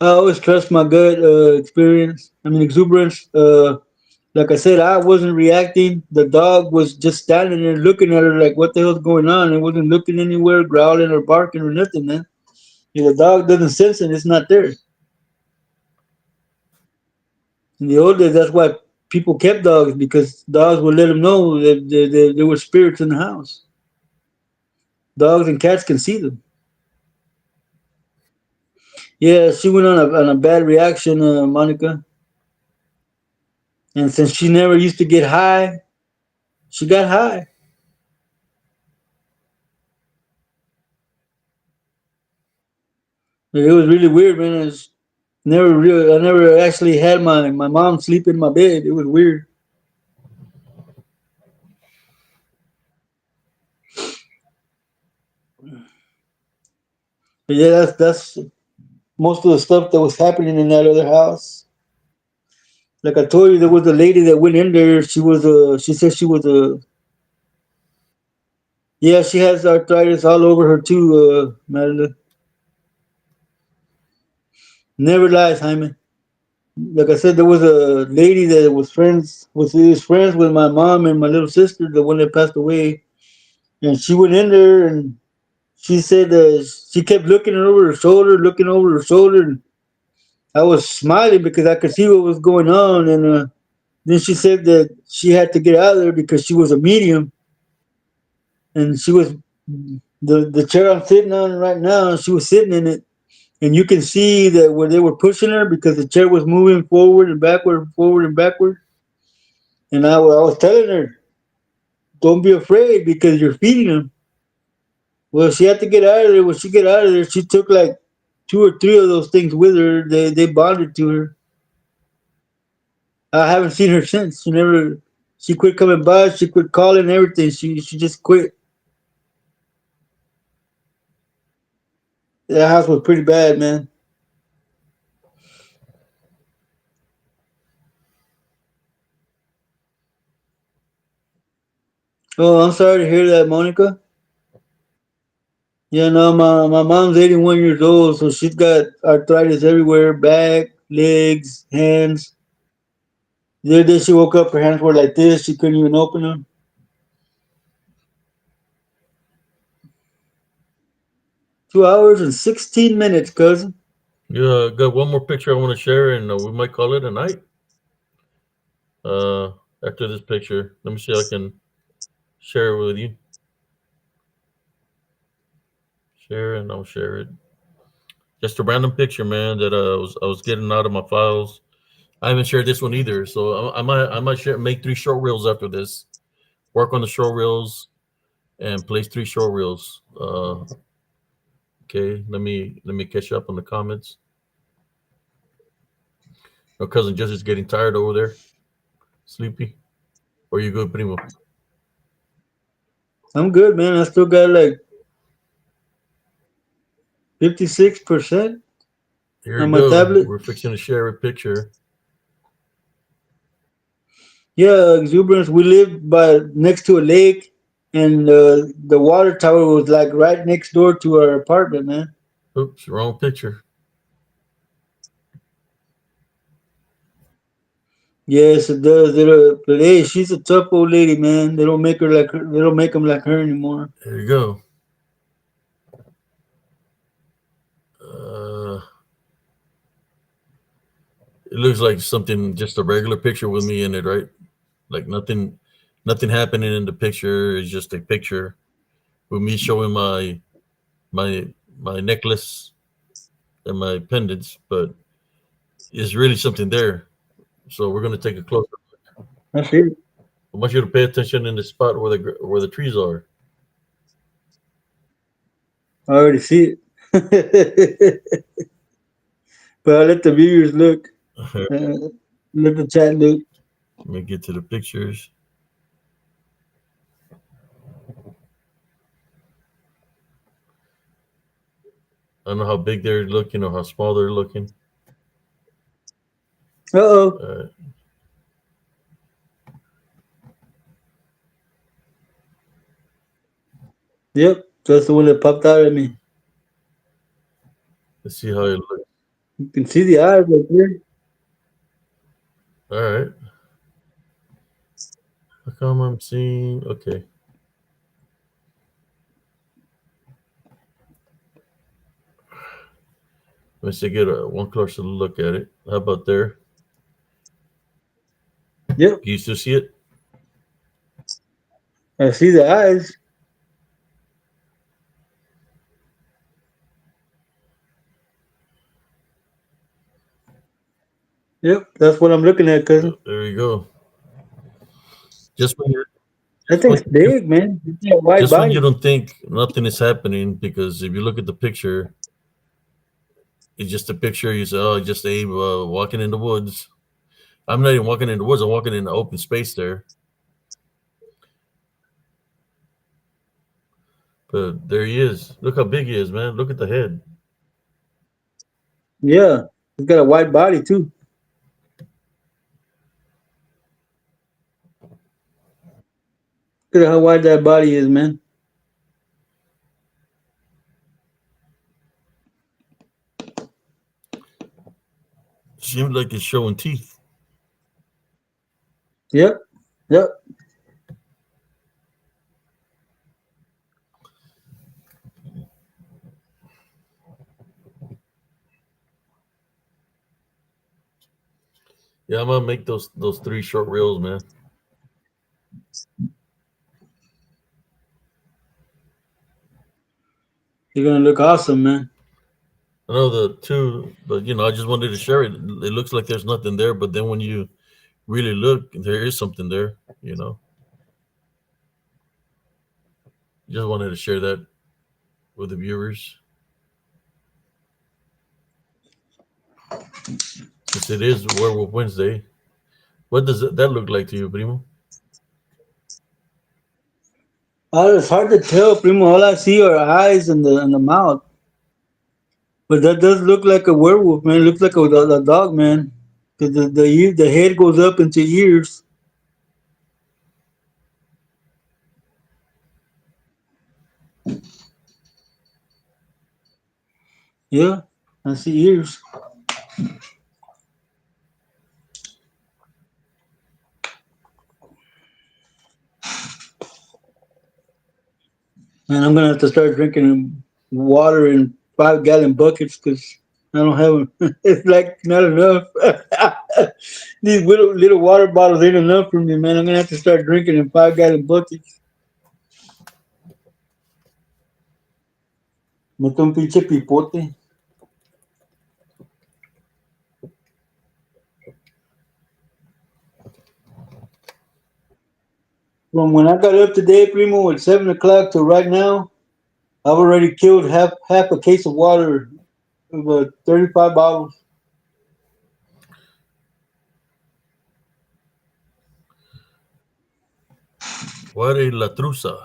I always trust my gut experience. I mean exuberance. Like I said, I wasn't reacting. The dog was just standing there looking at her like, "What the hell's going on?" It wasn't looking anywhere, growling or barking or nothing, man. If the dog doesn't sense it, it's not there. In the old days, that's why people kept dogs because dogs would let them know that there were spirits in the house. Dogs and cats can see them. Yeah, she went on a bad reaction, Monica. And since she never used to get high, she got high. It was really weird, man. I never actually had my mom sleep in my bed. It was weird. But yeah, that's most of the stuff that was happening in that other house. Like I told you, there was a lady that went in there. She said she was a, yeah, she has arthritis all over her too, Madeline. Never lies, Hyman. Like I said, there was a lady that was friends with my mom and my little sister, the one that passed away. And she went in there and she said she kept looking over her shoulder. And I was smiling because I could see what was going on. And then she said that she had to get out of there because she was a medium. And she was the chair I'm sitting on right now. She was sitting in it, and you can see that where they were pushing her because the chair was moving forward and backward. And I was telling her, don't be afraid because you're feeding them. Well, she had to get out of there. When she get out of there, she took like two or three of those things with her. They bonded to her. I haven't seen her since. She quit coming by. She quit calling everything. She just quit. That house was pretty bad, man. Oh, I'm sorry to hear that, Monica. Yeah, no, my mom's 81 years old, so she's got arthritis everywhere, back, legs, hands. The other day she woke up, her hands were like this. She couldn't even open them. 2 hours and 16 minutes, cousin. Yeah, got one more picture I want to share, and we might call it a night. Uh, After this picture, let me see if I can share it with you. Share, and I'll share it. Just a random picture, man, that I was getting out of my files. I haven't shared this one either, so I might make 3 short reels after this. Work on the short reels and place 3 short reels. Okay, let me catch up on the comments. My cousin Jess is getting tired over there, sleepy. Or you good, primo? I'm good, man. I still got like 56% Here on you my go. tablet. We're fixing to share a picture. Yeah, exuberance. We lived by next to a lake, and the water tower was like right next door to our apartment, man. Oops, wrong picture. Yes, it does. But hey, she's a tough old lady, man. They don't make her like her. They don't make them like her anymore. There you go. Uh, it looks like something, just a regular picture with me in it, right? Like nothing happening in the picture. It's just a picture with me showing my my necklace and my pendants, but it's really something there. So we're gonna take a closer. That's it. I want you to pay attention in the spot where the trees are. I already see it. But I'll let the viewers look. Let Uh, let the chat look. me get to the pictures. I don't know how big they're looking or how small they're looking. Uh oh. Uh, Yep. That's the one that popped out at me. let's see how it looks. You can see the eyes right there. All right. How come I'm seeing? Okay. Let's see, get one closer look at it. How about there? Yep. Can you still see it? I see the eyes. Yep, that's what I'm looking at, cousin. There you go. Just when you That just when thing's big, man. It's got a wide just when you body. don't think nothing is happening, because if you look at the picture, it's just a picture. You say, "Oh, just Abe walking in the woods." I'm not even walking in the woods. I'm walking in the open space there. But there he is. Look how big he is, man. Look at the head. Yeah, it's got a wide body too. Look at how wide that body is, man. Seems like it's showing teeth. Yep, yep. Yeah, I'm gonna make those three short reels, man. You're gonna look awesome, man. I know the two, but I just wanted to share it. It looks like there's nothing there, but then when you really look, there is something there. Just wanted to share that with the viewers, since it is Werewolf Wednesday. What does that look like to you, Primo? It's hard to tell, Primo. All I see are eyes and the mouth. But that does look like a werewolf, man. It looks like a dog, man. Cause the head goes up into ears. Yeah, I see ears. And I'm gonna have to start drinking water in 5-gallon buckets because I don't have. It's like not enough. These little water bottles ain't enough for me, man. I'm gonna have to start drinking in 5-gallon buckets. Mete un pinche pipote. From when I got up today, Primo, at 7 o'clock to right now, I've already killed half a case of water of 35 bottles. What a la trusa.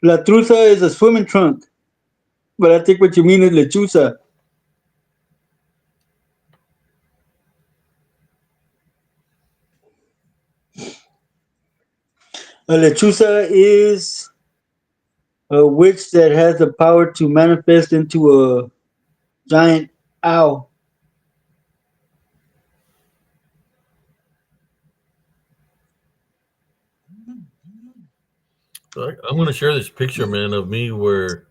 La trusa is a swimming trunk, but I think what you mean is lechuza. A lechuza is a witch that has the power to manifest into a giant owl. I'm gonna share this picture, man, of me where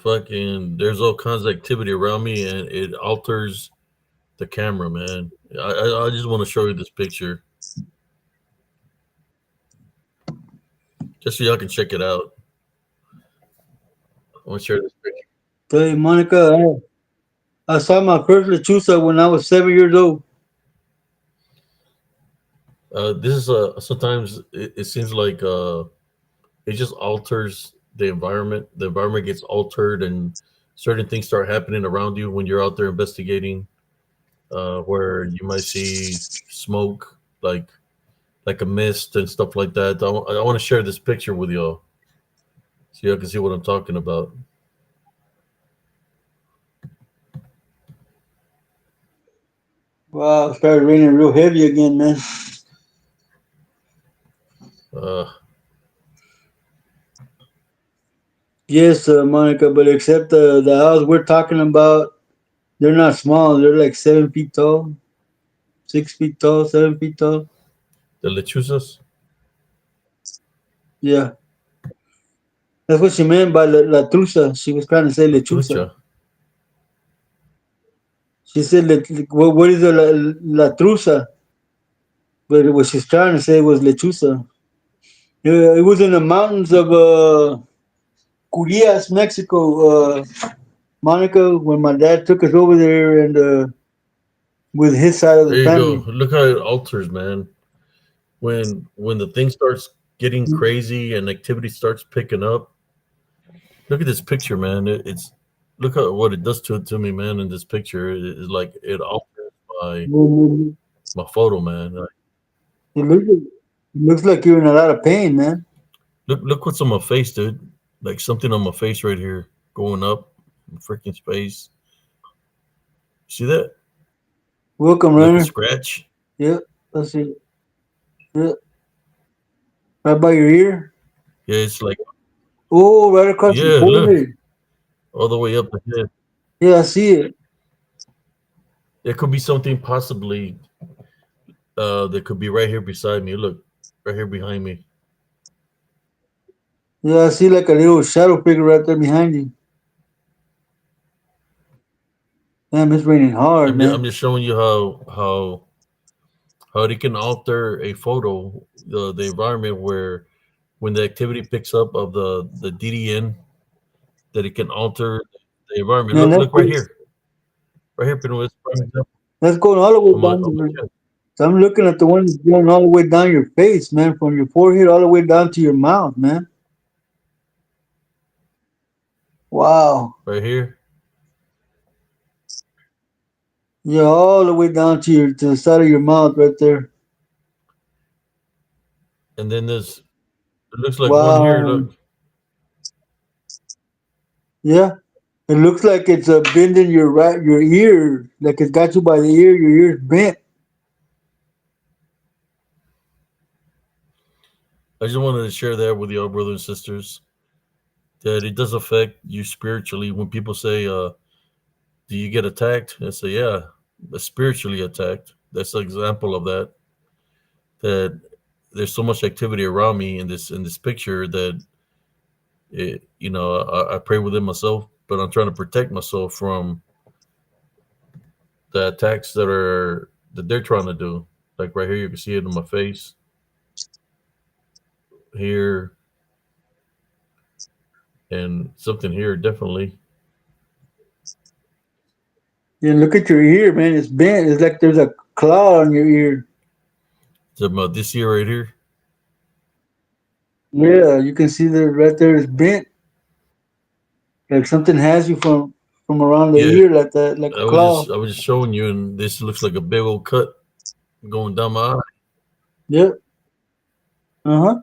fucking there's all kinds of activity around me, and it alters the camera, man. I just want to show you this picture just so y'all can check it out. I want to share this picture. Hey, Monica, I saw my first lechuza when I was 7 years old. This is sometimes it seems like it just alters the environment. The environment gets altered, and certain things start happening around you when you're out there investigating. Where you might see smoke, like a mist and stuff like that. I want to share this picture with y'all so y'all can see what I'm talking about. Wow, it started raining real heavy again, man. Uh, Yes, Monica, but except the owls we're talking about, they're not small. They're like 7 feet tall, 6 feet tall, 7 feet tall. the lechuzas, Yeah, that's what she meant by la trusa. She was trying to say lechuza. trucha. She said, what is a la trusa? But what she's trying to say was lechuza. It was in the mountains of Curias, Mexico. Monica, when my dad took us over there and with his side of There the you go. family. Look how it alters, man. When the thing starts getting crazy and activity starts picking up. Look at this picture, man. It's look at what it does to me, man. In this picture, it's like it alters my It my photo, man. Like, looks like you're in a lot of pain, man. look what's on my face, dude. Like something on my face right here going up, in freaking space. See that? Welcome, Like a runner. scratch. Yep, that's it. Yep, right by your ear. Yeah, it's like Oh, right across your yeah, look, forehead. all the way up the head. Yeah, I see it. It could be something possibly that could be right here beside me. Look, right here behind me. Yeah, I see like a little shadow figure right there behind you. Damn, it's raining hard, I'm man. just showing you how they can alter a photo, the environment where when the activity picks up of the DDN, that it can alter the environment. Man, Look right here, Pino, it's prime example that's going all the way down on my to. chest. So I'm looking at the one that's going all the way down your face, man, from your forehead all the way down to your mouth, man. Wow. Right here, Yeah, all the way down to your to the side of your mouth right there. and then there's it looks like one here. Wow. Look, Yeah. It looks like it's bending your ear, like it's got you by the ear. Your ear's bent. I just wanted to share that with y'all, brothers and sisters, that it does affect you spiritually. When people say, "Do you get attacked?" I say, "Yeah, but spiritually attacked." That's an example of that. That there's so much activity around me in this picture that I pray within myself, but I'm trying to protect myself from the attacks that they're trying to do. Like right here, you can see it in my face. Here and something here, definitely. Yeah, look at your ear, man. It's bent. It's like there's a claw on your ear. So about this year right here. Yeah, you can see that right there. It's bent. Like something has you from around the Yeah, ear, like that, like a claw. I was just showing you, and this looks like a big old cut going down my eye. Yep. Uh huh.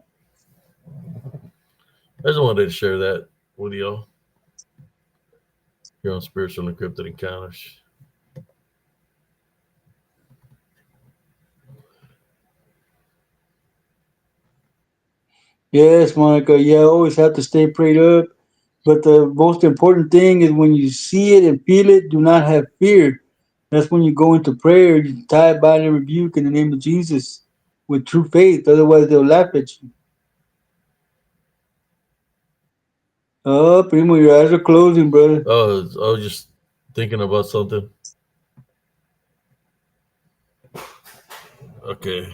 I just wanted to share that with y'all here on Spiritual Encrypted Encounters. Yes, Monica. Yeah, always have to stay prayed up. But the most important thing is when you see it and feel it, do not have fear. That's when you go into prayer. You tie it by and rebuke in the name of Jesus with true faith. Otherwise, they'll laugh at you. Oh, Primo, your eyes are closing, brother. I was just thinking about something. Okay,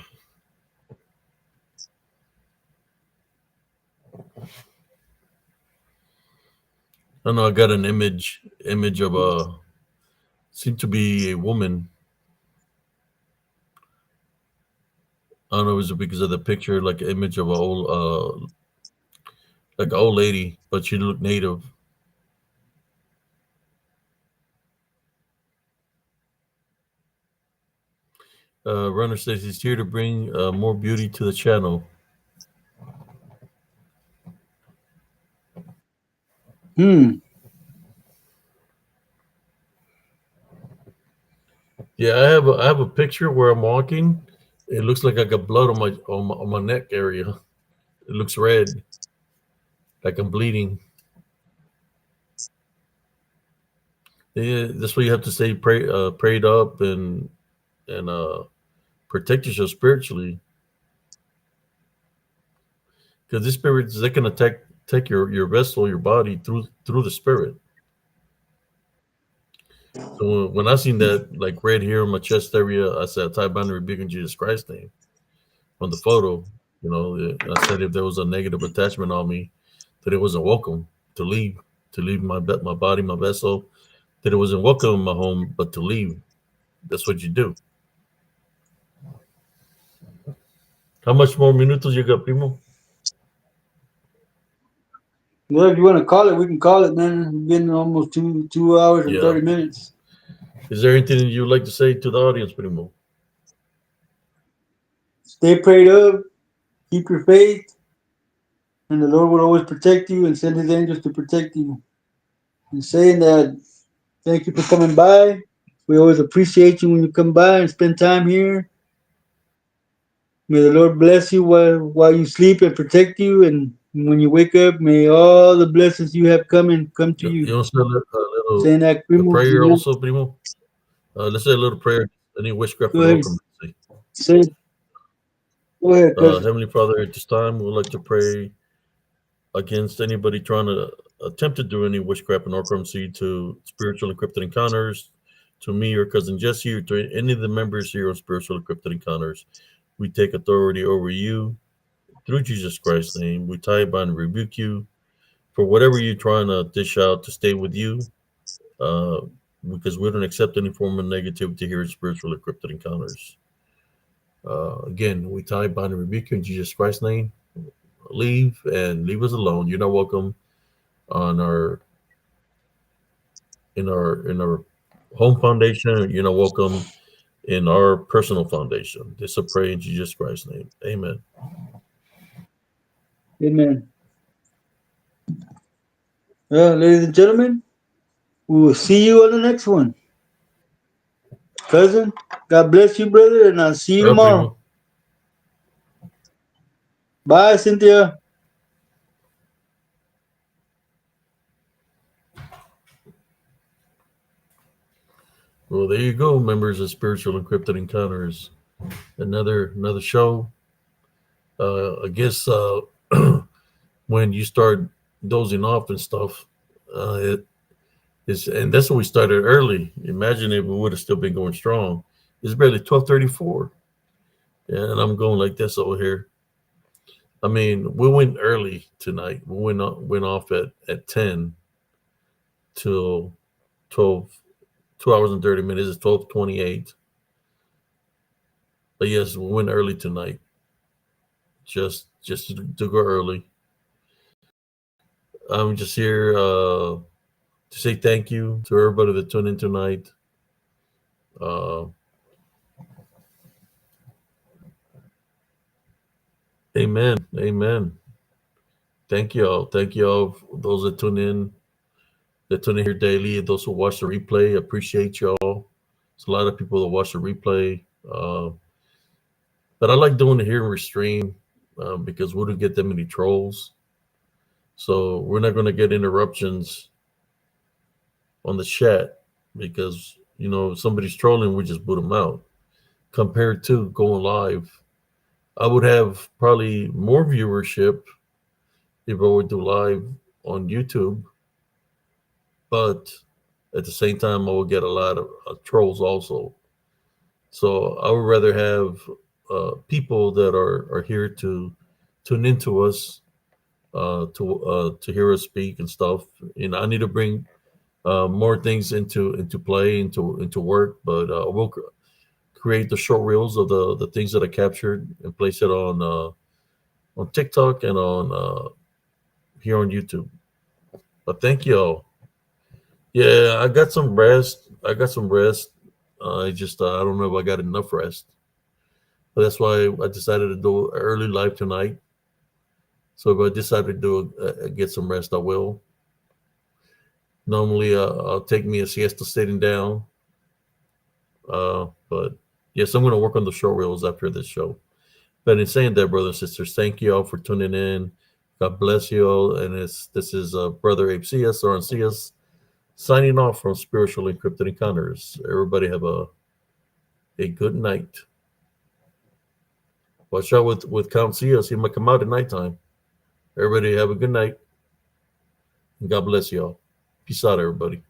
I know I got an image of a seemed to be a woman. I don't know, is it because of the picture, like an image of a old like an old lady, but she looked native. Runner says he's here to bring more beauty to the channel. Hmm. Yeah, I have a picture where I'm walking. It looks like I got blood on on my neck area. It looks red, like I'm bleeding. Yeah, that's why you have to stay prayed up and protect yourself spiritually, because these spirits they can attack your vessel, your body through the spirit. So when I seen that like red here in my chest area, I said, "I tie bound and rebuke in Jesus Christ's name." On the photo, I said if there was a negative attachment on me, that it wasn't welcome to leave my body, my vessel. that it wasn't welcome in my home, but to leave. That's what you do. How much more minutos you got, primo? Well, if you want to call it, we can call it, man. It's been almost 2 hours and Yeah. 30 minutes. Is there anything you'd like to say to the audience, primo? Stay prayed up, keep your faith, and the Lord will always protect you and send his angels to protect you. And saying that, thank you for coming by. We always appreciate you when you come by and spend time here. May the Lord bless you while you sleep and protect you. And when you wake up, may all the blessings you have coming come to You you. want to say Saying that, a Primo, prayer also, primo? Let's say a little prayer. Any witchcraft go and ahead. occupancy. Say, go ahead, cousin. Heavenly Father, at this time, we'd like to pray against anybody trying to attempt to do any witchcraft and occupancy to spiritual encrypted encounters, to me or cousin Jesse, or to any of the members here of spiritual encrypted encounters. We take authority over you through Jesus Christ's name. We tie, bind, and rebuke you for whatever you're trying to dish out to stay with you, uh, because we don't accept any form of negativity here in spiritual encrypted encounters. Again, we tie, bind, and rebuke you in Jesus Christ's name. Leave and leave us alone. You're not welcome on our in our home foundation. You're not welcome in our personal foundation. This I pray in Jesus Christ's name. Amen. Amen. Well, ladies and gentlemen, we will see you on the next one. Cousin, God bless you, brother, and I'll see you Well, tomorrow. primo. Bye, Cynthia. Well, there you go, members of Spiritual Encrypted Encounters. Another show. I guess when you start dozing off and stuff, it is, and that's when we started early. Imagine if we would have still been going strong. It's barely 12:34, and I'm going like this over here. I mean, we went early tonight. We went off at 10 till 12, 2 hours and 30 minutes. It's 12:28. But yes, we went early tonight. Just to go early. I'm just here to say thank you to everybody that tuned in tonight. Uh, amen. Amen. Thank you all. Thank you all. Those that tune in here daily, those who watch the replay, appreciate y'all. There's a lot of people that watch the replay. But I like doing it here in Restream because we don't get that many trolls. So we're not going to get interruptions on the chat because, if somebody's trolling, we just boot them out. Compared to going live, I would have probably more viewership if I would do live on YouTube. But at the same time, I would get a lot of trolls also. So I would rather have people that are here to tune into us, to hear us speak and stuff. I need to bring more things into play, into work, but we'll create the short reels of the things that I captured and place it on TikTok and on here on YouTube. But thank y'all. Yeah, I got some rest. I just I don't know if I got enough rest. But that's why I decided to do an early live tonight. So if I decide to get some rest, I will. Normally, I'll take me a siesta sitting down. But yes, I'm going to work on the short reels after this show. But in saying that, brothers and sisters, thank you all for tuning in. God bless you all. And this is Brother Abe CS or CS signing off from Spiritual Encrypted Encounters. Everybody have a good night. Watch out with Count CS. He might come out at nighttime. Everybody have a good night. And God bless you all. Peace out, everybody.